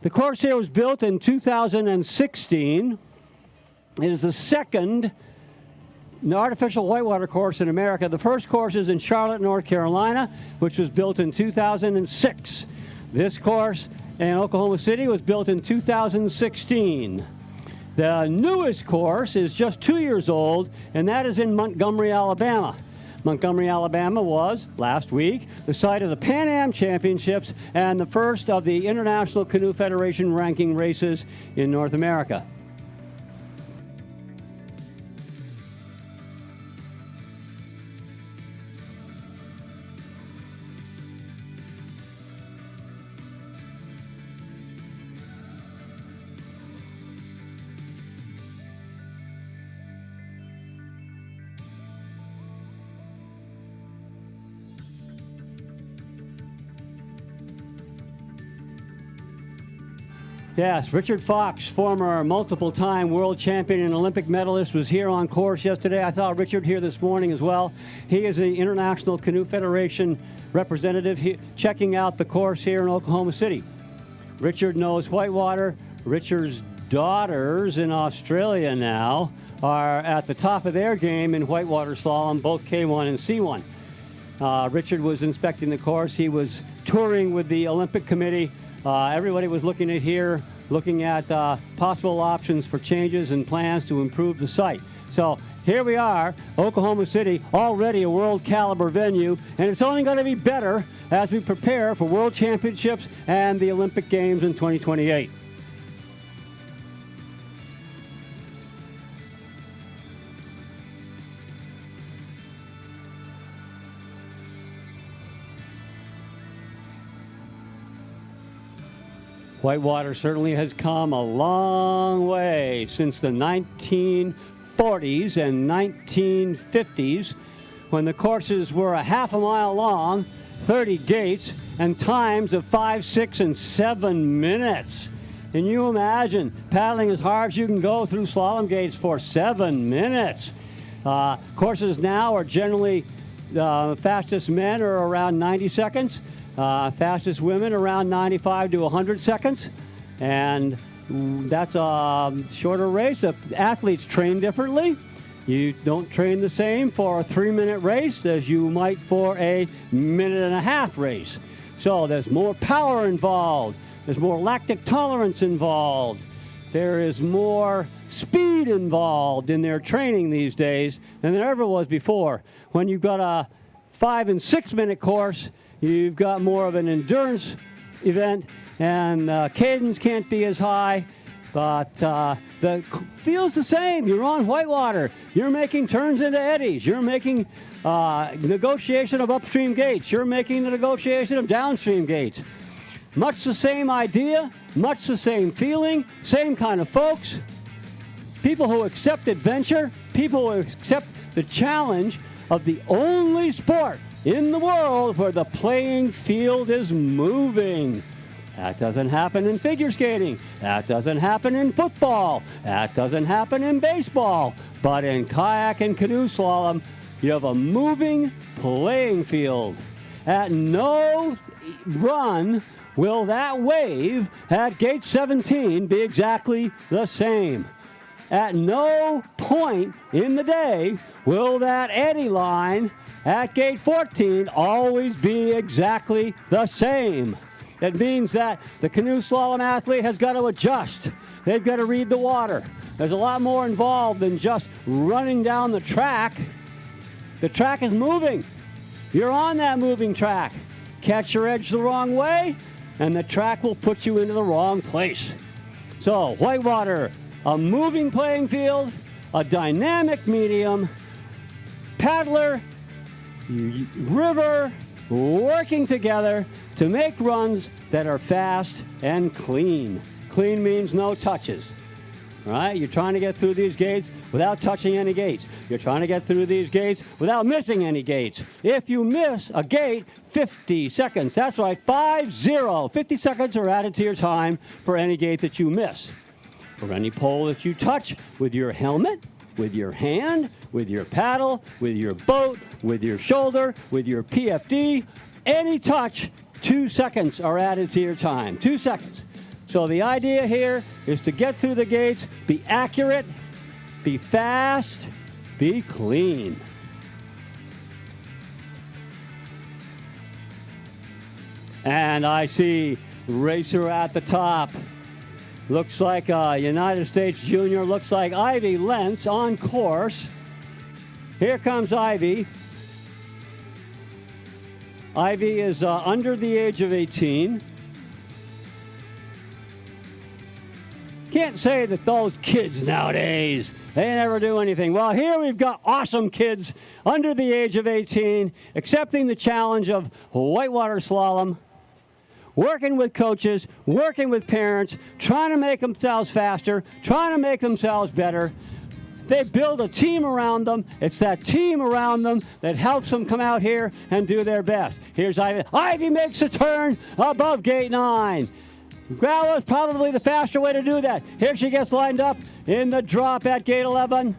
The course here was built in 2016. It is the second artificial whitewater course in America. The first course is in Charlotte, North Carolina, which was built in 2006. This course in Oklahoma City was built in 2016. The newest course is just 2 years old, and that is in Montgomery, Alabama. Montgomery, Alabama was, last week, the site of the Pan Am Championships and the first of the International Canoe Federation ranking races in North America. Yes, Richard Fox, former multiple-time world champion and Olympic medalist, was here on course yesterday. I saw Richard here this morning as well. He is the International Canoe Federation representative checking out the course here in Oklahoma City. Richard knows whitewater. Richard's daughters in Australia now are at the top of their game in whitewater slalom, both K1 and C1. Richard was inspecting the course. He was touring with the Olympic Committee. Everybody was looking at possible options for changes and plans to improve the site. So here we are, Oklahoma City, already a world caliber venue, and it's only going to be better as we prepare for World Championships and the Olympic Games in 2028. Whitewater certainly has come a long way since the 1940s and 1950s, when the courses were a half a mile long, 30 gates, and times of 5, 6, and 7 minutes. Can you imagine paddling as hard as you can go through slalom gates for 7 minutes? Courses now are generally, fastest men are around 90 seconds. Fastest women around 95 to 100 seconds. And that's a shorter race. The athletes train differently. You don't train the same for a 3-minute race as you might for a 1.5-minute race. So there's more power involved. There's more lactic tolerance involved. There is more speed involved in their training these days than there ever was before. When you've got a 5- and 6-minute course, you've got more of an endurance event, and cadence can't be as high, but the feel's the same. You're on whitewater. You're making turns into eddies. You're making negotiation of upstream gates. You're making the negotiation of downstream gates. Much the same idea, much the same feeling, same kind of folks. People who accept adventure, people who accept the challenge of the only sport in the world where the playing field is moving. That doesn't happen in figure skating. That doesn't happen in football. That doesn't happen in baseball. But in kayak and canoe slalom, you have a moving playing field. At no run will that wave at gate 17 be exactly the same. At no point in the day will that eddy line at gate 14 always be exactly the same. It means that the canoe slalom athlete has got to adjust. They've got to read the water. There's a lot more involved than just running down the track. The track is moving. You're on that moving track. Catch your edge the wrong way, and the track will put you into the wrong place. So, whitewater, a moving playing field, a dynamic medium, paddler, river, working together to make runs that are fast and clean. Clean means no touches. All right? You're trying to get through these gates without touching any gates. You're trying to get through these gates without missing any gates. If you miss a gate, 50 seconds. That's right, 50. 50 seconds are added to your time for any gate that you miss. For any pole that you touch with your helmet, with your hand, with your paddle, with your boat, with your shoulder, with your PFD, any touch, 2 seconds are added to your time. 2 seconds. So the idea here is to get through the gates, be accurate, be fast, be clean. And I see racer at the top. Looks like a United States junior. Looks like Ivy Lentz on course. Here comes Ivy. Ivy is under the age of 18. Can't say that those kids nowadays, they never do anything. Well, here we've got awesome kids under the age of 18 accepting the challenge of whitewater slalom, working with coaches, working with parents, trying to make themselves faster, trying to make themselves better. They build a team around them. It's that team around them that helps them come out here and do their best. Here's Ivy. Ivy makes a turn above gate 9. Gravel is probably the faster way to do that. Here she gets lined up in the drop at gate 11.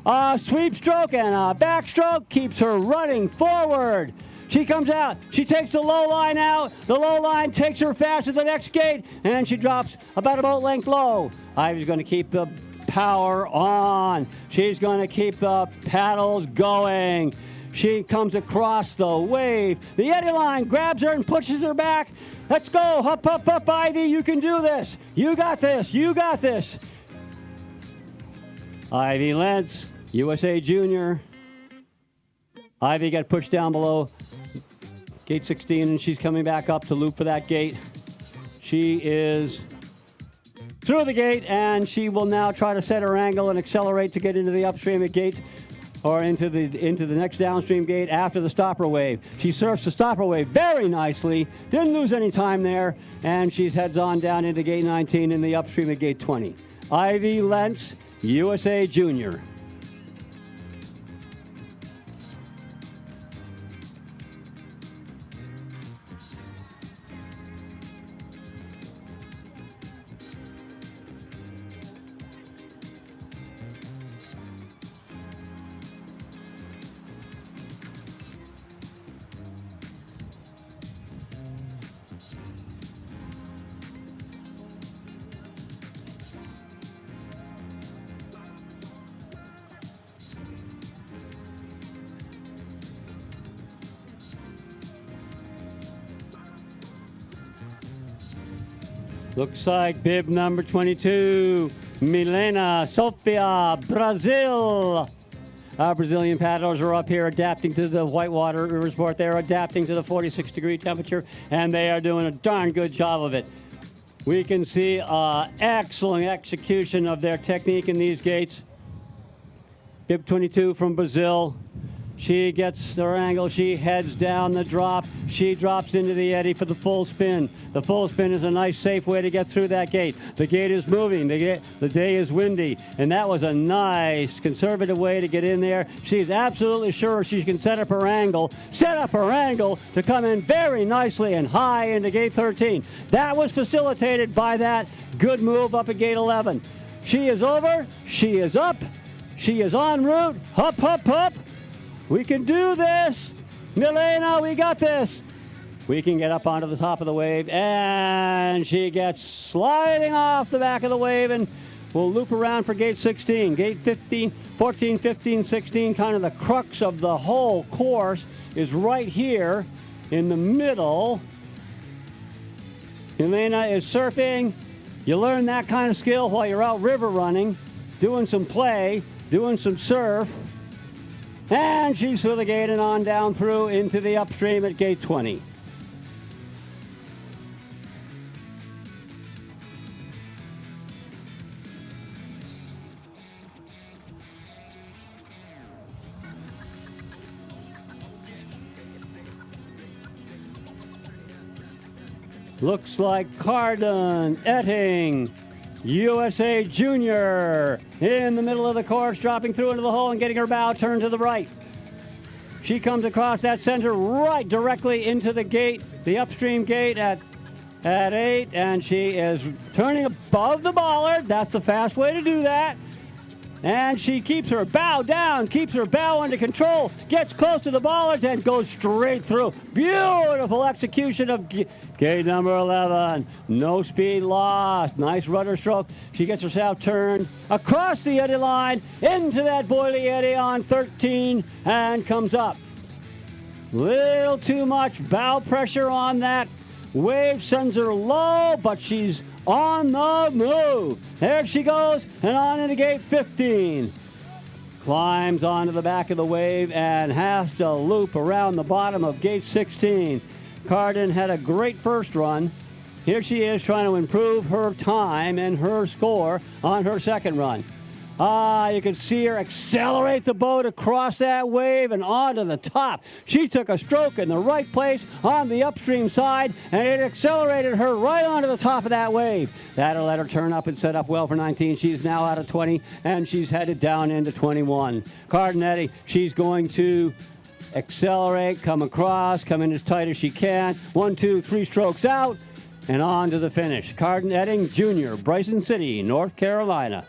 A sweep stroke and a backstroke keeps her running forward. She comes out. She takes the low line out. The low line takes her fast to the next gate, and she drops about a boat length low. Ivy's going to keep the power on. She's going to keep the paddles going. She comes across the wave. The eddy line grabs her and pushes her back. Let's go. Up, up, up, Ivy. You can do this. You got this. You got this. Ivy Lentz, USA Junior. Ivy got pushed down below gate 16, and she's coming back up to loop for that gate. She is through the gate, and she will now try to set her angle and accelerate to get into the upstream at gate or into the next downstream gate after the stopper wave. She surfs the stopper wave very nicely, didn't lose any time there, and she heads on down into gate 19 in the upstream at gate 20. Ivy Lentz, USA Junior. Looks like bib number 22, Milena Sofia, Brazil. Our Brazilian paddlers are up here adapting to the whitewater river sport. They're adapting to the 46-degree temperature, and they are doing a darn good job of it. We can see excellent execution of their technique in these gates. Bib 22 from Brazil. She gets her angle. She heads down the drop. She drops into the eddy for the full spin. The full spin is a nice, safe way to get through that gate. The gate is moving. The day is windy. And that was a nice, conservative way to get in there. She's absolutely sure she can set up her angle to come in very nicely and high into gate 13. That was facilitated by that good move up at gate 11. She is over. She is up. She is en route. Hup, hup, hup. We can do this. Milena, we got this. We can get up onto the top of the wave, and she gets sliding off the back of the wave, and we'll loop around for gate 16. Gate 15, 14, 15, 16, kind of the crux of the whole course is right here in the middle. Milena is surfing. You learn that kind of skill while you're out river running, doing some play, doing some surf. And she's through the gate and on down through into the upstream at gate 20. Looks like Carden Etting, USA Junior, in the middle of the course, dropping through into the hole and getting her bow turned to the right. She comes across that center right directly into the gate, the upstream gate at 8, and she is turning above the bollard. That's the fast way to do that. And she keeps her bow down, keeps her bow under control, gets close to the bollards, and goes straight through. Beautiful execution of gate number 11. No speed lost. Nice rudder stroke. She gets herself turned across the eddy line into that boilie eddy on 13 and comes up. Little too much bow pressure on that wave, sends her low, but she's on the move. There she goes, and on into gate 15. Climbs onto the back of the wave and has to loop around the bottom of gate 16. Carden had a great first run. Here she is trying to improve her time and her score on her second run. You can see her accelerate the boat across that wave and onto the top. She took a stroke in the right place on the upstream side, and it accelerated her right onto the top of that wave. That'll let her turn up and set up well for 19. She's now out of 20, and she's headed down into 21. Cardenetti, she's going to accelerate, come across, come in as tight as she can. 1, 2, 3 strokes out, and on to the finish. Carden Etting Jr., Bryson City, North Carolina.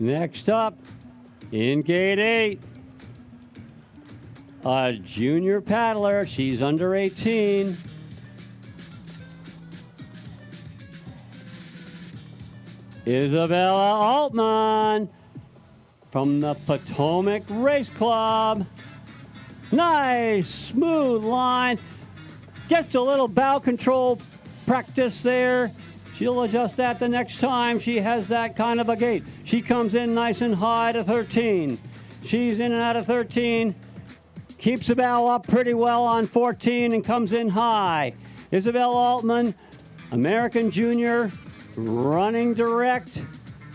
Next up, in gate 8, a junior paddler. She's under 18. Isabella Altman from the Potomac Race Club. Nice, smooth line. Gets a little bow control practice there. She'll adjust that the next time she has that kind of a gate. She comes in nice and high to 13. She's in and out of 13. Keeps the bow up pretty well on 14 and comes in high. Isabel Altman, American Junior, running direct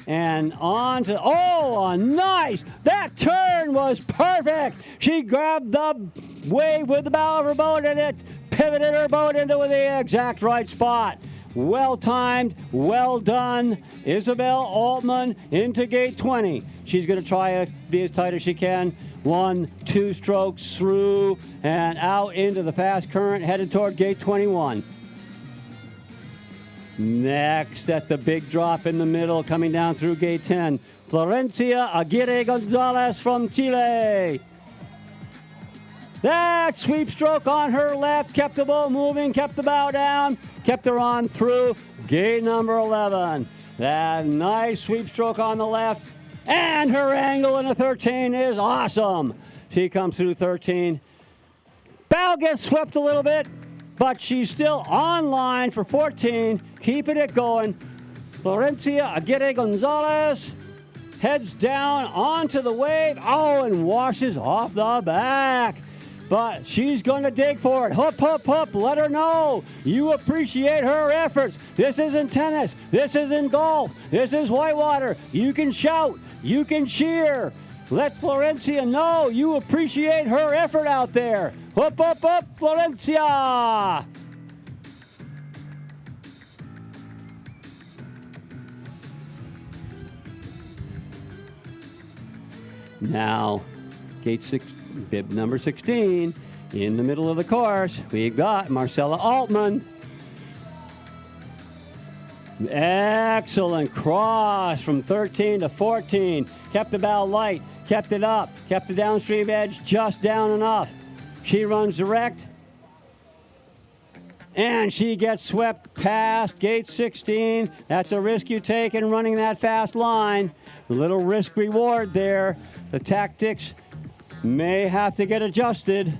and on to, oh, nice. That turn was perfect. She grabbed the wave with the bow of her boat and it pivoted her boat into the exact right spot. Well timed, well done. Isabel Altman into gate 20. She's going to try to be as tight as she can. 1, 2 strokes through and out into the fast current, headed toward gate 21. Next at the big drop in the middle, coming down through gate 10, Florencia Aguirre Gonzalez from Chile. That sweep stroke on her left kept the boat moving, kept the bow down, kept her on through gate number 11. That nice sweep stroke on the left, and her angle in the 13 is awesome. She comes through 13. Bow gets swept a little bit, but she's still on line for 14, keeping it going. Florencia Aguirre Gonzalez heads down onto the wave, and washes off the back. But she's going to dig for it. Hup, hup, hup. Let her know you appreciate her efforts. This isn't tennis. This isn't golf. This is whitewater. You can shout. You can cheer. Let Florencia know you appreciate her effort out there. Hup, hup, hup, Florencia. Now, gate 6. Bib number 16, in the middle of the course, we've got Marcella Altman. Excellent cross from 13 to 14. Kept the bow light, kept it up, kept the downstream edge just down enough. She runs direct, and she gets swept past gate 16. That's a risk you take in running that fast line. A little risk reward there. The tactics may have to get adjusted.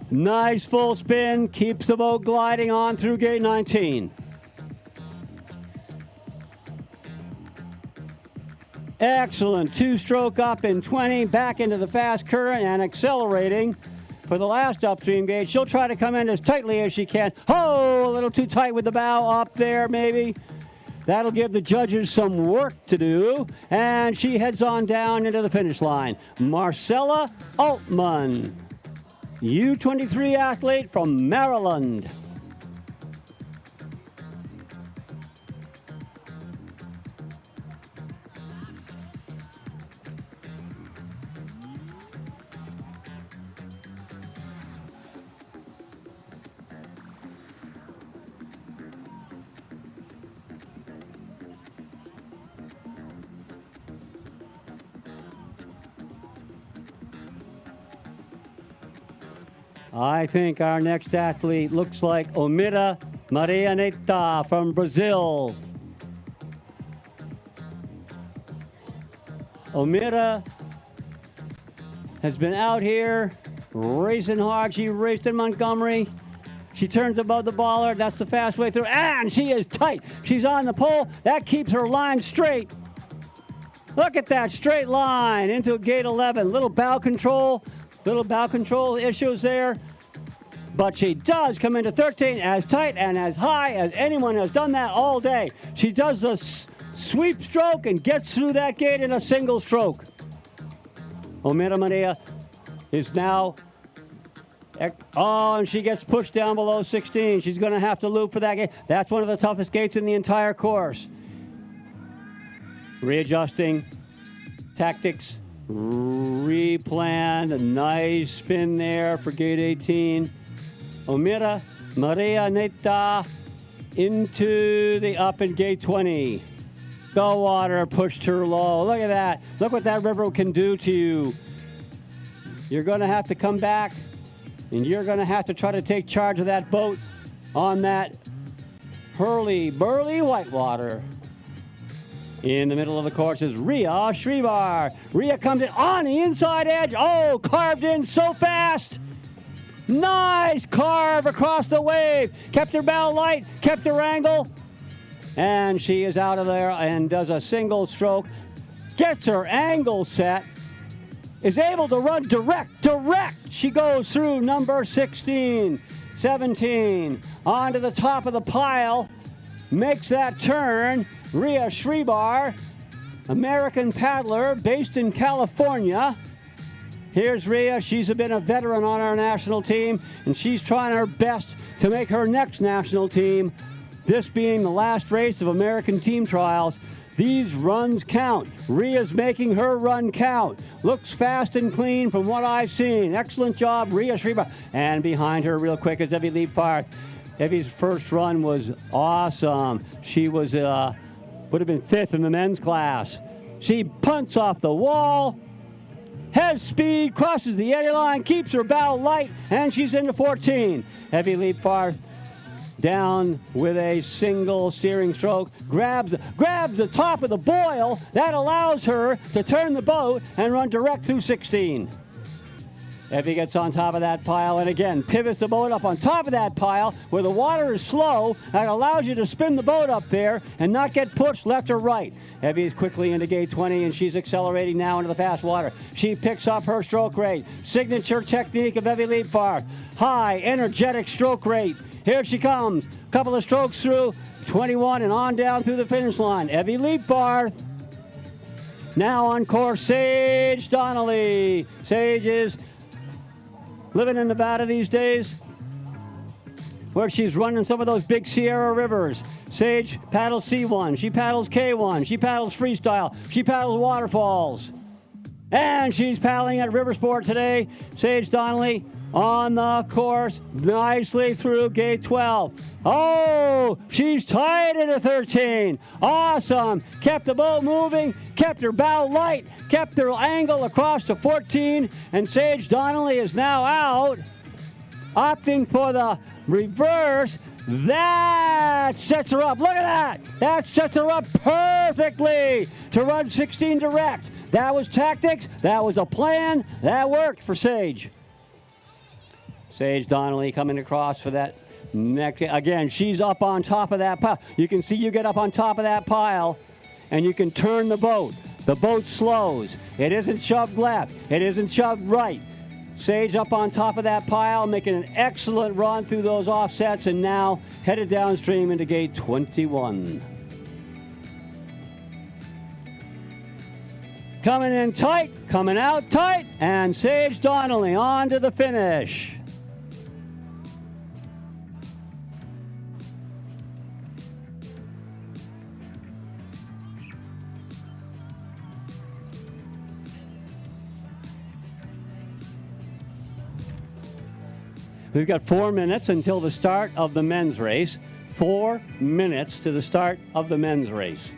Nice full spin, keeps the boat gliding on through gate 19. Excellent, 2-stroke up in 20, back into the fast current and accelerating for the last upstream gate. She'll try to come in as tightly as she can. Oh, a little too tight with the bow up there maybe. That'll give the judges some work to do, and she heads on down into the finish line. Marcella Altman, U23 athlete from Maryland. I think our next athlete looks like Omira Marianeta from Brazil. Omira has been out here racing hard. She raced in Montgomery. She turns above the baller. That's the fast way through. And she is tight. She's on the pole. That keeps her line straight. Look at that straight line into gate 11. Little bow control issues there. But she does come into 13 as tight and as high as anyone has done that all day. She does the sweep stroke and gets through that gate in a single stroke. Omira Maria is now, and she gets pushed down below 16. She's going to have to loop for that gate. That's one of the toughest gates in the entire course. Readjusting, tactics, replanned, a nice spin there for gate 18. Omira Marianeta into the up in gate 20. The water pushed her low. Look at that. Look what that river can do to you. You're going to have to come back, and you're going to have to try to take charge of that boat on that hurly-burly whitewater. In the middle of the course is Ria Shribar. Ria comes in on the inside edge. Oh, carved in so fast. Nice carve across the wave. Kept her bow light, kept her angle. And she is out of there and does a single stroke. Gets her angle set. Is able to run direct. She goes through number 16, 17. Onto the top of the pile. Makes that turn. Ria Shribar, American paddler based in California. Here's Ria. She's been a veteran on our national team, and she's trying her best to make her next national team, this being the last race of American team trials, These runs count. Rhea's making her run count. Looks fast and clean from what I've seen. Excellent job, Rhea Shriba. And behind her real quick is Evie Liebfart. Evie's first run was awesome. She was would have been 5th in the men's class. She punts off the wall, has speed, crosses the edge line, keeps her bow light, and she's into 14. Evie Liebfart down with a single steering stroke, grabs the top of the boil. That allows her to turn the boat and run direct through 16. Evie gets on top of that pile and again pivots the boat up on top of that pile where the water is slow. That allows you to spin the boat up there and not get pushed left or right. Evie is quickly into gate 20 and she's accelerating now into the fast water. She picks up her stroke rate. Signature technique of Evie Liebfart. High, energetic stroke rate. Here she comes. Couple of strokes through, 21 and on down through the finish line. Evie Liebfart. Now on course, Sage Donnelly. Sage is living in Nevada these days, where she's running some of those big Sierra rivers. Sage paddles C1, she paddles K1, she paddles freestyle, she paddles waterfalls. And she's paddling at River Sport today. Sage Donnelly on the course, nicely through gate 12. Oh, she's tied into 13. Awesome. Kept the boat moving, kept her bow light, kept her angle across to 14, and Sage Donnelly is now out, opting for the reverse. That sets her up. Look at that. That sets her up perfectly to run 16 direct. That was tactics. That was a plan. That worked for Sage. Sage Donnelly coming across for that next. Again, she's up on top of that pile. You can see you get up on top of that pile, and you can turn the boat. The boat slows. It isn't shoved left. It isn't shoved right. Sage up on top of that pile, making an excellent run through those offsets, and now headed downstream into gate 21. Coming in tight, coming out tight, and Sage Donnelly on to the finish. We've got 4 minutes until the start of the men's race. 4 minutes to the start of the men's race.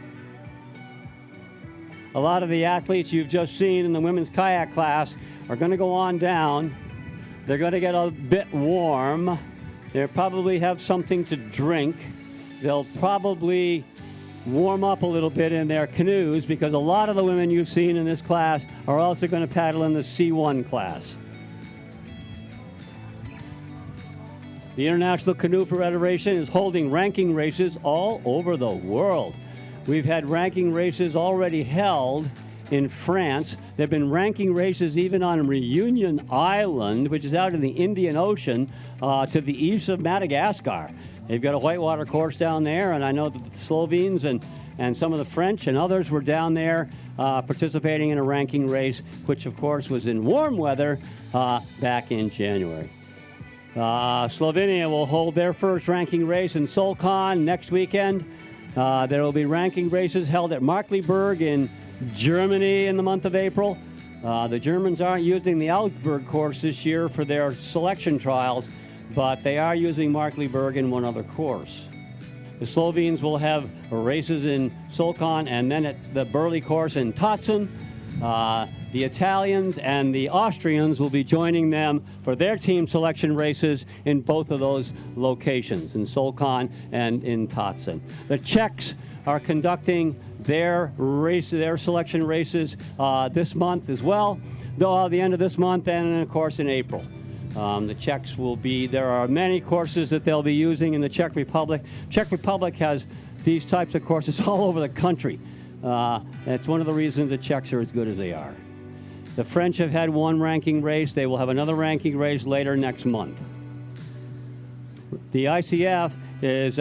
A lot of the athletes you've just seen in the women's kayak class are going to go on down. They're going to get a bit warm. They'll probably have something to drink. They'll probably warm up a little bit in their canoes because a lot of the women you've seen in this class are also going to paddle in the C1 class. The International Canoe Federation is holding ranking races all over the world. We've had ranking races already held in France. There have been ranking races even on Reunion Island, which is out in the Indian Ocean to the east of Madagascar. They've got a whitewater course down there, and I know that the Slovenes and some of the French and others were down there participating in a ranking race, which of course was in warm weather back in January. Slovenia will hold their first ranking race in Solcon next weekend. There will be ranking races held at Markleberg in Germany in the month of April. The Germans aren't using the Augsburg course this year for their selection trials, but they are using Markleberg in one other course. The Slovenes will have races in Solcon and then at the Burley course in Tautzen. The Italians and the Austrians will be joining them for their team selection races in both of those locations, in Solcon and in Tautzen. The Czechs are conducting their selection races this month as well, the end of this month and, of course, in April. The Czechs will be, there are many courses that they'll be using in the Czech Republic. Czech Republic has these types of courses all over the country. That's one of the reasons the Czechs are as good as they are. The French have had one ranking race. They will have another ranking race later next month. The ICF is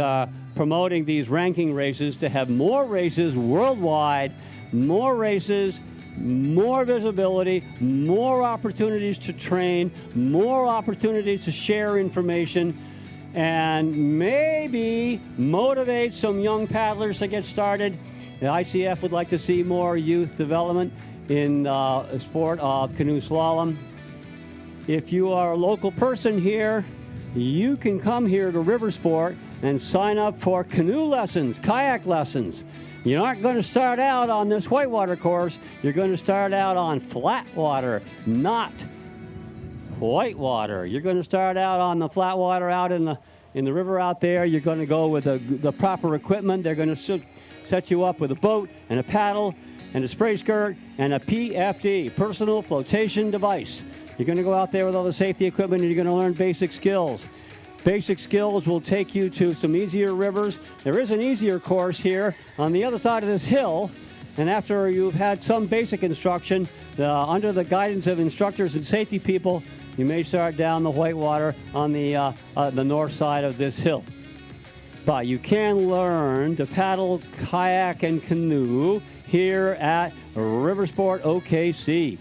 promoting these ranking races to have more races worldwide, more races, more visibility, more opportunities to train, more opportunities to share information. and maybe motivate some young paddlers to get started. The ICF would like to see more youth development in the sport of canoe slalom. If you are a local person here, you can come here to River Sport and sign up for canoe lessons, kayak lessons. You aren't going to start out on this whitewater course. You're going to start out on flat water, not whitewater. You're going to start out on the flat water out in the river out there. You're going to go with the proper equipment. They're going to set you up with a boat and a paddle and a spray skirt and a PFD, personal flotation device. You're going to go out there with all the safety equipment and you're going to learn basic skills. Basic skills will take you to some easier rivers. There is an easier course here on the other side of this hill. And after you've had some basic instruction, under the guidance of instructors and safety people, you may start down the whitewater on the north side of this hill. But you can learn to paddle, kayak, and canoe here at River Sport OKC.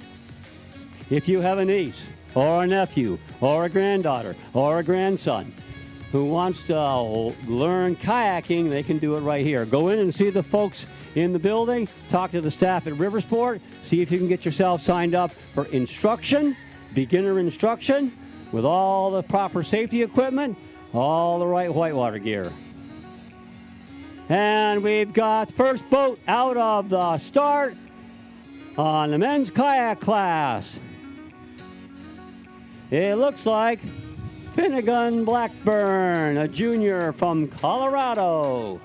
If you have a niece or a nephew or a granddaughter or a grandson who wants to learn kayaking, they can do it right here. Go in and see the folks in the building, talk to the staff at River Sport, see if you can get yourself signed up for instruction, beginner instruction, with all the proper safety equipment, all the right whitewater gear. And we've got first boat out of the start on the men's kayak class. It looks like Finnegan Blackburn, a junior from Colorado.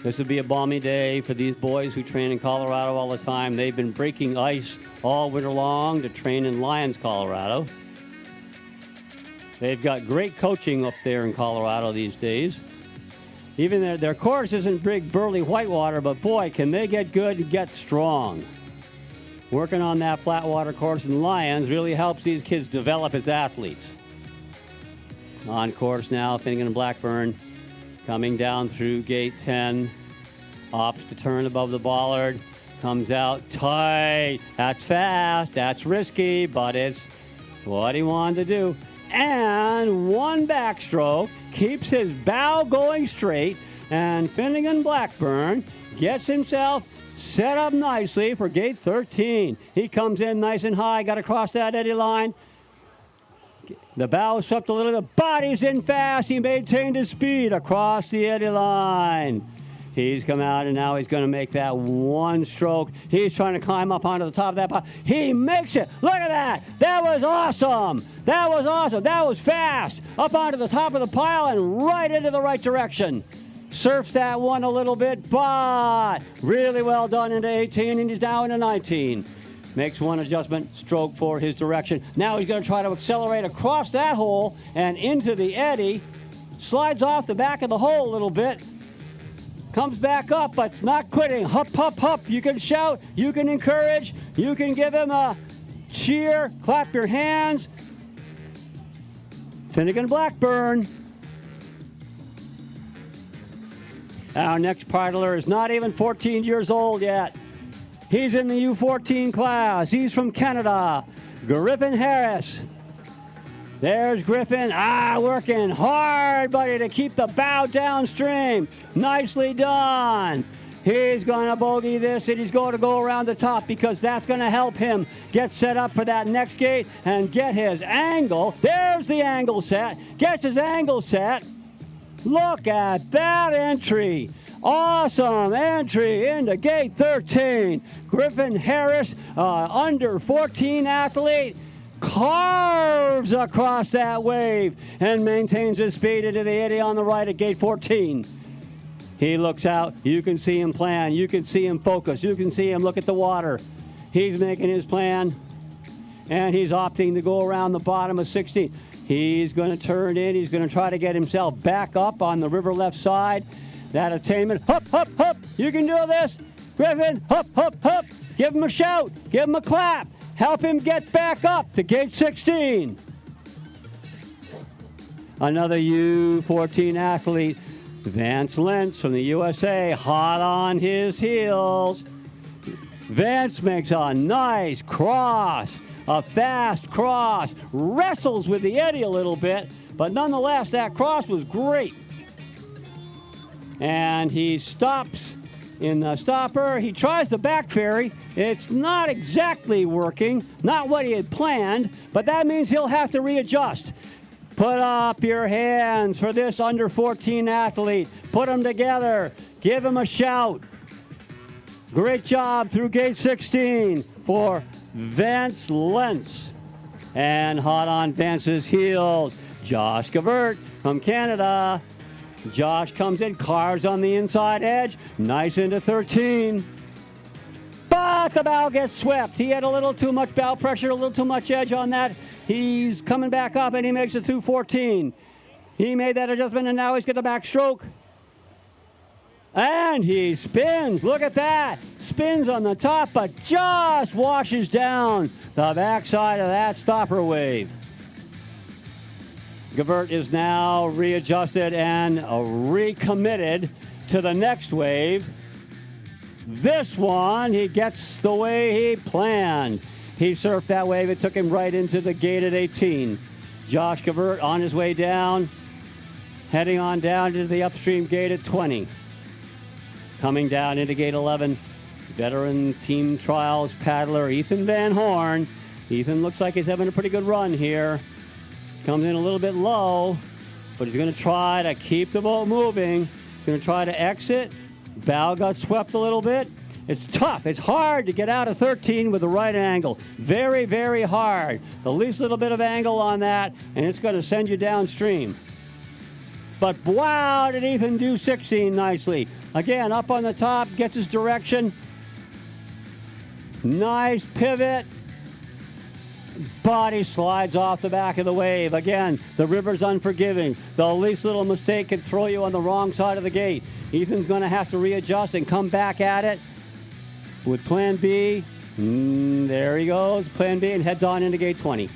This would be a balmy day for these boys who train in Colorado all the time. They've been breaking ice all winter long to train in Lyons, Colorado. They've got great coaching up there in Colorado these days. Even their course isn't big, burly whitewater, but boy, can they get good and get strong. Working on that flat water course in Lyons really helps these kids develop as athletes. On course now, Finnegan and Blackburn coming down through gate 10. Opts to turn above the bollard. Comes out tight. That's fast. That's risky, but it's what he wanted to do. And one backstroke keeps his bow going straight. And Finnegan Blackburn gets himself set up nicely for gate 13. He comes in nice and high, got to cross that eddy line. The bow is swept a little bit, body's in fast. He maintained his speed across the eddy line. He's come out and now he's going to make that one stroke. He's trying to climb up onto the top of that pile. He makes it. Look at that. That was awesome. That was awesome. That was fast. Up onto the top of the pile and right into the right direction. Surfs that one a little bit, but really well done into 18, and he's now into 19. Makes one adjustment, stroke for his direction. Now he's going to try to accelerate across that hole and into the eddy. Slides off the back of the hole a little bit. Comes back up, but it's not quitting. Hup, hup, hup. You can shout. You can encourage. You can give him a cheer. Clap your hands. Finnegan Blackburn. Our next paddler is not even 14 years old yet. He's in the U14 class. He's from Canada. Griffin Harris. There's Griffin. Working hard, buddy, to keep the bow downstream. Nicely done. He's going to bogey this, and he's going to go around the top because that's going to help him get set up for that next gate and get his angle. There's the angle set. Gets his angle set. Look at that entry. Awesome entry into gate 13. Griffin Harris, under 14 athlete, carves across that wave and maintains his speed into the eddy on the right at gate 14. He looks out. You can see him plan. You can see him focus. You can see him look at the water. He's making his plan, and he's opting to go around the bottom of 16. He's going to turn in. He's going to try to get himself back up on the river left side. That attainment. Hup, hup, hup. You can do this. Griffin, hup, hup, hup. Give him a shout. Give him a clap. Help him get back up to gate 16. Another U14 athlete, Vance Lentz from the USA, hot on his heels. Vance makes a nice cross A fast cross. Wrestles with the eddy a little bit, but nonetheless, that cross was great. And he stops in the stopper. He tries the back ferry. It's not exactly working, not what he had planned, but that means he'll have to readjust. Put up your hands for this under 14 athlete. Put them together. Give him a shout. Great job through gate 16 for Vance Lentz. And hot on Vance's heels, Josh Gavert from Canada. Josh comes in, cars on the inside edge. Nice into 13. But the bow gets swept. He had a little too much bow pressure, a little too much edge on that. He's coming back up, and he makes it through 14. He made that adjustment, and now he's got the backstroke. And he spins. Look at that. Spins on the top, but just washes down the backside of that stopper wave. Gavert is now readjusted and recommitted to the next wave. This one, he gets the way he planned. He surfed that wave. It took him right into the gate at 18. Josh Gavert on his way down, heading on down to the upstream gate at 20. Coming down into gate 11, veteran team trials paddler Ethan Van Horn. Ethan looks like he's having a pretty good run here. Comes in a little bit low, but he's going to try to keep the boat moving. He's going to try to exit. Bow got swept a little bit. It's tough. It's hard to get out of 13 with the right angle. Very, very hard. The least little bit of angle on that, and it's going to send you downstream. But wow, did Ethan do 16 nicely. Again, up on the top, gets his direction. Nice pivot. Body slides off the back of the wave. Again, the river's unforgiving. The least little mistake can throw you on the wrong side of the gate. Ethan's going to have to readjust and come back at it with plan B. There he goes, plan B, and heads on into gate 20.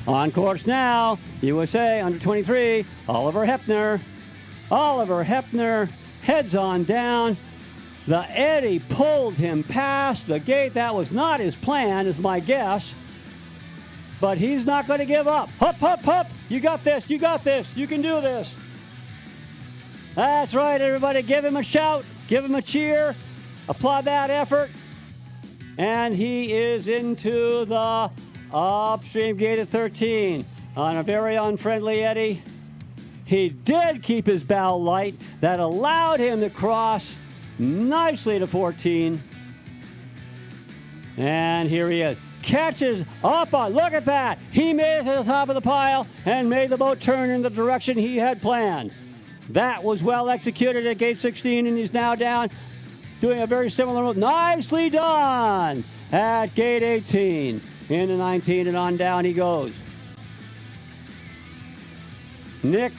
On course now, USA under 23, Oliver Hepner. Oliver Hepner heads on down. The eddy pulled him past the gate. That was not his plan, is my guess. But he's not going to give up. Hup, hup, hup. You got this. You got this. You can do this. That's right, everybody. Give him a shout. Give him a cheer. Applaud that effort. And he is into the upstream gate at 13 on a very unfriendly eddy. He did keep his bow light. That allowed him to cross nicely to 14. And here he is. Catches up on, look at that. He made it to the top of the pile and made the boat turn in the direction he had planned. That was well executed at gate 16, and he's now down doing a very similar move. Nicely done at gate 18. Into 19 and on down he goes. Nick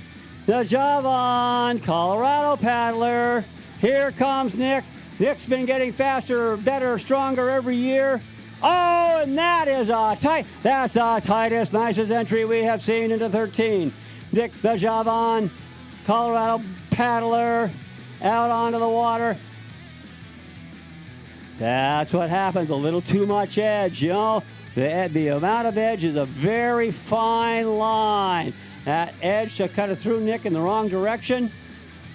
Najavon, Colorado paddler. Here comes Nick. Nick's been getting faster, better, stronger every year. Oh, and that is that's the tightest, nicest entry we have seen into 13. Nick Najavon, Colorado paddler, out onto the water. That's what happens, a little too much edge, you know. The amount of edge is a very fine line. That edge kind of threw Nick in the wrong direction.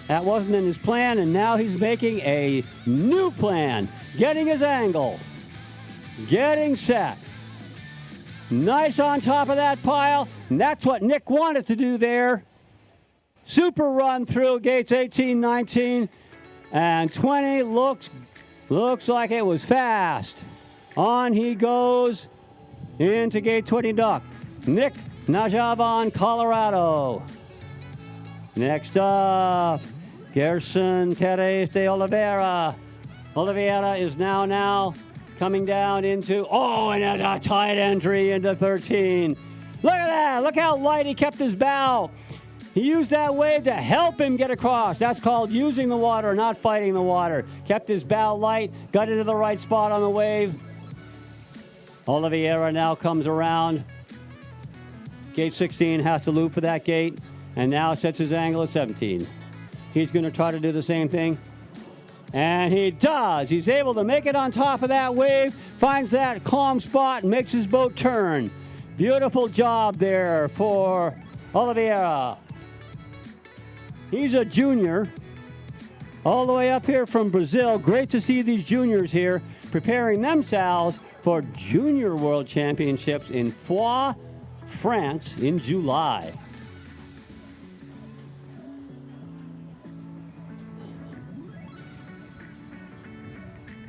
That wasn't in his plan, and now he's making a new plan. Getting his angle. Getting set. Nice on top of that pile, and that's what Nick wanted to do there. Super run through gates 18, 19, and 20. Looks like it was fast. On he goes into gate 20 dock. Nick Najavon, Colorado. Next up, Gerson Teres de Oliveira. Oliveira is now coming down into, and a tight entry into 13. Look at that. Look how light he kept his bow. He used that wave to help him get across. That's called using the water, not fighting the water. Kept his bow light, got into the right spot on the wave. Oliveira now comes around. Gate 16 has to loop for that gate, and now sets his angle at 17. He's going to try to do the same thing. And he does. He's able to make it on top of that wave, finds that calm spot, and makes his boat turn. Beautiful job there for Oliveira. He's a junior, all the way up here from Brazil. Great to see these juniors here preparing themselves for Junior World Championships in Foix, France in July.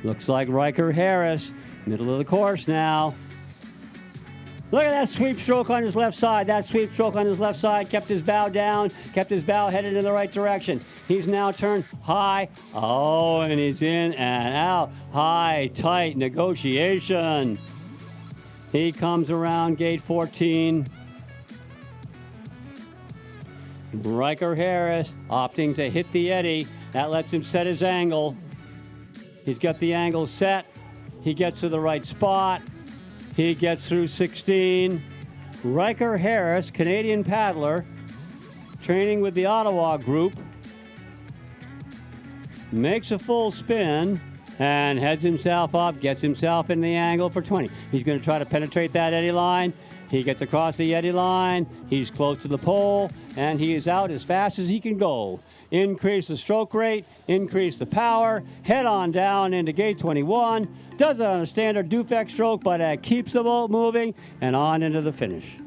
Looks like Riker Harris, middle of the course now. Look at that sweep stroke on his left side. That sweep stroke on his left side kept his bow down, kept his bow headed in the right direction. He's now turned high. Oh, and he's in and out. High, tight negotiation. He comes around gate 14. Riker Harris opting to hit the eddy. That lets him set his angle. He's got the angle set. He gets to the right spot. He gets through 16. Riker Harris, Canadian paddler, training with the Ottawa group, makes a full spin and heads himself up, gets himself in the angle for 20. He's going to try to penetrate that eddy line. He gets across the eddy line. He's close to the pole, and he is out as fast as he can go. Increase the stroke rate, increase the power, head on down into gate 21. Does it on a standard Dufek stroke, but keeps the boat moving and on into the finish.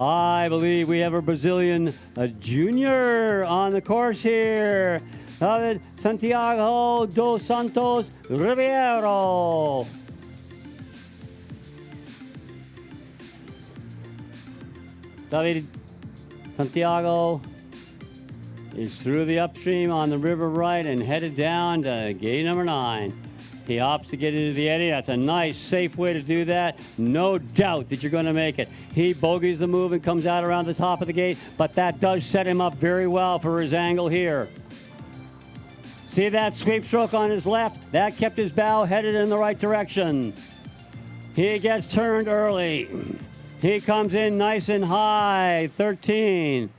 I believe we have a Brazilian junior on the course here. David Santiago dos Santos Ribeiro. David Santiago is through the upstream on the river right and headed down to gate number 9. He opts to get into the eddy. That's a nice, safe way to do that. No doubt that you're going to make it. He bogeys the move and comes out around the top of the gate, but that does set him up very well for his angle here. See that sweep stroke on his left? That kept his bow headed in the right direction. He gets turned early. He comes in nice and high, 13.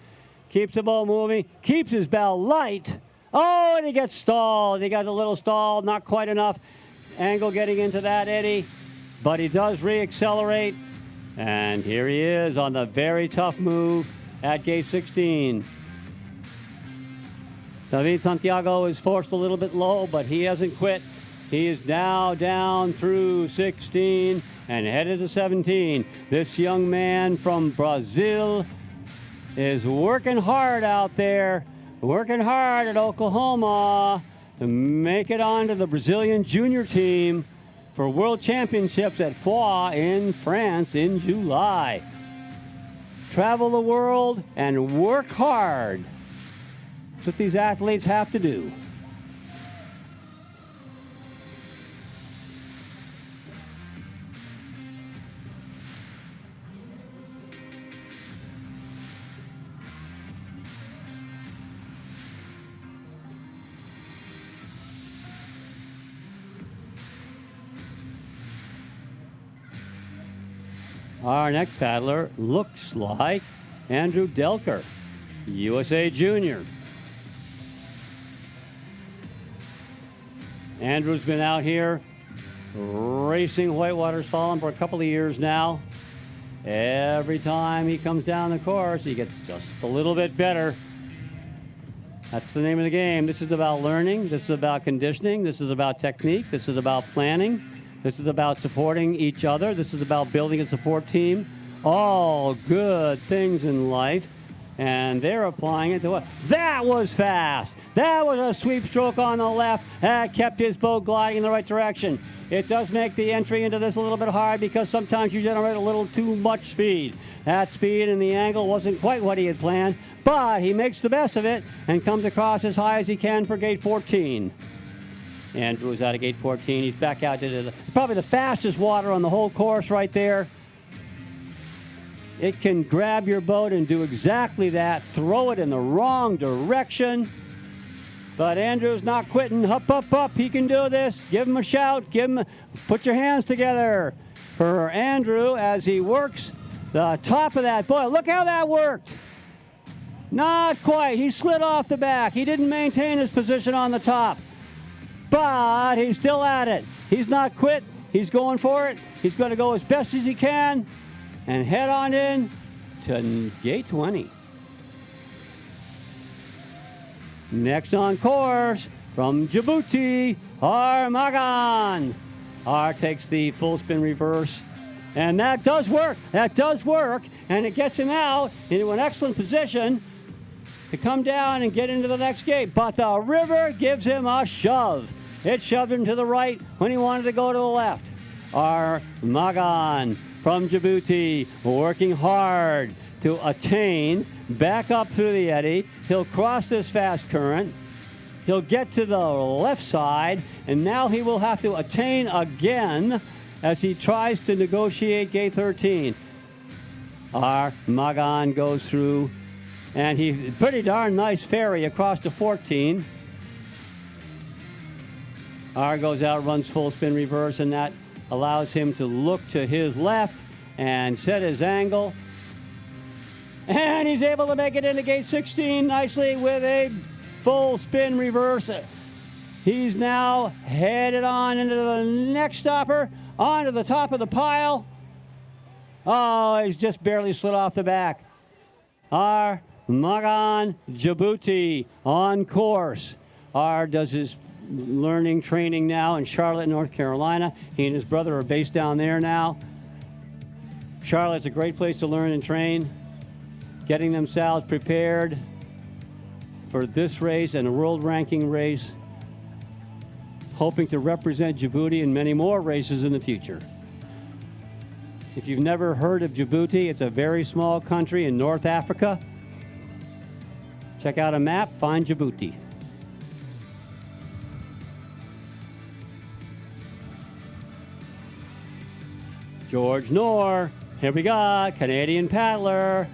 Keeps the boat moving, keeps his bow light. Oh, and he gets stalled. He got a little stalled, not quite enough angle getting into that eddy, but he does re-accelerate. And here he is on the very tough move at gate 16. David Santiago is forced a little bit low, but he hasn't quit. He is now down through 16 and headed to 17. This young man from Brazil is working hard out there, working hard at Oklahoma to make it onto the Brazilian junior team for World Championships at Foix in France in July. Travel the world and work hard. That's what these athletes have to do. Our next paddler looks like Andrew Delker, USA Junior. Andrew's been out here racing whitewater slalom for a couple of years now. Every time he comes down the course, he gets just a little bit better. That's the name of the game. This is about learning. This is about conditioning. This is about technique. This is about planning. This is about supporting each other. This is about building a support team. All good things in life. And they're applying it to what? That was fast. That was a sweep stroke on the left. That kept his boat gliding in the right direction. It does make the entry into this a little bit hard because sometimes you generate a little too much speed. That speed and the angle wasn't quite what he had planned, but he makes the best of it and comes across as high as he can for gate 14. Andrew is out of gate 14. He's back out to probably the fastest water on the whole course right there. It can grab your boat and do exactly that, throw it in the wrong direction. But Andrew's not quitting. Up, up, up. He can do this. Give him a shout. Put your hands together for Andrew as he works the top of that boat. Look how that worked. Not quite. He slid off the back. He didn't maintain his position on the top. But he's still at it. He's not quit. He's going for it. He's going to go as best as he can and head on in to gate 20. Next on course, from Djibouti, Magan. Takes the full spin reverse. And that does work. That does work. And it gets him out into an excellent position to come down and get into the next gate. But the river gives him a shove. It shoved him to the right when he wanted to go to the left. Magan from Djibouti, working hard to attain back up through the eddy. He'll cross this fast current. He'll get to the left side, and now he will have to attain again as he tries to negotiate gate 13. Magan goes through, and he pretty darn nice ferry across to 14. Goes out, runs full spin reverse, and that allows him to look to his left and set his angle. And he's able to make it into gate 16 nicely with a full spin reverse. He's now headed on into the next stopper, onto the top of the pile. Oh, he's just barely slid off the back. Magan Djibouti on course. Does his learning training now in Charlotte, North Carolina. He and his brother are based down there now. Charlotte's a great place to learn and train, getting themselves prepared for this race and a world ranking race, hoping to represent Djibouti in many more races in the future. If you've never heard of Djibouti, it's a very small country in North Africa. Check out a map, find Djibouti. George Knorr, here we go, Canadian paddler.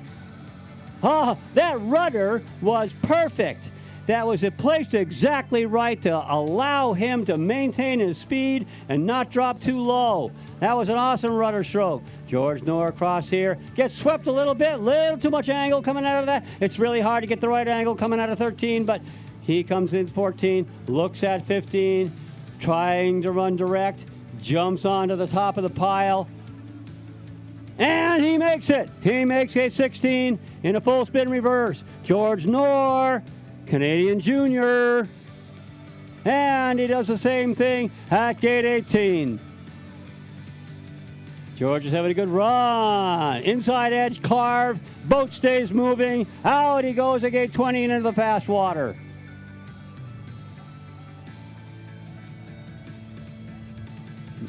Oh, that rudder was perfect. That was placed exactly right to allow him to maintain his speed and not drop too low. That was an awesome rudder stroke. George Knorr across here, gets swept a little bit, little too much angle coming out of that. It's really hard to get the right angle coming out of 13, but he comes in 14, looks at 15, trying to run direct, jumps onto the top of the pile, and he makes it. He makes gate 16 in a full spin reverse. George Knorr, Canadian junior. And he does the same thing at gate 18. George is having a good run. Inside edge carve. Boat stays moving. Out he goes at gate 20 and into the fast water.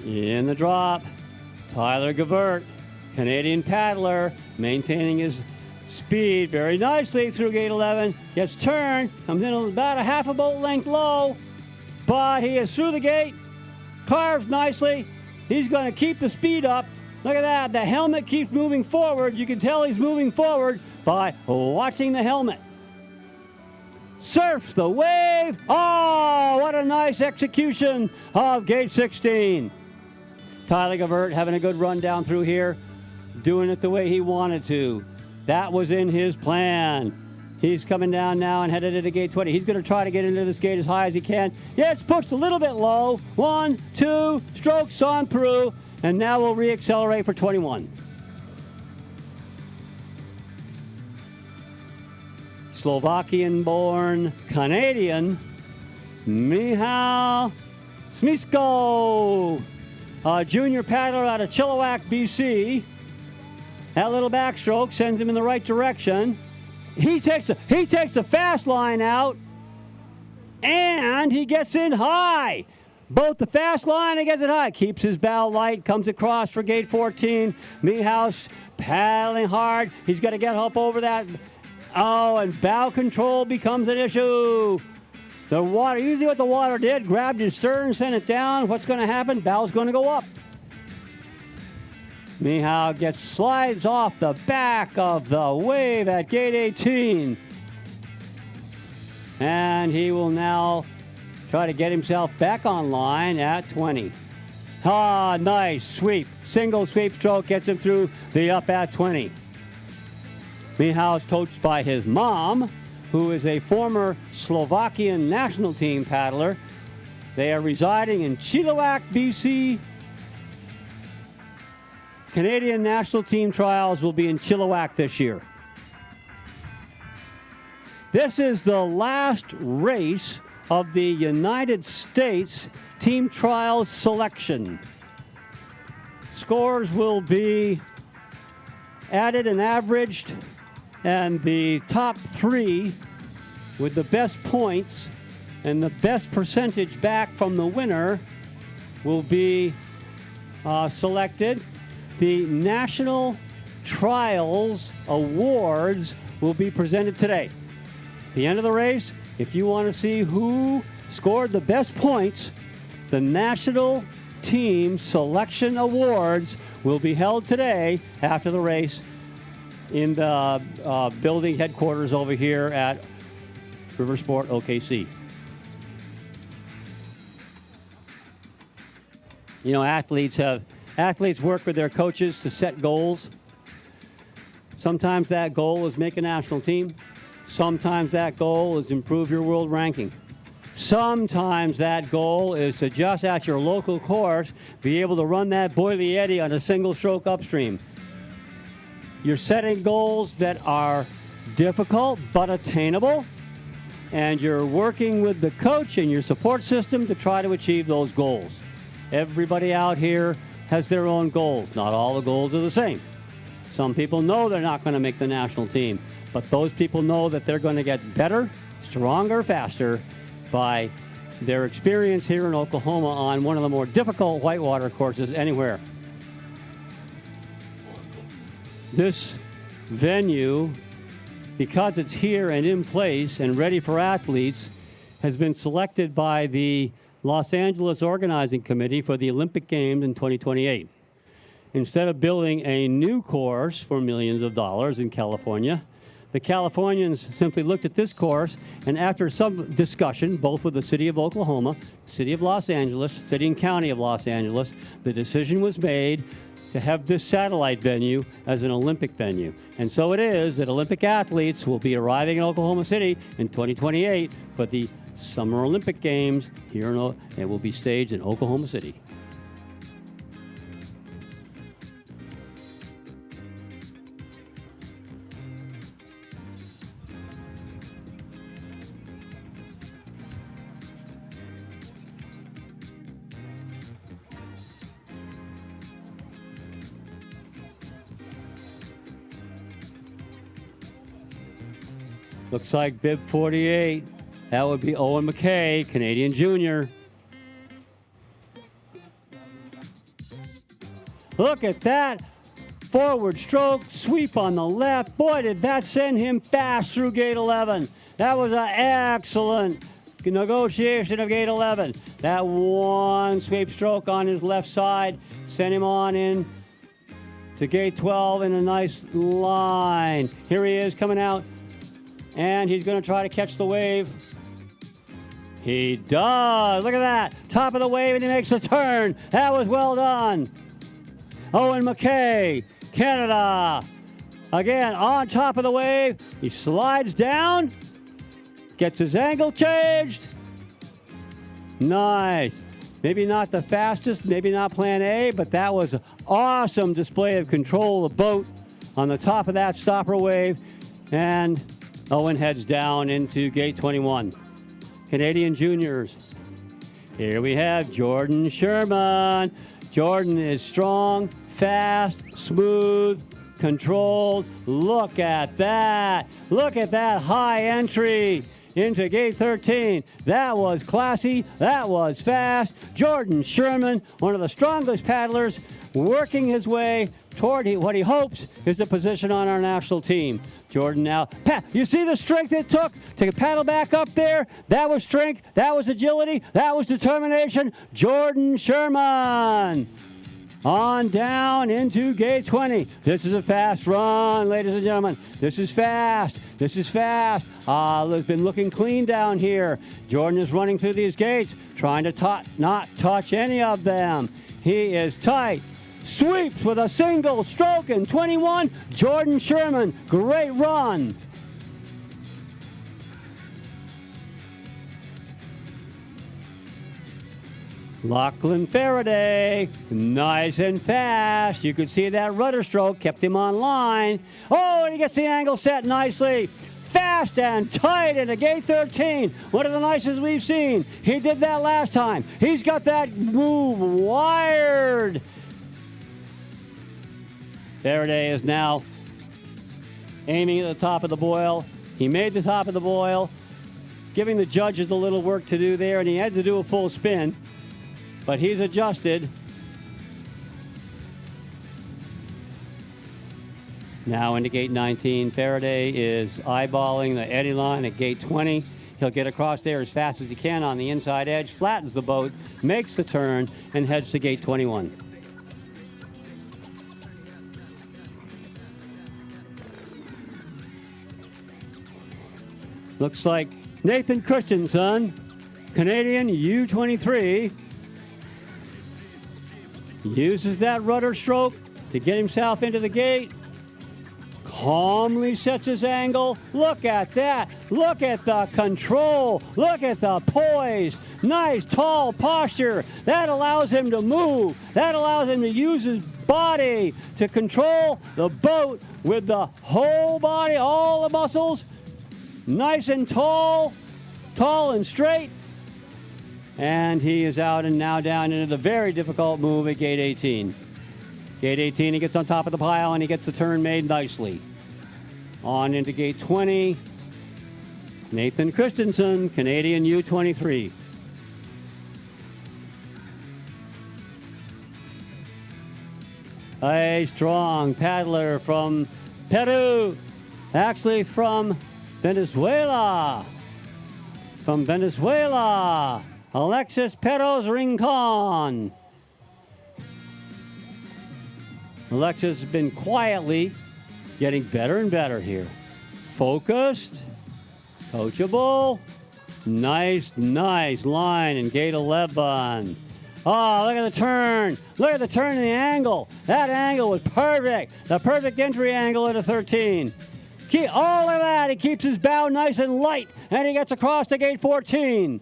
In the drop, Tyler Gavert, Canadian paddler, maintaining his speed very nicely through gate 11. Gets turned, comes in about a half a boat length low, but he is through the gate, carves nicely. He's going to keep the speed up. Look at that. The helmet keeps moving forward. You can tell he's moving forward by watching the helmet. Surfs the wave. Oh, what a nice execution of gate 16. Tyler Gavert having a good run down through here, doing it the way he wanted to. That was in his plan. He's coming down now and headed into gate 20. He's going to try to get into this gate as high as he can. Yeah, it's pushed a little bit low. 1, 2 strokes on Peru. And now we'll reaccelerate for 21. Slovakian-born Canadian Michal Smisko, a junior paddler out of Chilliwack, BC. That little backstroke sends him in the right direction. He takes the fast line out, and he gets in high. Both the fast line and gets it high. Keeps his bow light, comes across for gate 14. Michal paddling hard. He's got to get up over that. Oh, and bow control becomes an issue. The water, usually what the water did, grabbed his stern, sent it down. What's going to happen? Bow's going to go up. Michal slides off the back of the wave at gate 18. And he will now try to get himself back online at 20. Ah, nice sweep. Single sweep stroke gets him through the up at 20. Michal is coached by his mom, who is a former Slovakian national team paddler. They are residing in Chilliwack, BC. Canadian national team trials will be in Chilliwack this year. This is the last race of the United States team trials selection. Scores will be added and averaged, and the top 3 with the best points and the best percentage back from the winner will be selected. The National Trials Awards will be presented today. At the end of the race, if you want to see who scored the best points, the National Team Selection Awards will be held today after the race in the building headquarters over here at Riversport OKC. You know, athletes work with their coaches to set goals. Sometimes that goal is make a national team. Sometimes that goal is improve your world ranking. Sometimes that goal is to just at your local course be able to run that boilie eddy on a single stroke upstream. You're setting goals that are difficult but attainable, and you're working with the coach and your support system to try to achieve those goals. Everybody out here has their own goals. Not all the goals are the same. Some people know they're not going to make the national team, but those people know that they're going to get better, stronger, faster by their experience here in Oklahoma on one of the more difficult whitewater courses anywhere. This venue, because it's here and in place and ready for athletes, has been selected by the Los Angeles Organizing Committee for the Olympic Games in 2028. Instead of building a new course for millions of dollars in California, the Californians simply looked at this course, and after some discussion, both with the City of Oklahoma, City of Los Angeles, City and County of Los Angeles, the decision was made to have this satellite venue as an Olympic venue. And so it is that Olympic athletes will be arriving in Oklahoma City in 2028 for the Summer Olympic Games here it will be staged in Oklahoma City. Looks like bib 48. That would be Owen McKay, Canadian junior. Look at that forward stroke, sweep on the left. Boy, did that send him fast through gate 11. That was an excellent negotiation of gate 11. That one sweep stroke on his left side sent him on in to gate 12 in a nice line. Here he is coming out, and he's going to try to catch the wave. He does. Look at that. Top of the wave, and he makes a turn. That was well done. Owen McKay, Canada. Again, on top of the wave. He slides down. Gets his angle changed. Nice. Maybe not the fastest, maybe not plan A, but that was an awesome display of control of the boat on the top of that stopper wave. And Owen heads down into gate 21. Canadian juniors. Here we have Jordan Sherman. Jordan is strong, fast, smooth, controlled. Look at that. Look at that high entry into gate 13. That was classy. That was fast. Jordan Sherman, one of the strongest paddlers, working his way toward what he hopes is a position on our national team. Jordan now, you see the strength it took to paddle back up there? That was strength, that was agility, that was determination. Jordan Sherman on down into gate 20. This is a fast run, ladies and gentlemen. This is fast. This is fast. It's been looking clean down here. Jordan is running through these gates, trying to not touch any of them. He is tight. Sweeps with a single stroke in 21. Jordan Sherman, great run. Lachlan Faraday, nice and fast. You could see that rudder stroke kept him on line. Oh, and he gets the angle set nicely. Fast and tight into gate 13. One of the nicest we've seen. He did that last time. He's got that move wired. Faraday is now aiming at the top of the boil. He made the top of the boil, giving the judges a little work to do there, and he had to do a full spin. But he's adjusted. Now into gate 19. Faraday is eyeballing the eddy line at gate 20. He'll get across there as fast as he can on the inside edge, flattens the boat, makes the turn, and heads to gate 21. Looks like Nathan Christensen, Canadian U23, uses that rudder stroke to get himself into the gate. Calmly sets his angle. Look at that. Look at the control. Look at the poise. Nice tall posture. That allows him to move. That allows him to use his body to control the boat with the whole body, all the muscles. Nice and tall and straight. And he is out and now down into the very difficult move at gate 18. Gate 18, he gets on top of the pile and he gets the turn made nicely. On into gate 20. Nathan Christensen, Canadian U23. A strong paddler from Peru. Actually from Venezuela. Alexis Perez Rincon. Alexis has been quietly getting better and better here. Focused, coachable, nice line in gate 11. Oh, look at the turn. Look at the turn and the angle. That angle was perfect. The perfect entry angle at a 13. All of that, he keeps his bow nice and light, and he gets across to gate 14.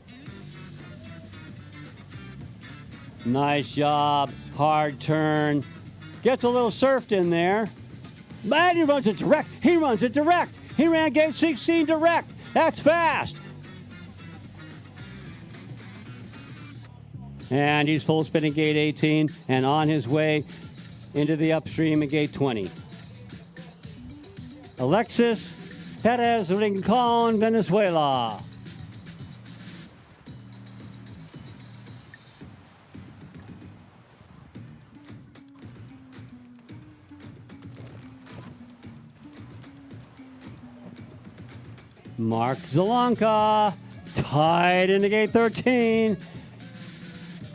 Nice job, hard turn. Gets a little surfed in there. And he runs it direct. He ran gate 16 direct. That's fast. And he's full spinning gate 18 and on his way into the upstream at gate 20. Alexis Perez Rincon, Venezuela. Mark Zelanka, tied into gate 13.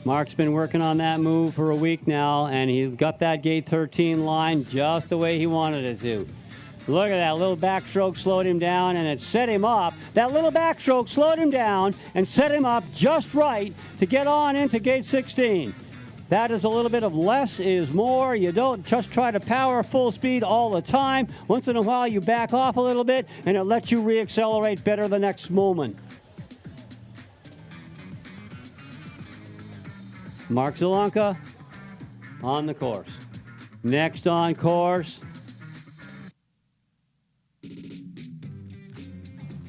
Mark's been working on that move for a week now, and he's got that gate 13 line just the way he wanted it to. Look at that little backstroke slowed him down, and it set him up. That little backstroke slowed him down and set him up just right to get on into gate 16. That is a little bit of less is more. You don't just try to power full speed all the time. Once in a while, you back off a little bit, and it lets you reaccelerate better the next moment. Mark Zelenka on the course. Next on course.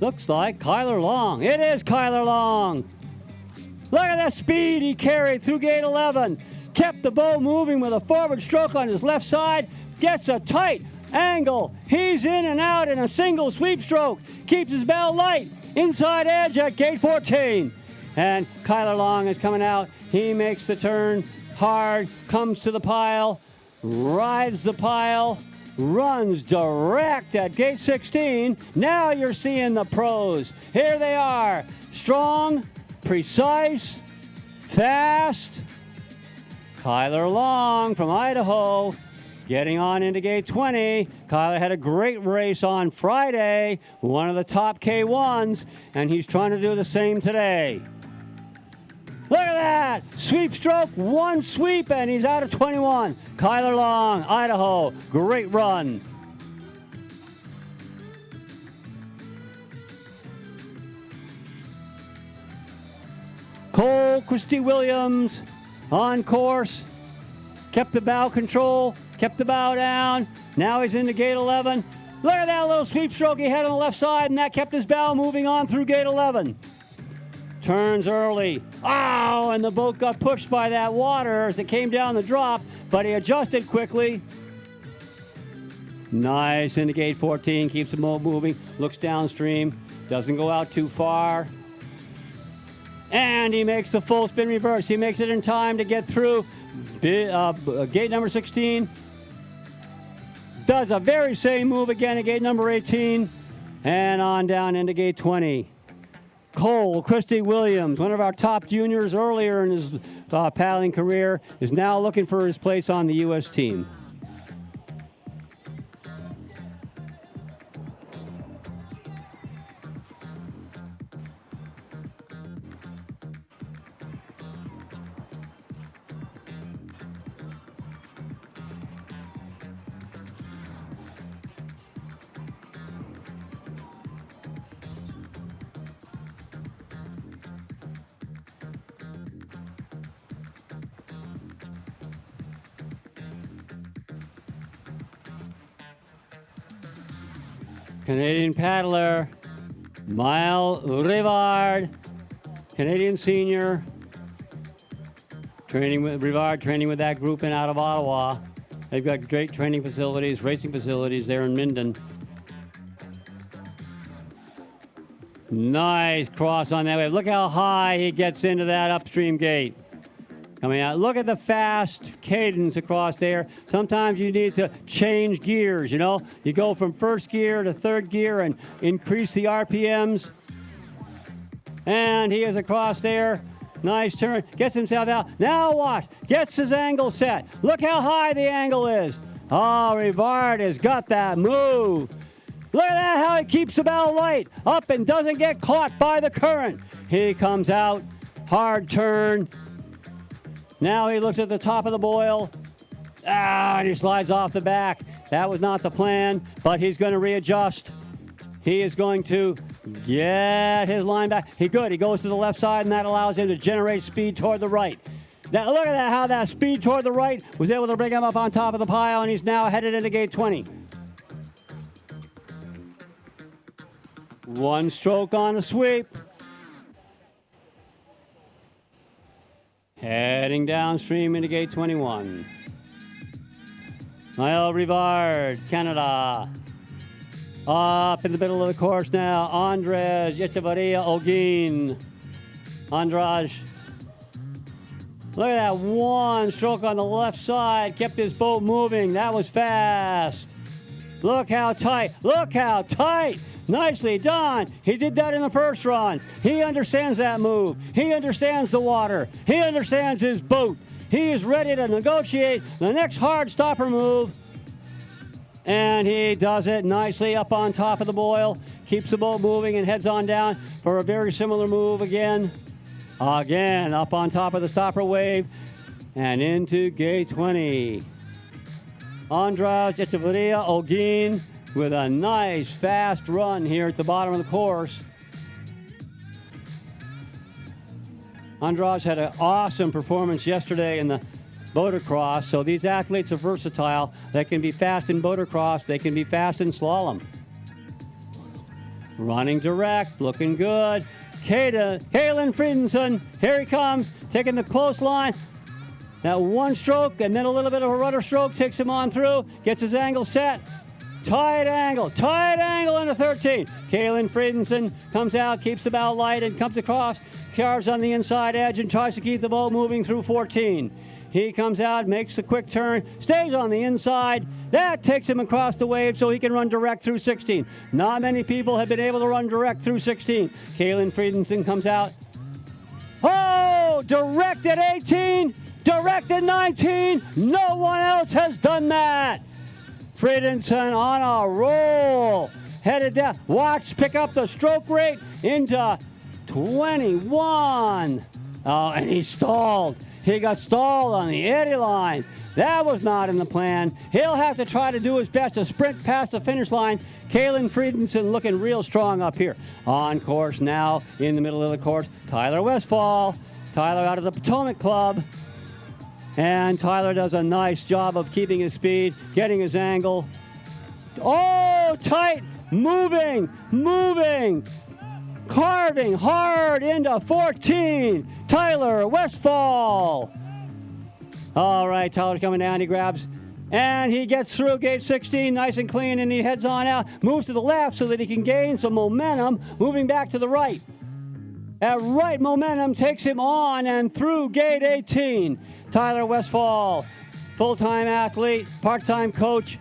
Looks like Kyler Long. It is Kyler Long. Look at that speed he carried through gate 11. Kept the boat moving with a forward stroke on his left side. Gets a tight angle. He's in and out in a single sweep stroke. Keeps his bow light. Inside edge at gate 14. And Kyler Long is coming out. He makes the turn hard, comes to the pile, rides the pile, runs direct at gate 16. Now you're seeing the pros. Here they are. Strong, precise, fast. Kyler Long from Idaho getting on into gate 20. Kyler had a great race on Friday, one of the top K1s, and he's trying to do the same today. Look at that! Sweep stroke, one sweep, and he's out of 21. Kyler Long, Idaho, great run. Cole Christie Williams on course. Kept the bow control, kept the bow down. Now he's into gate 11. Look at that little sweep stroke he had on the left side, and that kept his bow moving on through gate 11. Turns early. Oh, and the boat got pushed by that water as it came down the drop, but he adjusted quickly. Nice into gate 14, keeps the boat moving, looks downstream, doesn't go out too far. And he makes the full spin reverse. He makes it in time to get through gate number 16. Does a very same move again at gate number 18. And on down into gate 20. Cole Christie Williams, one of our top juniors earlier in his paddling career, is now looking for his place on the U.S. team. Canadian paddler, Mile Rivard, Canadian senior, training with Rivard, training with that group out of Ottawa. They've got great training facilities, racing facilities there in Minden. Nice cross on that wave. Look how high he gets into that upstream gate. Coming out. Look at the fast cadence across there. Sometimes you need to change gears, you know. You go from first gear to third gear and increase the RPMs. And he is across there. Nice turn. Gets himself out. Now watch. Gets his angle set. Look how high the angle is. Oh, Rivard has got that move. Look at that, how he keeps the bow light up and doesn't get caught by the current. He comes out. Hard turn. Now he looks at the top of the boil. And he slides off the back. That was not the plan, but he's going to readjust. He is going to get his line back. He goes to the left side, and that allows him to generate speed toward the right. Now look at that, how that speed toward the right was able to bring him up on top of the pile, and he's now headed into gate 20. One stroke on the sweep. Heading downstream into gate 21. Mile Rivard, Canada. Up in the middle of the course now, Andres Echevarria Olguin. Andrej. Look at that one stroke on the left side. Kept his boat moving. That was fast. Look how tight. Look how tight. Nicely done. He did that in the first run. He understands that move. He understands the water. He understands his boat. He is ready to negotiate the next hard stopper move. And he does it nicely up on top of the boil. Keeps the boat moving and heads on down for a very similar move again. Again, up on top of the stopper wave. and into gate 20. Andras Echeverria Ogin with a nice fast run here at the bottom of the course. Andras had an awesome performance yesterday in the motocross, so these athletes are versatile. They can be fast in motocross, they can be fast in slalom. Running direct, looking good. Kalen Friedenson, here he comes, taking the close line. That one stroke and then a little bit of a rudder stroke takes him on through, gets his angle set. Tight angle into 13. Kalen Friedenson comes out, keeps the bow light and comes across, carves on the inside edge and tries to keep the boat moving through 14. He comes out, makes the quick turn, stays on the inside. That takes him across the wave so he can run direct through 16. Not many people have been able to run direct through 16. Kalen Friedenson comes out. Oh, direct at 18, direct at 19. No one else has done that. Friedenson on a roll. Headed down. Watch, pick up the stroke rate into 21. Oh, and he stalled. He got stalled on the eddy line. That was not in the plan. He'll have to try to do his best to sprint past the finish line. Kalen Friedenson looking real strong up here. On course now, in the middle of the course, Tyler Westfall. Tyler out of the Potomac Club. And Tyler does a nice job of keeping his speed, getting his angle. Oh, tight, moving, carving hard into 14. Tyler Westfall. All right, Tyler's coming down. He grabs, and he gets through gate 16 nice and clean, and he heads on out, moves to the left so that he can gain some momentum, moving back to the right. That right momentum takes him on and through gate 18. Tyler Westfall, full-time athlete, part-time coach,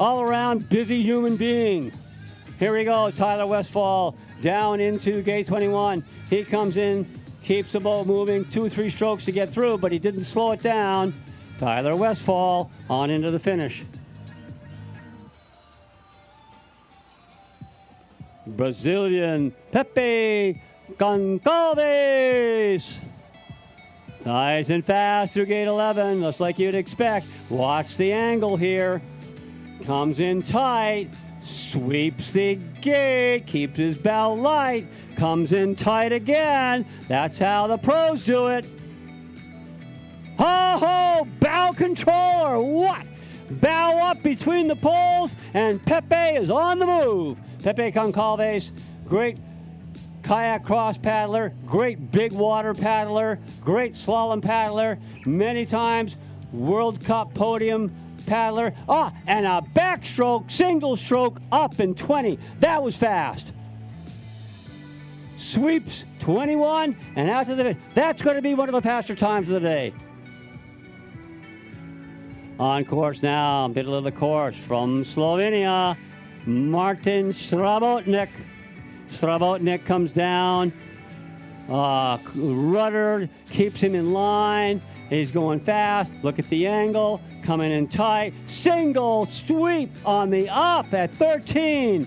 all-around busy human being. Here he goes, Tyler Westfall, down into gate 21. He comes in, keeps the boat moving, 2-3 strokes to get through, but he didn't slow it down. Tyler Westfall on into the finish. Brazilian Pepe Goncalves. Nice and fast through gate 11, just like you'd expect. Watch the angle here. Comes in tight, sweeps the gate, keeps his bow light, comes in tight again. That's how the pros do it. Ho, bow control or what? Bow up between the poles, and Pepe is on the move. Pepe Goncalves, great kayak cross paddler, great big water paddler, great slalom paddler, many times World Cup podium paddler. And a backstroke, single stroke up in 20. That was fast. Sweeps 21 and out to the. That's going to be one of the faster times of the day. On course now, middle of the course from Slovenia, Martin Srabotnik. Srabotnik comes down, rudder, keeps him in line. He's going fast. Look at the angle, coming in tight. Single sweep on the up at 13.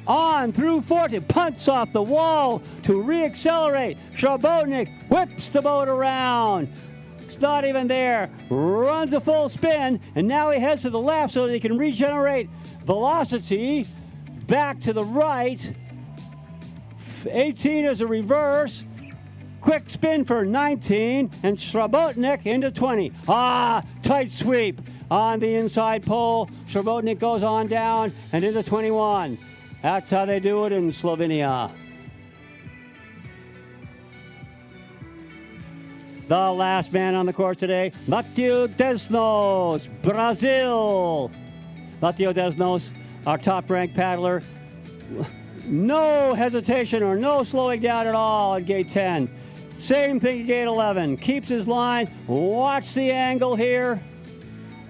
On through 14, punts off the wall to reaccelerate. Srabotnik whips the boat around. It's not even there. Runs a full spin, and now he heads to the left so that he can regenerate velocity. Back to the right. 18 is a reverse. Quick spin for 19, and Srabotnik into 20. Tight sweep on the inside pole. Srabotnik goes on down and into 21. That's how they do it in Slovenia. The last man on the course today, Mateo Desnos, Brazil. Mateo Desnos, our top-ranked paddler. No hesitation or no slowing down at all at gate 10. Same thing at gate 11. Keeps his line. Watch the angle here.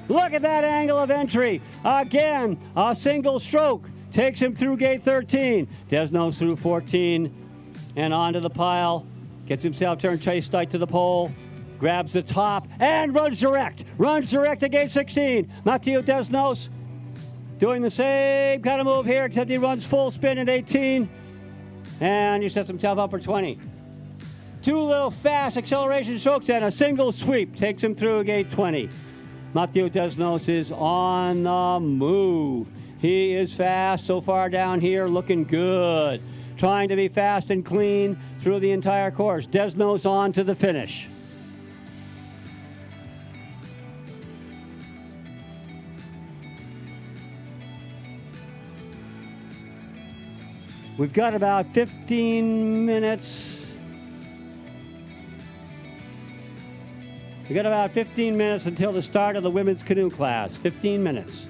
Look at that angle of entry. Again, a single stroke takes him through gate 13. Desnos through 14 and onto the pile. Gets himself turned chase tight to the pole. Grabs the top and runs direct. Runs direct to gate 16. Mateo Desnos doing the same kind of move here, except he runs full spin at 18. And he sets himself up for 20. 2 little fast acceleration strokes and a single sweep takes him through gate 20. Matthew Desnos is on the move. He is fast so far down here, looking good. Trying to be fast and clean through the entire course. Desnos on to the finish. We've got about 15 minutes. We've got about 15 minutes until the start of the women's canoe class. 15 minutes.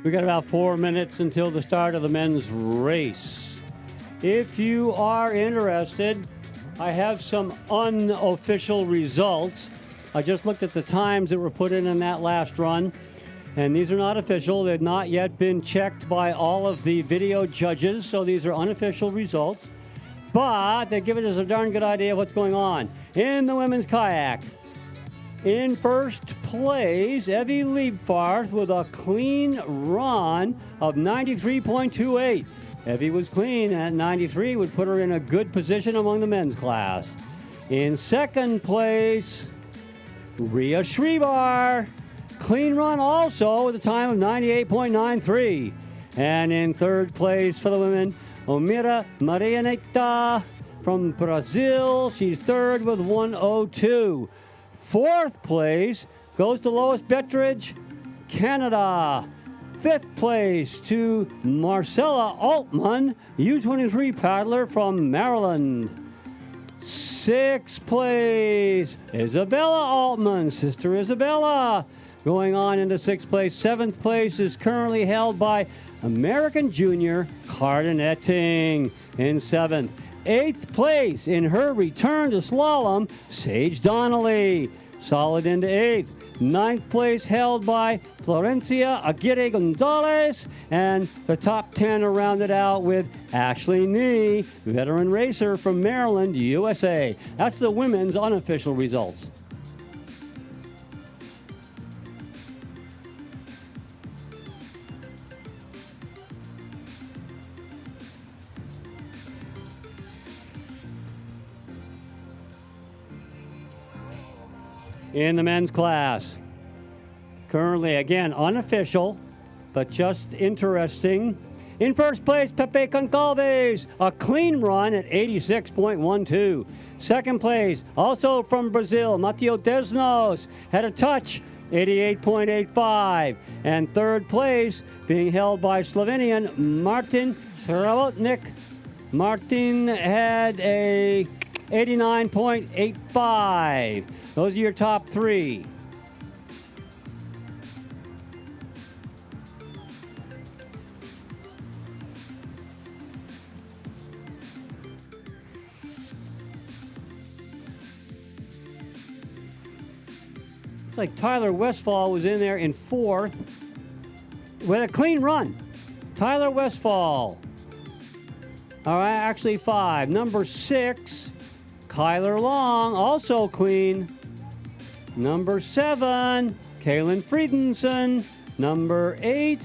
We got about 4 minutes until the start of the men's race. If you are interested, I have some unofficial results. I just looked at the times that were put in that last run, and these are not official. They've not yet been checked by all of the video judges, so these are unofficial results. But they give us a darn good idea of what's going on. In the women's kayak, in first place, Evie Liebfarth with a clean run of 93.28. Evie was clean at 93, would put her in a good position among the men's class. In second place, Rhea Shrivar, clean run also with a time of 98.93. And in third place for the women, Omira Marianeta from Brazil. She's third with 102. Fourth place goes to Lois Bettridge, Canada. Fifth place to Marcella Altman, U23 paddler from Maryland. Sixth place, Isabella Altman, Sister Isabella, going on into sixth place. Seventh place is currently held by American junior Carden Etting in seventh. Eighth place in her return to slalom, Sage Donnelly, solid into eighth. Ninth place held by Florencia Aguirre Gonzalez, and the top 10 are rounded out with Ashley Nee, veteran racer from Maryland, USA. That's the women's unofficial results. In the men's class, currently, again, unofficial, but just interesting. In first place, Pepe Concalves, a clean run at 86.12. Second place, also from Brazil, Mateo Desnos, had a touch, 88.85. And third place, being held by Slovenian Martin Sravotnik. Martin had a 89.85. Those are your top three. Looks like Tyler Westfall was in there in fourth with a clean run. Tyler Westfall. All right, actually five. Number 6, Kyler Long, also clean. Number 7, Kaylin Friedensen. Number 8,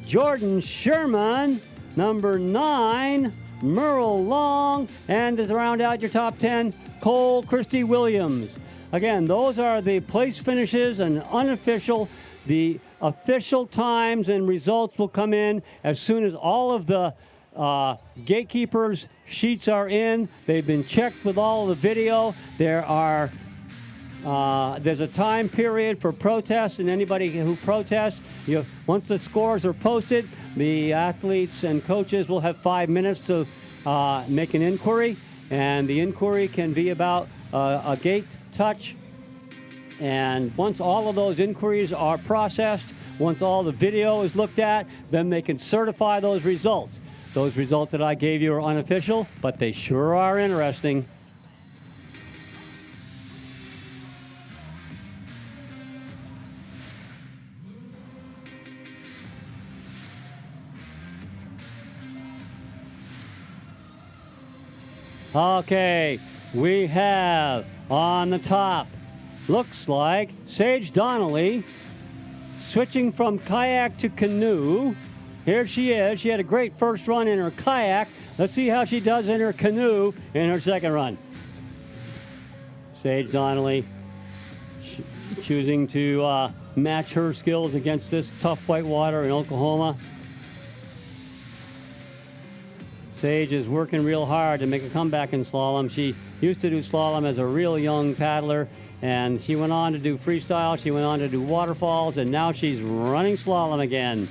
Jordan Sherman. Number 9, Merle Long. And to round out your top 10, Cole Christie Williams. Again, those are the place finishes and unofficial. The official times and results will come in as soon as all of the gatekeepers' sheets are in. They've been checked with all of the video. There's a time period for protests, and anybody who protests, once the scores are posted, the athletes and coaches will have 5 minutes to make an inquiry, and the inquiry can be about a gate touch. And once all of those inquiries are processed, once all the video is looked at, then they can certify those results. Those results that I gave you are unofficial, but they sure are interesting. Okay, we have on the top, looks like Sage Donnelly switching from kayak to canoe. Here she is. She had a great first run in her kayak. Let's see how she does in her canoe in her second run. Sage Donnelly choosing to match her skills against this tough white water in Oklahoma. Sage is working real hard to make a comeback in slalom. She used to do slalom as a real young paddler, and she went on to do freestyle. She went on to do waterfalls, and now she's running slalom again.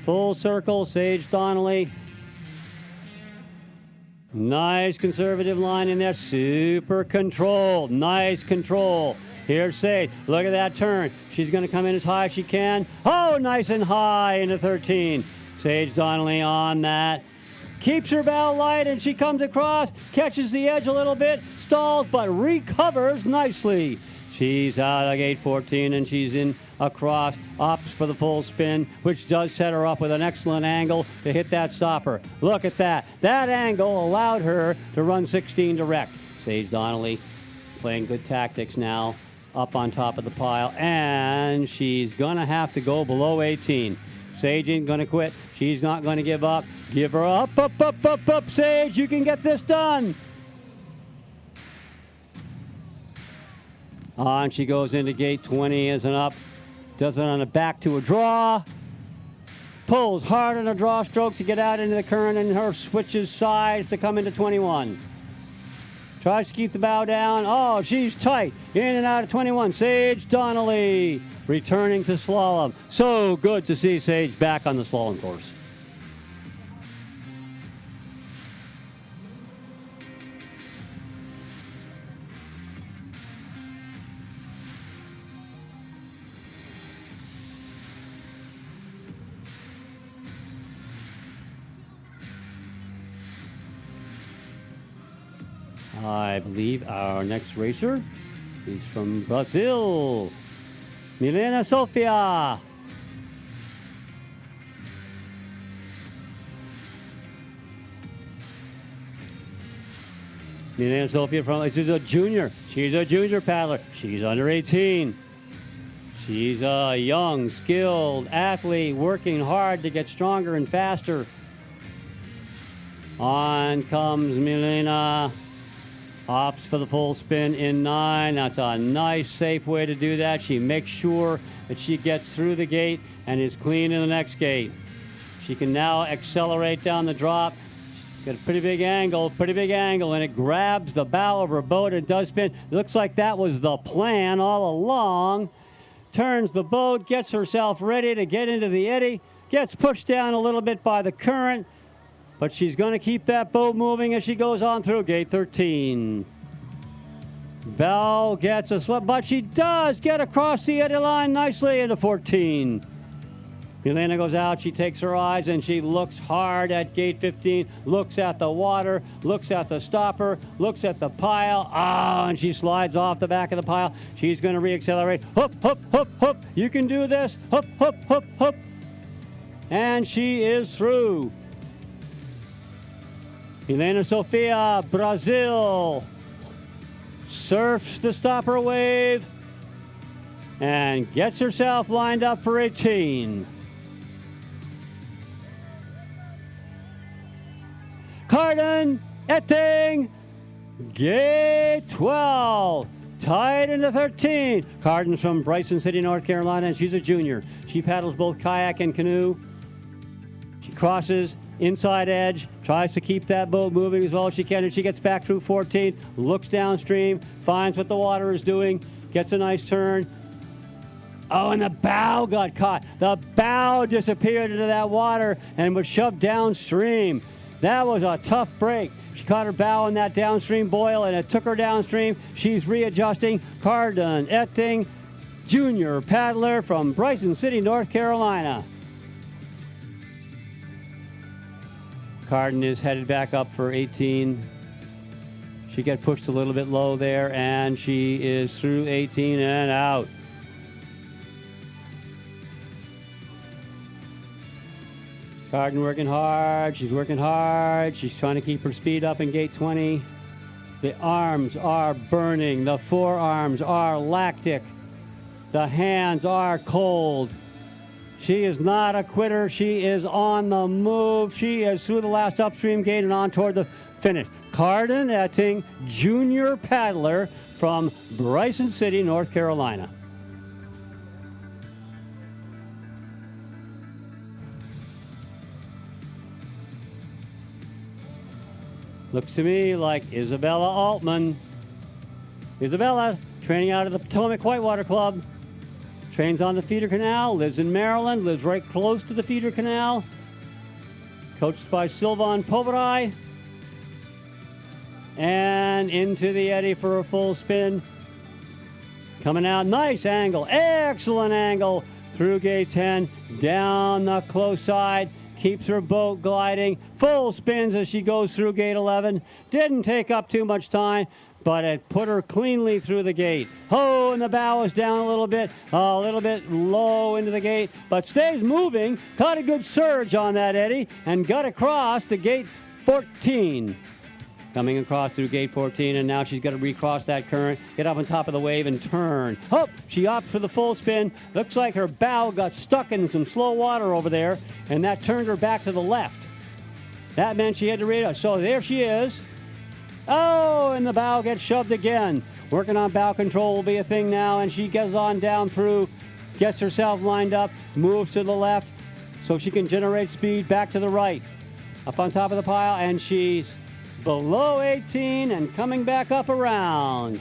Full circle, Sage Donnelly. Nice conservative line in there. Super controlled. Nice control. Here's Sage. Look at that turn. She's going to come in as high as she can. Oh, nice and high into 13. Sage Donnelly on that. Keeps her bow light, and she comes across, catches the edge a little bit, stalls, but recovers nicely. She's out of gate 14, and she's in across, opts for the full spin, which does set her up with an excellent angle to hit that stopper. Look at that. That angle allowed her to run 16 direct. Sage Donnelly playing good tactics now, up on top of the pile, and she's going to have to go below 18. Sage ain't going to quit. She's not going to give up. Give her up, up, Sage. You can get this done. On she goes into gate 20 as an up. Does it on a back to a draw. Pulls hard on a draw stroke to get out into the current, and her switches sides to come into 21. Tries to keep the bow down. Oh, she's tight. In and out of 21. Sage Donnelly returning to slalom. So good to see Sage back on the slalom course. I believe our next racer is from Brazil, Milena Sofia. Milena Sofia this is a junior. She's a junior paddler. She's under 18. She's a young, skilled athlete working hard to get stronger and faster. On comes Milena. Opts for the full spin in 9. That's a nice, safe way to do that. She makes sure that she gets through the gate and is clean in the next gate. She can now accelerate down the drop. Got a pretty big angle, and it grabs the bow of her boat and does spin. Looks like that was the plan all along. Turns the boat, gets herself ready to get into the eddy, gets pushed down a little bit by the current, but she's going to keep that boat moving as she goes on through gate 13. Bell gets a slip, but she does get across the eddy line nicely into 14. Milena goes out, she takes her eyes, and she looks hard at gate 15, looks at the water, looks at the stopper, looks at the pile. And she slides off the back of the pile. She's going to reaccelerate. Hoop, hoop, hoop, hoop. You can do this. Hoop, hoop, hoop, hoop. And she is through. Milena Sofia, Brazil, surfs the stopper wave and gets herself lined up for 18. Carden, Etting, gate 12, tied into 13. Carden's from Bryson City, North Carolina, and she's a junior. She paddles both kayak and canoe. She crosses inside edge, tries to keep that boat moving as well as she can, and she gets back through 14, looks downstream, finds what the water is doing, gets a nice turn. Oh, and the bow got caught. The bow disappeared into that water and was shoved downstream. That was a tough break. She caught her bow in that downstream boil, and it took her downstream. She's readjusting. Carden Etting, junior paddler from Bryson City, North Carolina. Carden is headed back up for 18. She got pushed a little bit low there, and she is through 18 and out. Carden working hard. She's working hard. She's trying to keep her speed up in gate 20. The arms are burning. The forearms are lactic. The hands are cold. She is not a quitter. She is on the move. She is through the last upstream gate and on toward the finish. Carden Etting, junior paddler from Bryson City, North Carolina. Looks to me like Isabella Altman. Isabella, training out of the Potomac Whitewater Club. Trains on the feeder canal, lives in Maryland, lives right close to the feeder canal. Coached by Sylvan Poverai. And into the eddy for a full spin. Coming out, nice angle, excellent angle through gate 10, down the close side, keeps her boat gliding, full spins as she goes through gate 11. Didn't take up too much time, but it put her cleanly through the gate. Oh, and the bow is down a little bit low into the gate, but stays moving. Caught a good surge on that eddy and got across to gate 14. Coming across through gate 14, and now she's got to recross that current, get up on top of the wave and turn. Oh, she opts for the full spin. Looks like her bow got stuck in some slow water over there, and that turned her back to the left. That meant she had to read it. So there she is. Oh, and the bow gets shoved again. Working on bow control will be a thing now, and she gets on down through, gets herself lined up, moves to the left so she can generate speed back to the right. Up on top of the pile, and she's below 18 and coming back up around.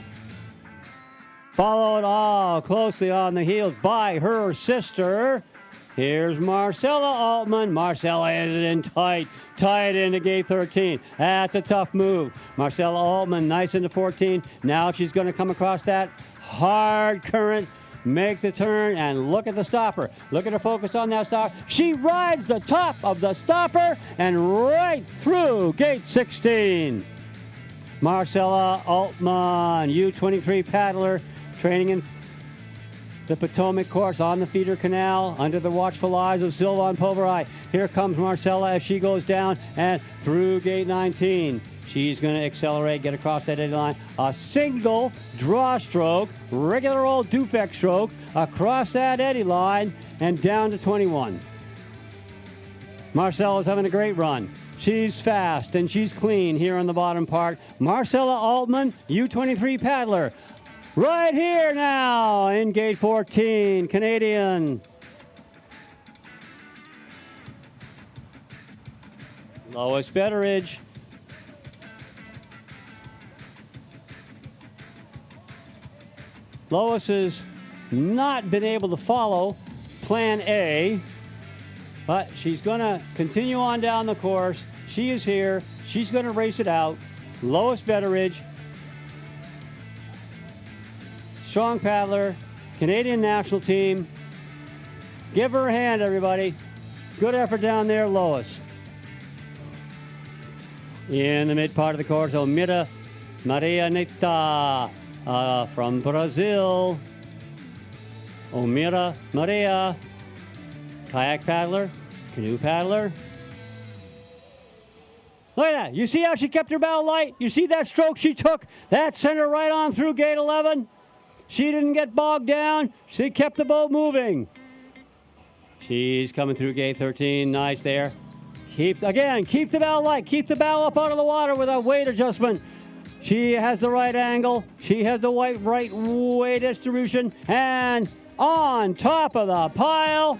Followed closely on the heels by her sister. Here's Marcella Altman. Marcella is in tight into gate 13. That's a tough move. Marcella Altman nice into 14. Now she's going to come across that hard current, make the turn, and look at the stopper. Look at her focus on that stopper. She rides the top of the stopper and right through gate 16. Marcella Altman, U-23 paddler, training in the Potomac course on the feeder canal under the watchful eyes of Sylvan Poverai. Here comes Marcella as she goes down and through gate 19. She's going to accelerate, get across that eddy line. A single draw stroke, regular old Dufek stroke, across that eddy line and down to 21. Marcella's having a great run. She's fast and she's clean here on the bottom part. Marcella Altman, U-23 paddler. Right here now in gate 14, Canadian. Lois Betteridge. Lois has not been able to follow plan A, but she's going to continue on down the course. She is here. She's going to race it out. Lois Betteridge, strong paddler, Canadian national team. Give her a hand, everybody. Good effort down there, Lois. In the mid part of the course, Omira Maria Neta from Brazil. Omira Maria, kayak paddler, canoe paddler. Look at that. You see how she kept her bow light? You see that stroke she took? That sent her right on through gate 11. She didn't get bogged down. She kept the boat moving. She's coming through gate 13. Nice there. Keep the bow light. Keep the bow up out of the water with a weight adjustment. She has the right angle. She has the right weight distribution. And on top of the pile.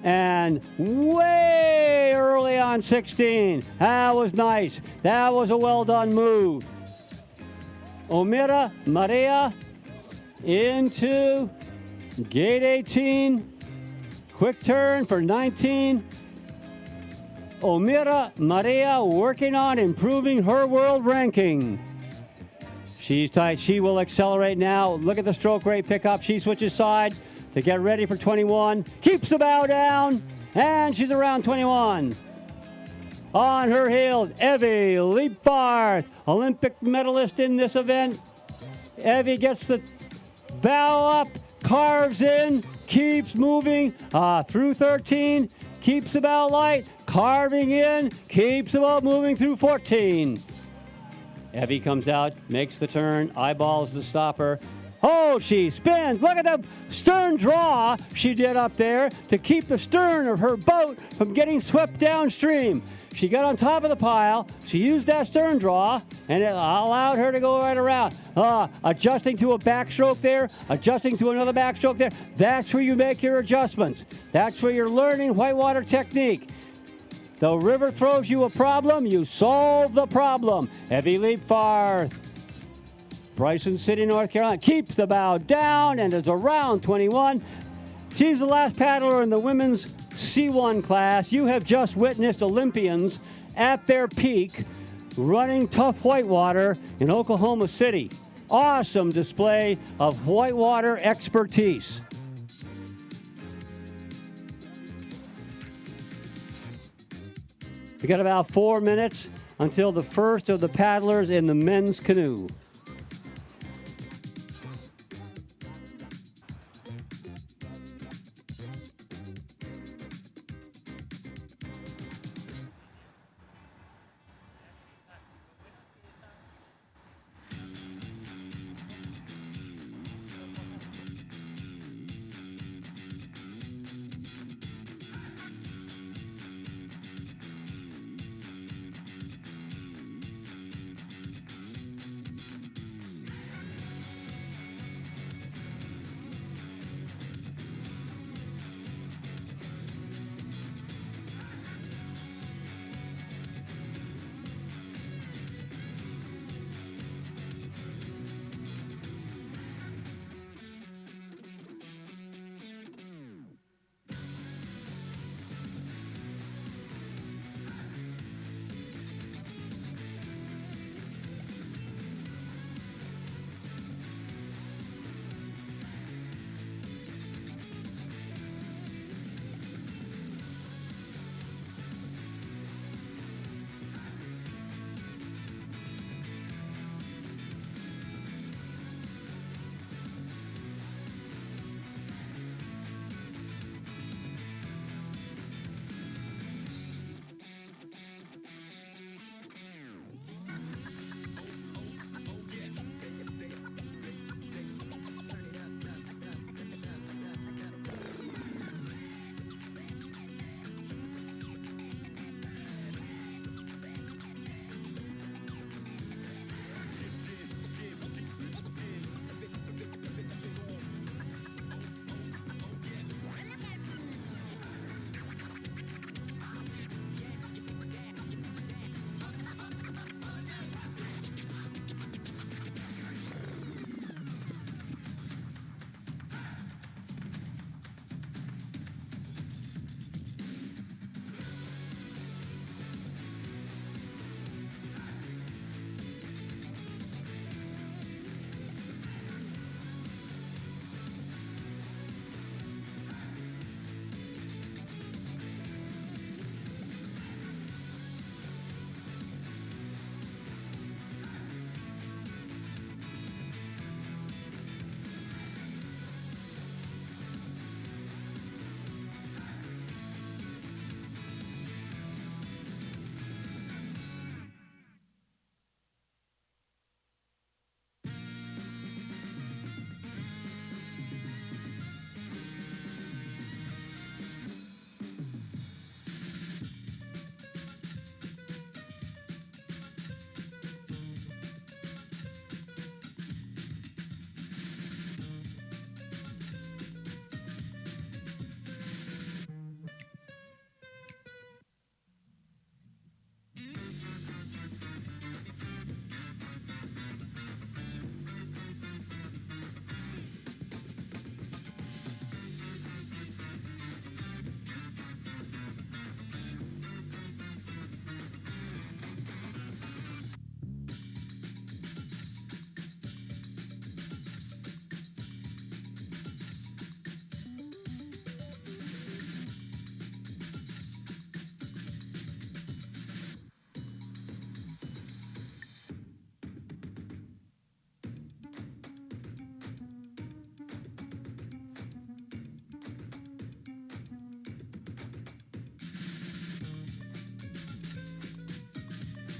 And way early on 16. That was nice. That was a well done move. Omira Maria into gate 18. Quick turn for 19. Omira Maria working on improving her world ranking. She's tight. She will accelerate now. Look at the stroke rate pickup. She switches sides to get ready for 21. Keeps the bow down, and she's around 21. On her heels, Evie Leapbarth, Olympic medalist in this event. Evie gets the bow up, carves in, keeps moving through 13, keeps the bow light, carving in, keeps the boat moving through 14. Evie comes out, makes the turn, eyeballs the stopper. Oh, she spins. Look at the stern draw she did up there to keep the stern of her boat from getting swept downstream. She got on top of the pile. She used that stern draw, and it allowed her to go right around. Adjusting to a backstroke there, adjusting to another backstroke there. That's where you make your adjustments. That's where you're learning whitewater technique. The river throws you a problem, you solve the problem. Evie Leapfarth. Bryson City, North Carolina, keeps the bow down and is around 21. She's the last paddler in the women's C1 class. You have just witnessed Olympians at their peak running tough whitewater in Oklahoma City. awesome display of whitewater expertise. We got about 4 minutes until the first of the paddlers in the men's canoe.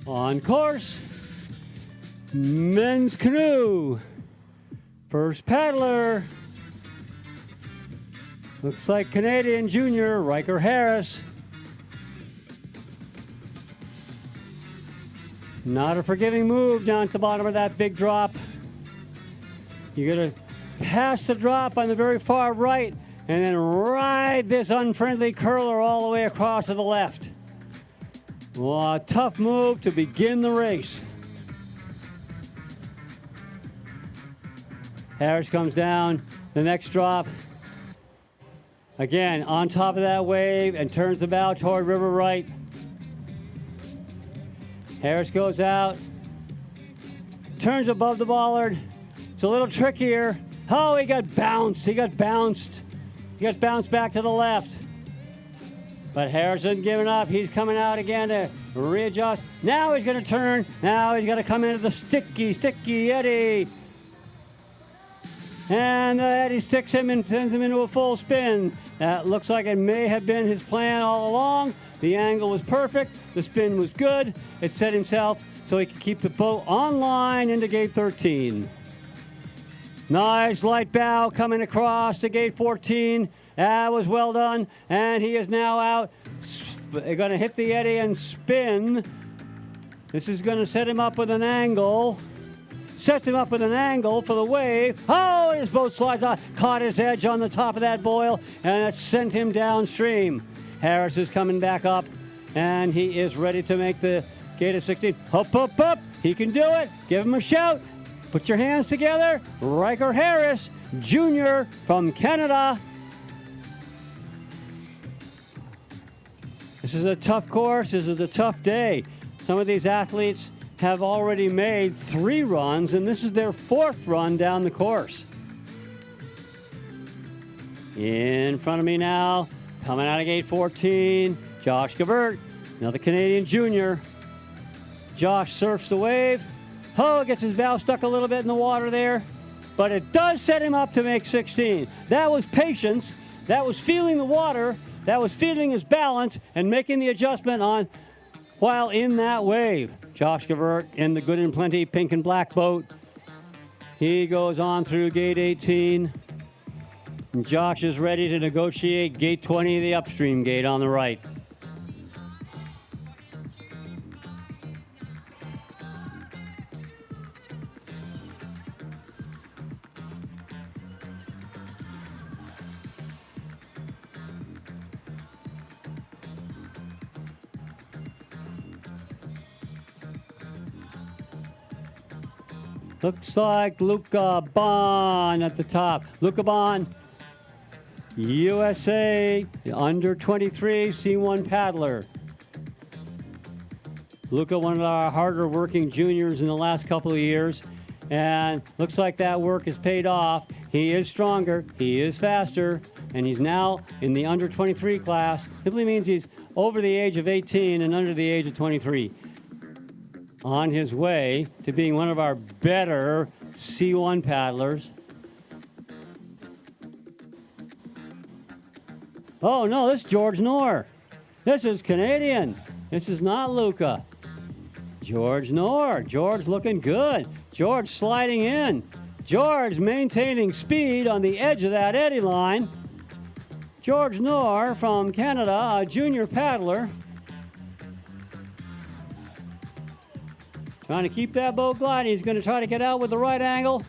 On course, men's canoe. First paddler. Looks like Canadian junior Riker Harris. Not a forgiving move down to the bottom of that big drop. You're going to pass the drop on the very far right and then ride this unfriendly curler all the way across to the left. Well, a tough move to begin the race. Harris comes down, the next drop. Again, on top of that wave and turns the bow toward river right. Harris goes out, turns above the bollard, a little trickier. Oh, he got bounced. He got bounced back to the left. But Harrison giving up. He's coming out again to readjust. Now he's going to turn. Now he's going to come into the sticky eddy. And the eddy sticks him and sends him into a full spin. That looks like it may have been his plan all along. The angle was perfect. The spin was good. It set himself so he could keep the boat on line into gate 13. Nice light bow coming across to gate 14. That was well done. And he is now out. Going to hit the eddy and spin. This is going to set him up with an angle. Sets him up with an angle for the wave. Oh, his boat slides out. Caught his edge on the top of that boil, and it sent him downstream. Harris is coming back up, and he is ready to make the gate of 16. Up, up, up. He can do it. Give him a shout. Put your hands together. Riker Harris, Jr. from Canada. This is a tough course. This is a tough day. Some of these athletes have already made 3 runs, and this is their 4th run down the course. In front of me now, coming out of gate 14, Josh Gavert, another Canadian junior. Josh surfs the wave. Oh, gets his bow stuck a little bit in the water there, but it does set him up to make 16. That was patience. That was feeling the water. That was feeling his balance and making the adjustment on while in that wave. Josh Gavert in the Good and Plenty pink and black boat. He goes on through gate 18. And Josh is ready to negotiate gate 20, the upstream gate on the right. Looks like Luca Bond at the top. Luca Bond, USA, the under 23 C1 paddler. Luca, one of our harder working juniors in the last couple of years, and looks like that work has paid off. He is stronger, he is faster, and he's now in the under 23 class. Simply means he's over the age of 18 and under the age of 23. On his way to being one of our better C1 paddlers. Oh no, this is George Knorr. This is Canadian. This is not Luca. George Knorr. George looking good. George sliding in. George maintaining speed on the edge of that eddy line. George Knorr from Canada, a junior paddler. Trying to keep that boat gliding. He's going to try to get out with the right angle.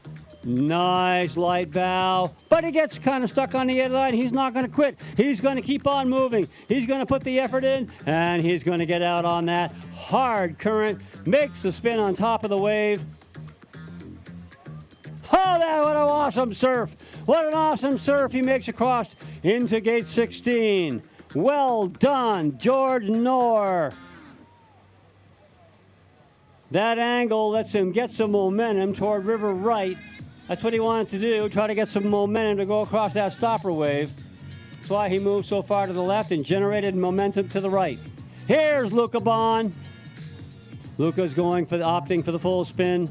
Nice light bow. But he gets kind of stuck on the edge line. He's not going to quit. He's going to keep on moving. He's going to put the effort in, and he's going to get out on that hard current. Makes the spin on top of the wave. Oh, what an awesome surf. What an awesome surf he makes across into gate 16. Well done, George Knorr. That angle lets him get some momentum toward river right. That's what he wanted to do, try to get some momentum to go across that stopper wave. That's why he moved so far to the left and generated momentum to the right. Here's Luca Bond. Luca's opting for the full spin.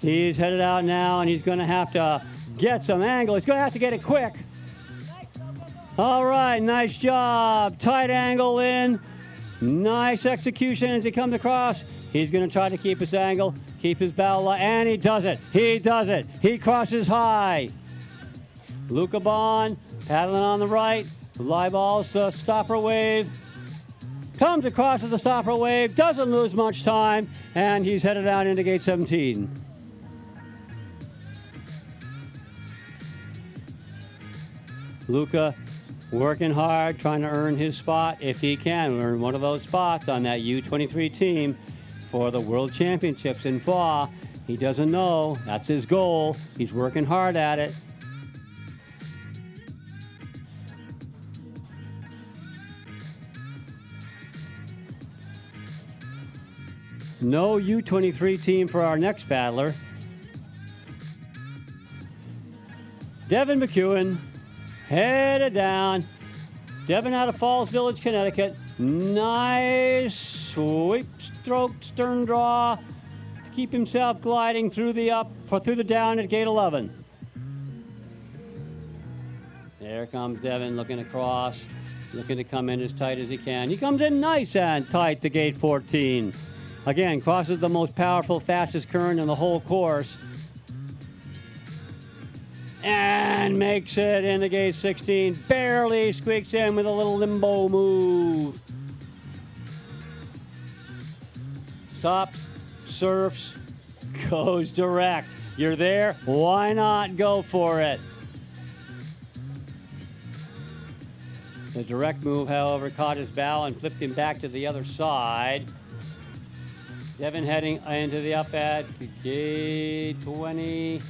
He's headed out now, and he's going to have to get some angle. He's going to have to get it quick. All right, nice job. Tight angle in. Nice execution as he comes across. He's going to try to keep his angle, keep his bow line, and he does it. He does it. He crosses high. Luca Bond paddling on the right. Live balls the stopper wave. Comes across to the stopper wave, doesn't lose much time, and he's headed out into gate 17. Luca working hard, trying to earn his spot, if he can, earn one of those spots on that U23 team for the World Championships in Foix. He doesn't know. That's his goal. He's working hard at it. No U23 team for our next paddler. Devin McEwen headed down. Devin out of Falls Village, Connecticut. Nice sweep, stroke, stern draw to keep himself gliding through the down at gate 11. There comes Devin looking across, looking to come in as tight as he can. He comes in nice and tight to gate 14. Again, crosses the most powerful, fastest current in the whole course. And makes it into gate 16. Barely squeaks in with a little limbo move. Stops, surfs, goes direct. You're there, why not go for it? The direct move, however, caught his bow and flipped him back to the other side. Devin heading into the up at gate 20.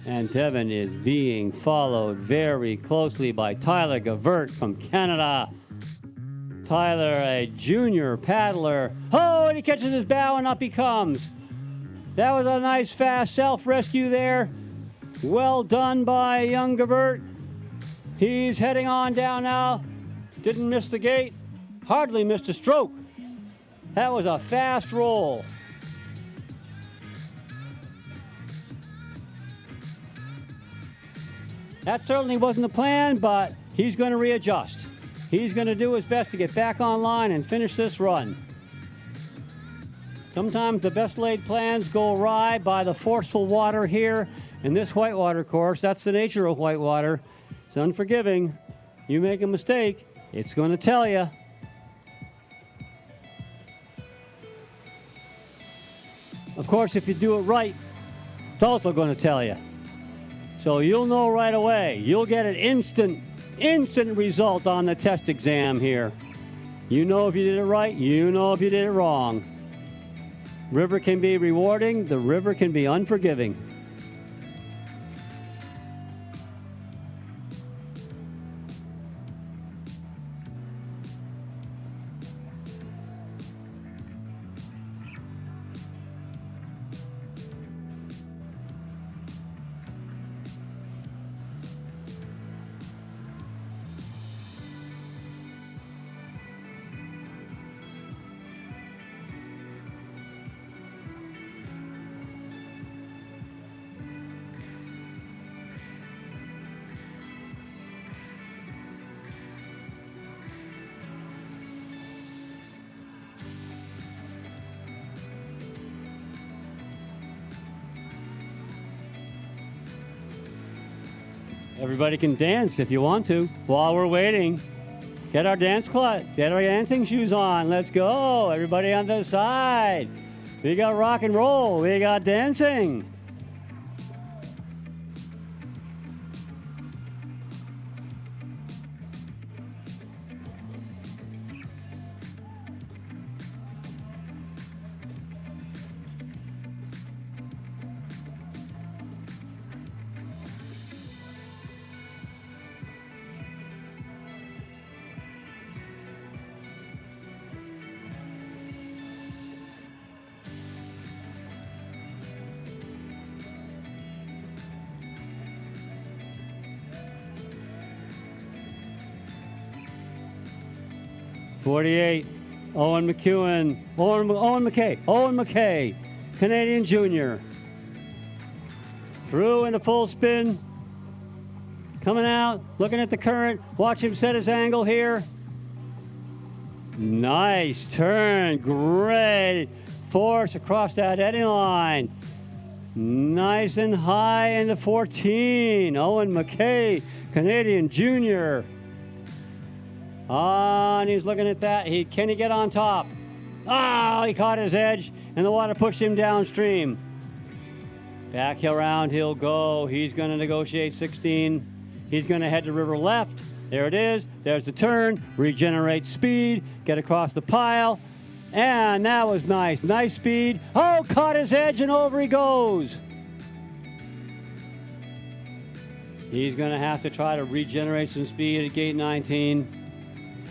And Devin is being followed very closely by Tyler Gavert from Canada. Tyler, a junior paddler. Oh, and he catches his bow and up he comes. That was a nice, fast self-rescue there. Well done by young Gavert. He's heading on down now. Didn't miss the gate. Hardly missed a stroke. That was a fast roll. That certainly wasn't the plan, but he's going to readjust. He's going to do his best to get back online and finish this run. Sometimes the best laid plans go awry by the forceful water here in this whitewater course. That's the nature of whitewater. It's unforgiving. You make a mistake, it's going to tell you. Of course, if you do it right, it's also going to tell you. So you'll know right away. You'll get an instant result on the test exam here. You know if you did it right, you know if you did it wrong. River can be rewarding, the river can be unforgiving. Everybody can dance if you want to while we're waiting. Get our dancing shoes on. Let's go. Everybody on the side. We got rock and roll. We got dancing. .48, Owen McKay, Canadian junior. Through into full spin. Coming out, looking at the current. Watch him set his angle here. Nice turn, great force across that heading line. Nice and high into 14. Owen McKay, Canadian junior. And he's looking at that. Can he get on top? He caught his edge, and the water pushed him downstream. Back around he'll go. He's going to negotiate 16. He's going to head to river left. There it is. There's the turn. Regenerate speed. Get across the pile. And that was nice. Nice speed. Caught his edge, and over he goes. He's going to have to try to regenerate some speed at gate 19.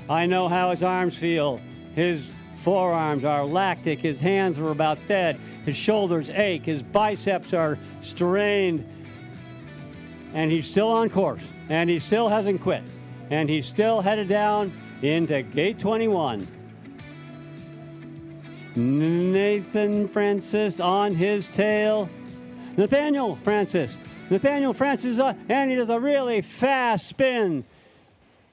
I know how his arms feel. His forearms are lactic. His hands are about dead. His shoulders ache. His biceps are strained. And he's still on course. And he still hasn't quit. And he's still headed down into gate 21. Nathan Francis on his tail. Nathaniel Francis. And he does a really fast spin.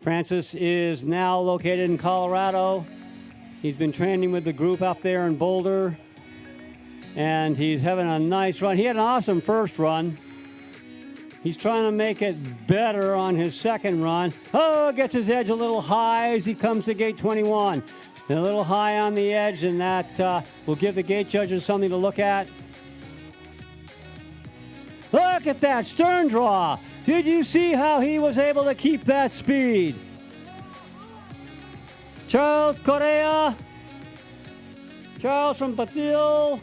Francis is now located in Colorado. He's been training with the group up there in Boulder. And he's having a nice run. He had an awesome first run. He's trying to make it better on his second run. Oh, gets his edge a little high as he comes to gate 21. A little high on the edge, and that will give the gate judges something to look at. Look at that stern draw. Did you see how he was able to keep that speed? Charles Correa. Charles from Brazil.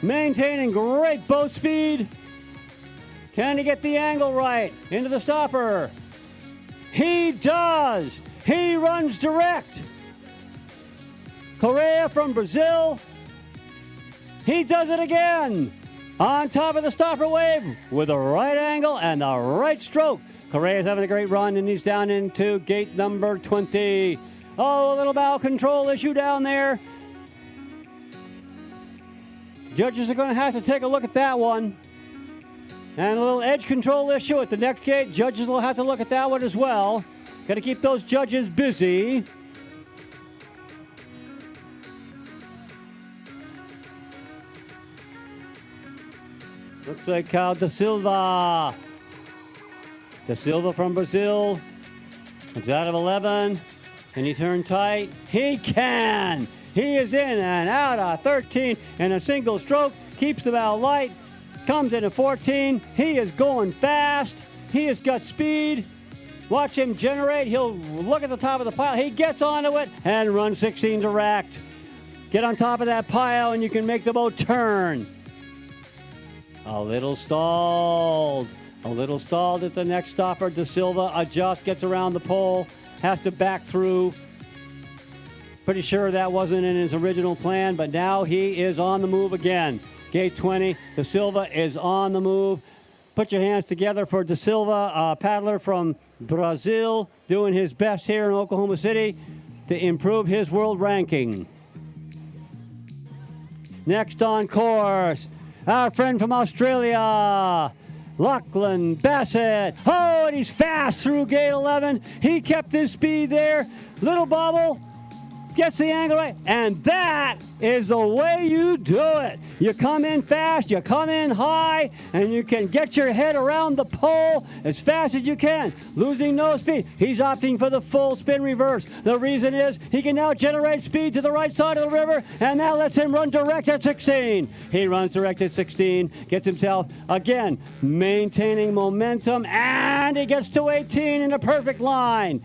Maintaining great boat speed. Can he get the angle right into the stopper? He does. He runs direct. Correa from Brazil. He does it again. On top of the stopper wave with the right angle and the right stroke. Correa's having a great run, and he's down into gate number 20. Oh, a little bow control issue down there. Judges are going to have to take a look at that one. And a little edge control issue at the next gate. Judges will have to look at that one as well. Got to keep those judges busy. Looks like Cal Da Silva. Da Silva from Brazil. Comes out of 11. Can he turn tight? He can. He is in and out of 13 in a single stroke. Keeps the bow light. Comes into 14. He is going fast. He has got speed. Watch him generate. He'll look at the top of the pile. He gets onto it and runs 16 direct. Get on top of that pile and you can make the boat turn. A little stalled. A little stalled at the next stopper. Da Silva adjusts, gets around the pole, has to back through. Pretty sure that wasn't in his original plan, but now he is on the move again. Gate 20, Da Silva is on the move. Put your hands together for Da Silva, a paddler from Brazil, doing his best here in Oklahoma City to improve his world ranking. Next on course, our friend from Australia, Lachlan Bassett. Oh, and he's fast through gate 11. He kept his speed there. Little bobble. Gets the angle right, and that is the way you do it. You come in fast, you come in high, and you can get your head around the pole as fast as you can, losing no speed. He's opting for the full spin reverse. The reason is he can now generate speed to the right side of the river, and that lets him run direct at 16. He runs direct at 16, gets himself, again, maintaining momentum, and he gets to 18 in a perfect line.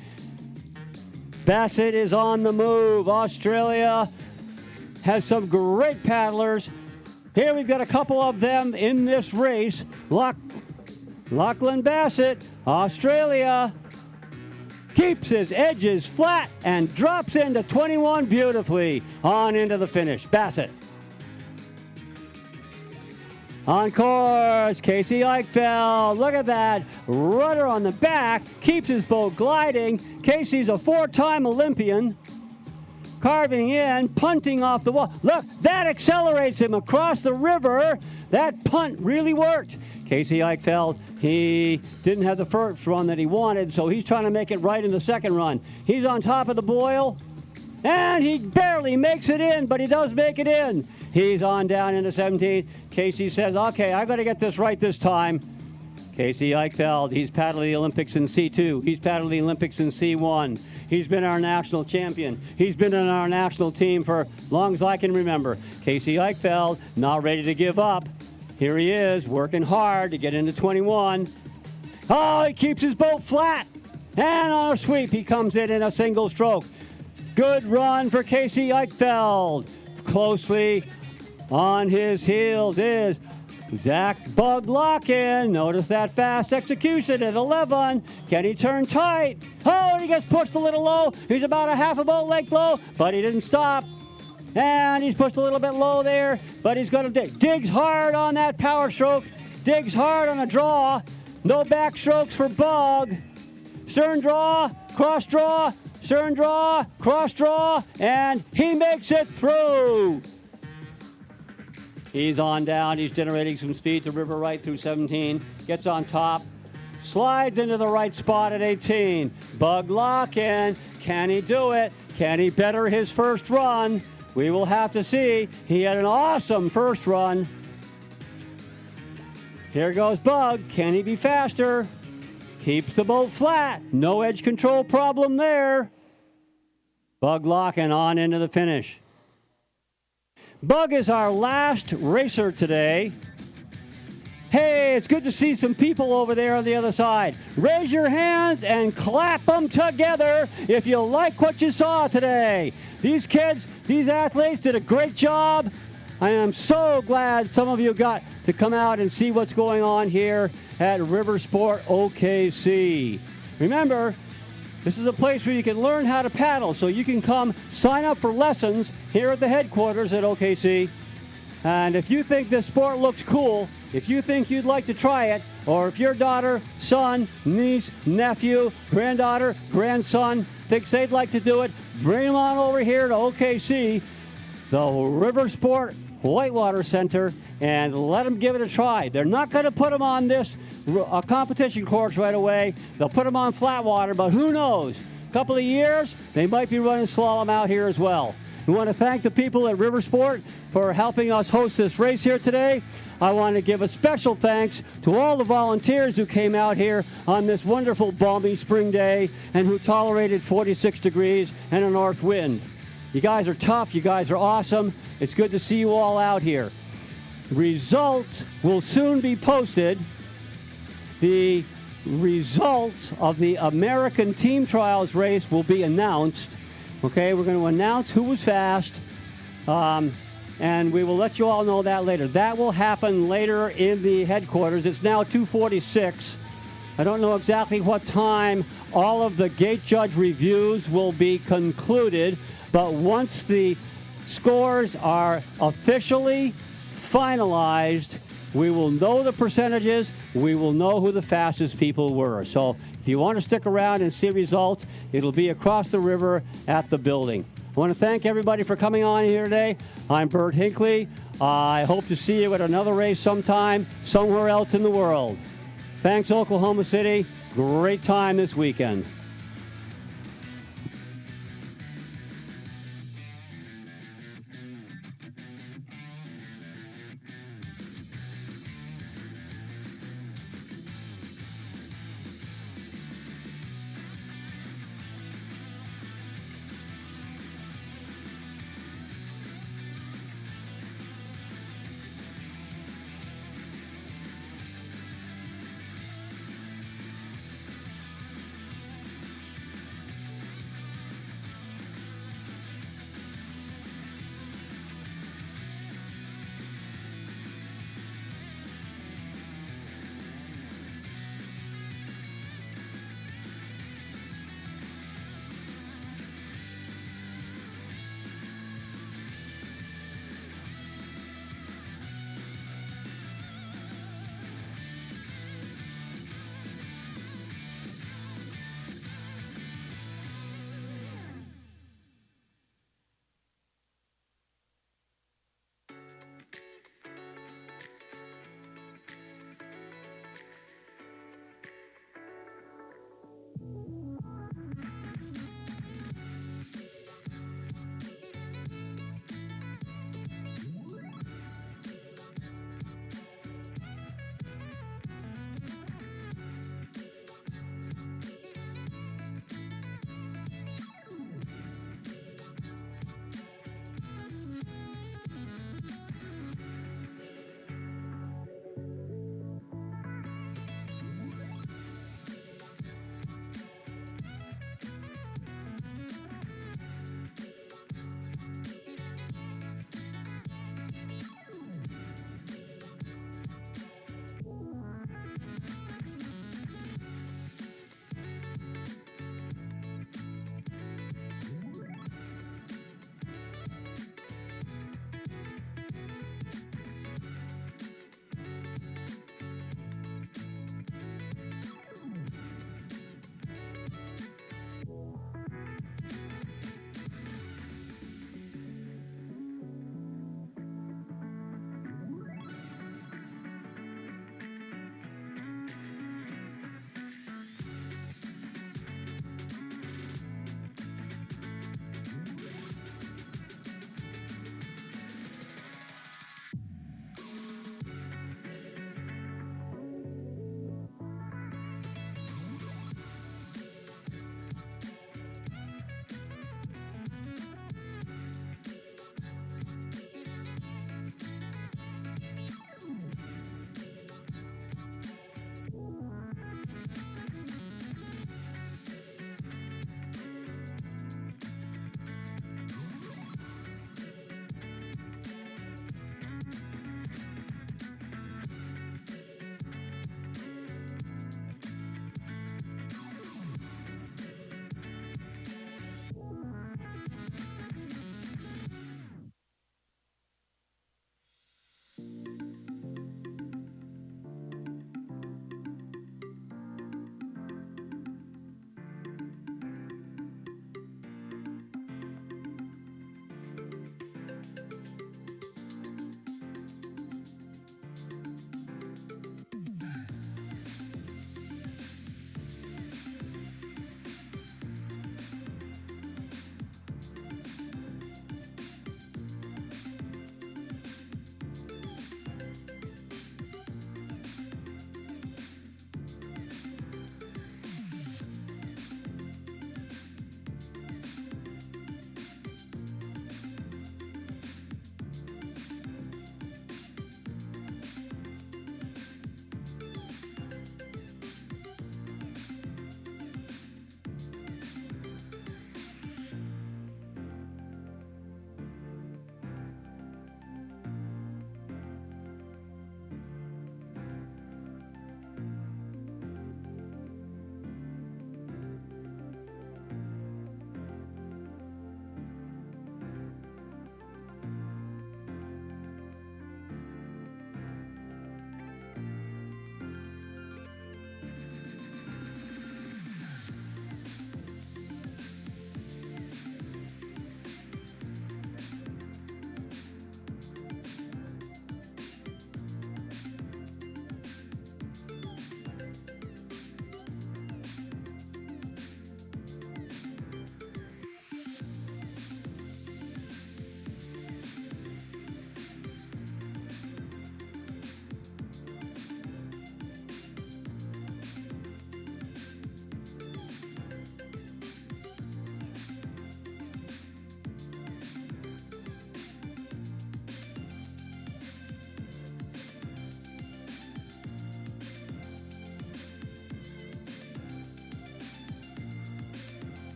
Bassett is on the move. Australia has some great paddlers. Here we've got a couple of them in this race. Lachlan Bassett, Australia, keeps his edges flat and drops into 21 beautifully on into the finish. Bassett. On course, Casey Eichfeld. Look at that. Rudder on the back. Keeps his boat gliding. Casey's a 4-time Olympian. Carving in, punting off the wall. Look, that accelerates him across the river. That punt really worked. Casey Eichfeld, he didn't have the first run that he wanted, so he's trying to make it right in the second run. He's on top of the boil, and he barely makes it in, but he does make it in. He's on down into 17. Casey says, okay, I got to get this right this time. Casey Eichfeld, he's paddled the Olympics in C2. He's paddled the Olympics in C1. He's been our national champion. He's been in our national team for as long as I can remember. Casey Eichfeld, not ready to give up. Here he is, working hard to get into 21. Oh, he keeps his boat flat. And on a sweep, he comes in a single stroke. Good run for Casey Eichfeld. Closely on his heels is Zach Bug Lock-in. Notice that fast execution at 11. Can he turn tight? Oh, he gets pushed a little low. He's about a half a boat length low, but he didn't stop. And he's pushed a little bit low there, but he's going to dig. Digs hard on that power stroke. Digs hard on a draw. No backstrokes for Bug. Stern draw, cross draw, stern draw, cross draw, and he makes it through. He's on down. He's generating some speed to river right through 17. Gets on top. Slides into the right spot at 18. Bug lock in. Can he do it? Can he better his first run? We will have to see. He had an awesome first run. Here goes Bug. Can he be faster? Keeps the boat flat. No edge control problem there. Bug locking on into the finish. Bug is our last racer today. Hey, it's good to see some people over there on the other side. Raise your hands and clap them together if you like what you saw today. These kids, these athletes did a great job. I am so glad some of you got to come out and see what's going on here at River Sport OKC. Remember, this is a place where you can learn how to paddle, so you can come sign up for lessons here at the headquarters at OKC. And if you think this sport looks cool, if you think you'd like to try it, or if your daughter, son, niece, nephew, granddaughter, grandson thinks they'd like to do it, bring them on over here to OKC, the River Sport Whitewater Center, and let them give it a try. They're not going to put them on this competition course right away. They'll put them on flat water, but who knows? A couple of years, they might be running slalom out here as well. We want to thank the people at River Sport for helping us host this race here today. I want to give a special thanks to all the volunteers who came out here on this wonderful balmy spring day and who tolerated 46 degrees and a north wind. You guys are tough. You guys are awesome. It's good to see you all out here. Results will soon be posted. The results of the American Team Trials race will be announced. Okay, we're going to announce who was fast, and we will let you all know that later. That will happen later in the headquarters. It's now 2:46. I don't know exactly what time all of the gate judge reviews will be concluded, but once the scores are officially finalized, we will know the percentages. We will know who the fastest people were. So if you want to stick around and see results, it'll be across the river at the building. I want to thank everybody for coming on here today. I'm Bert Hinckley. I hope to see you at another race sometime, somewhere else in the world. Thanks, Oklahoma City. Great time this weekend.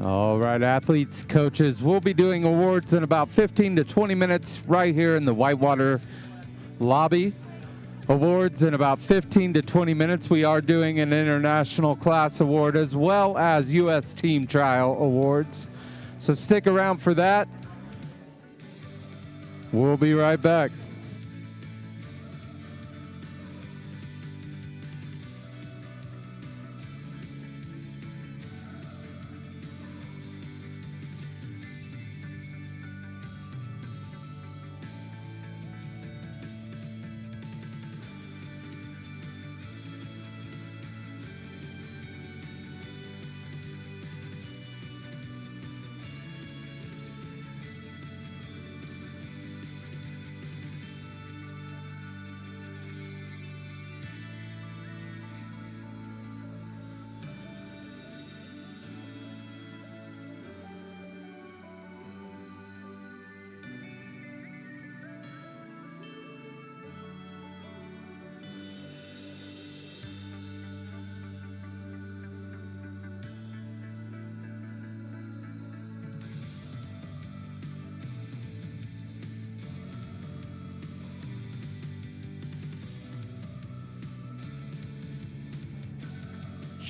All right, athletes, coaches, we'll be doing awards in about 15 to 20 minutes right here in the Whitewater lobby. Awards in about 15 to 20 minutes. We are doing an international class award as well as U.S. team trial awards. So stick around for that. We'll be right back.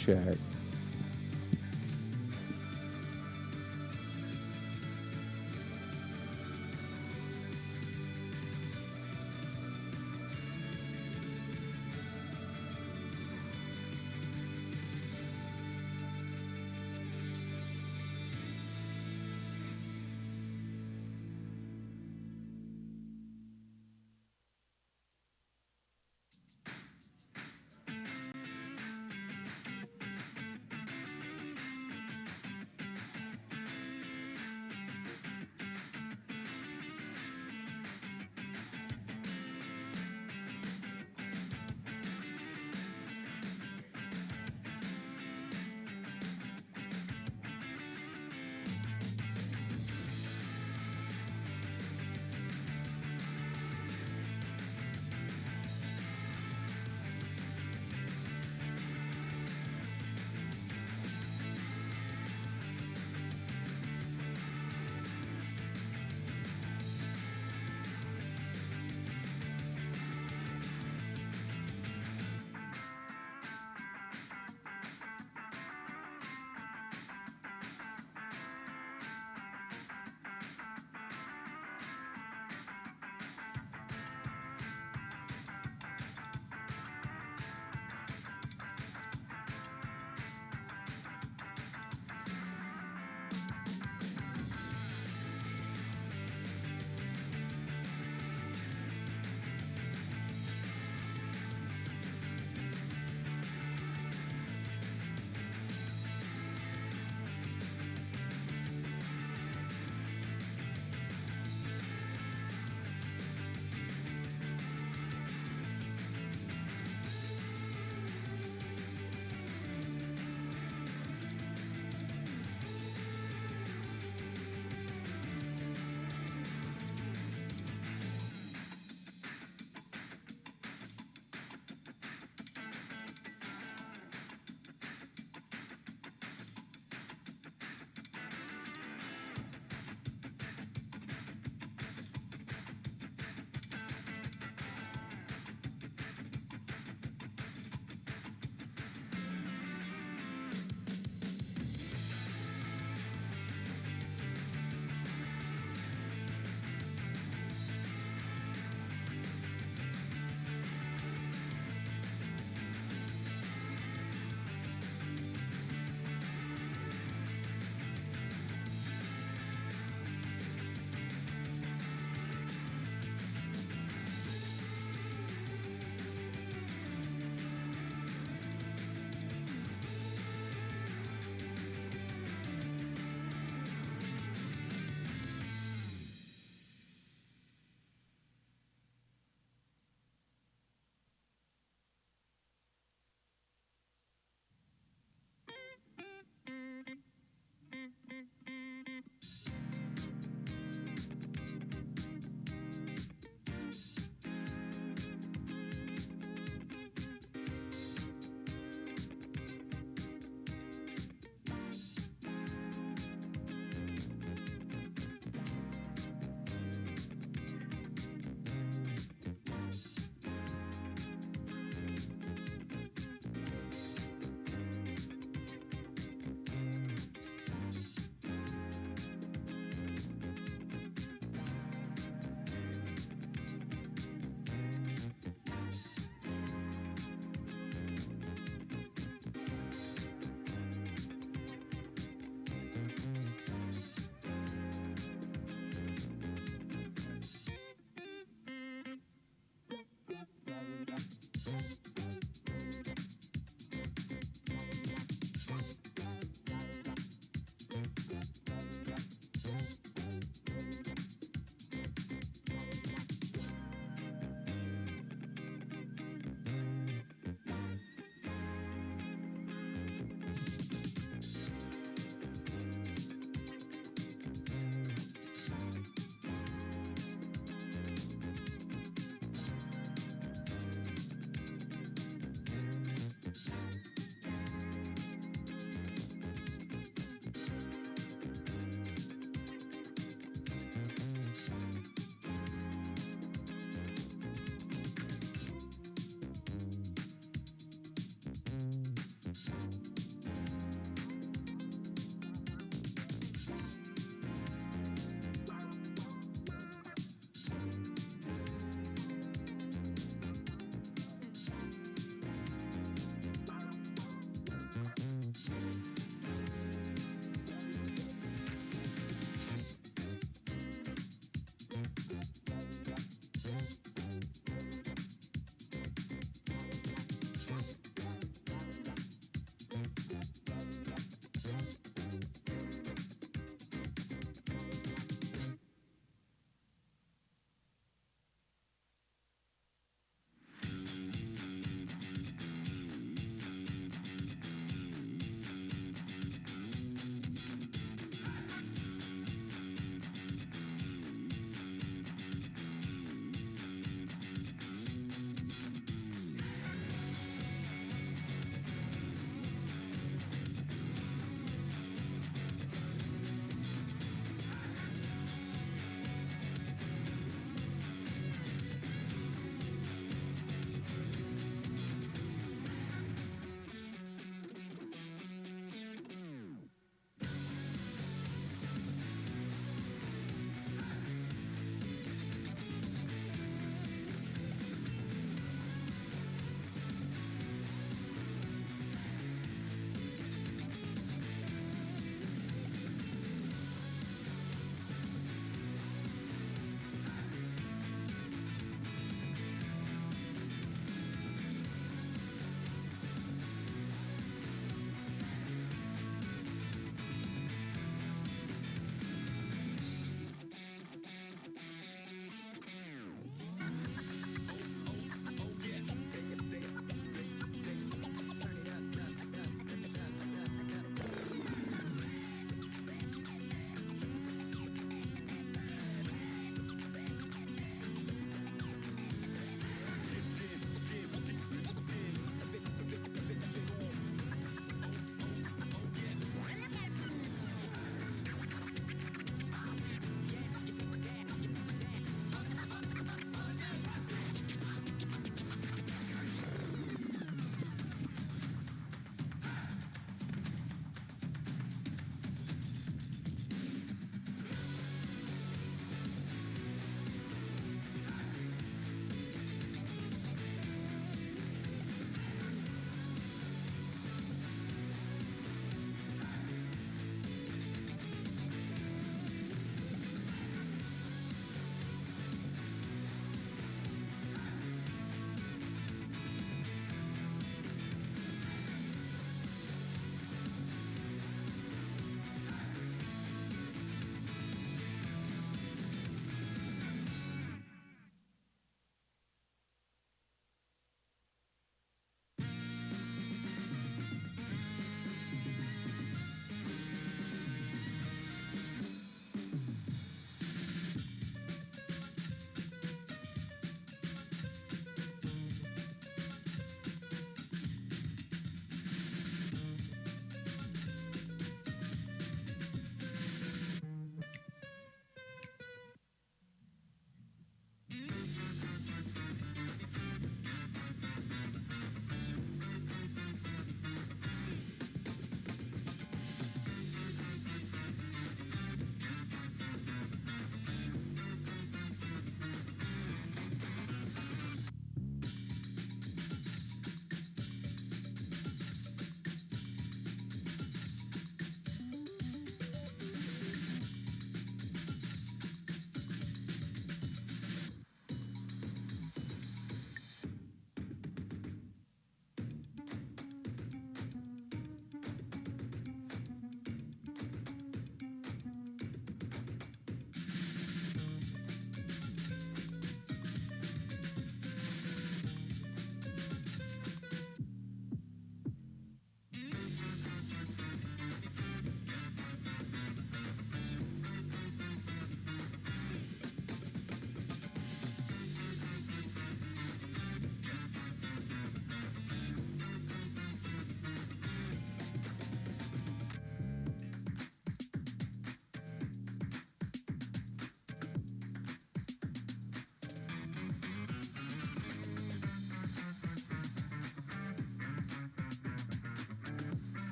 Check.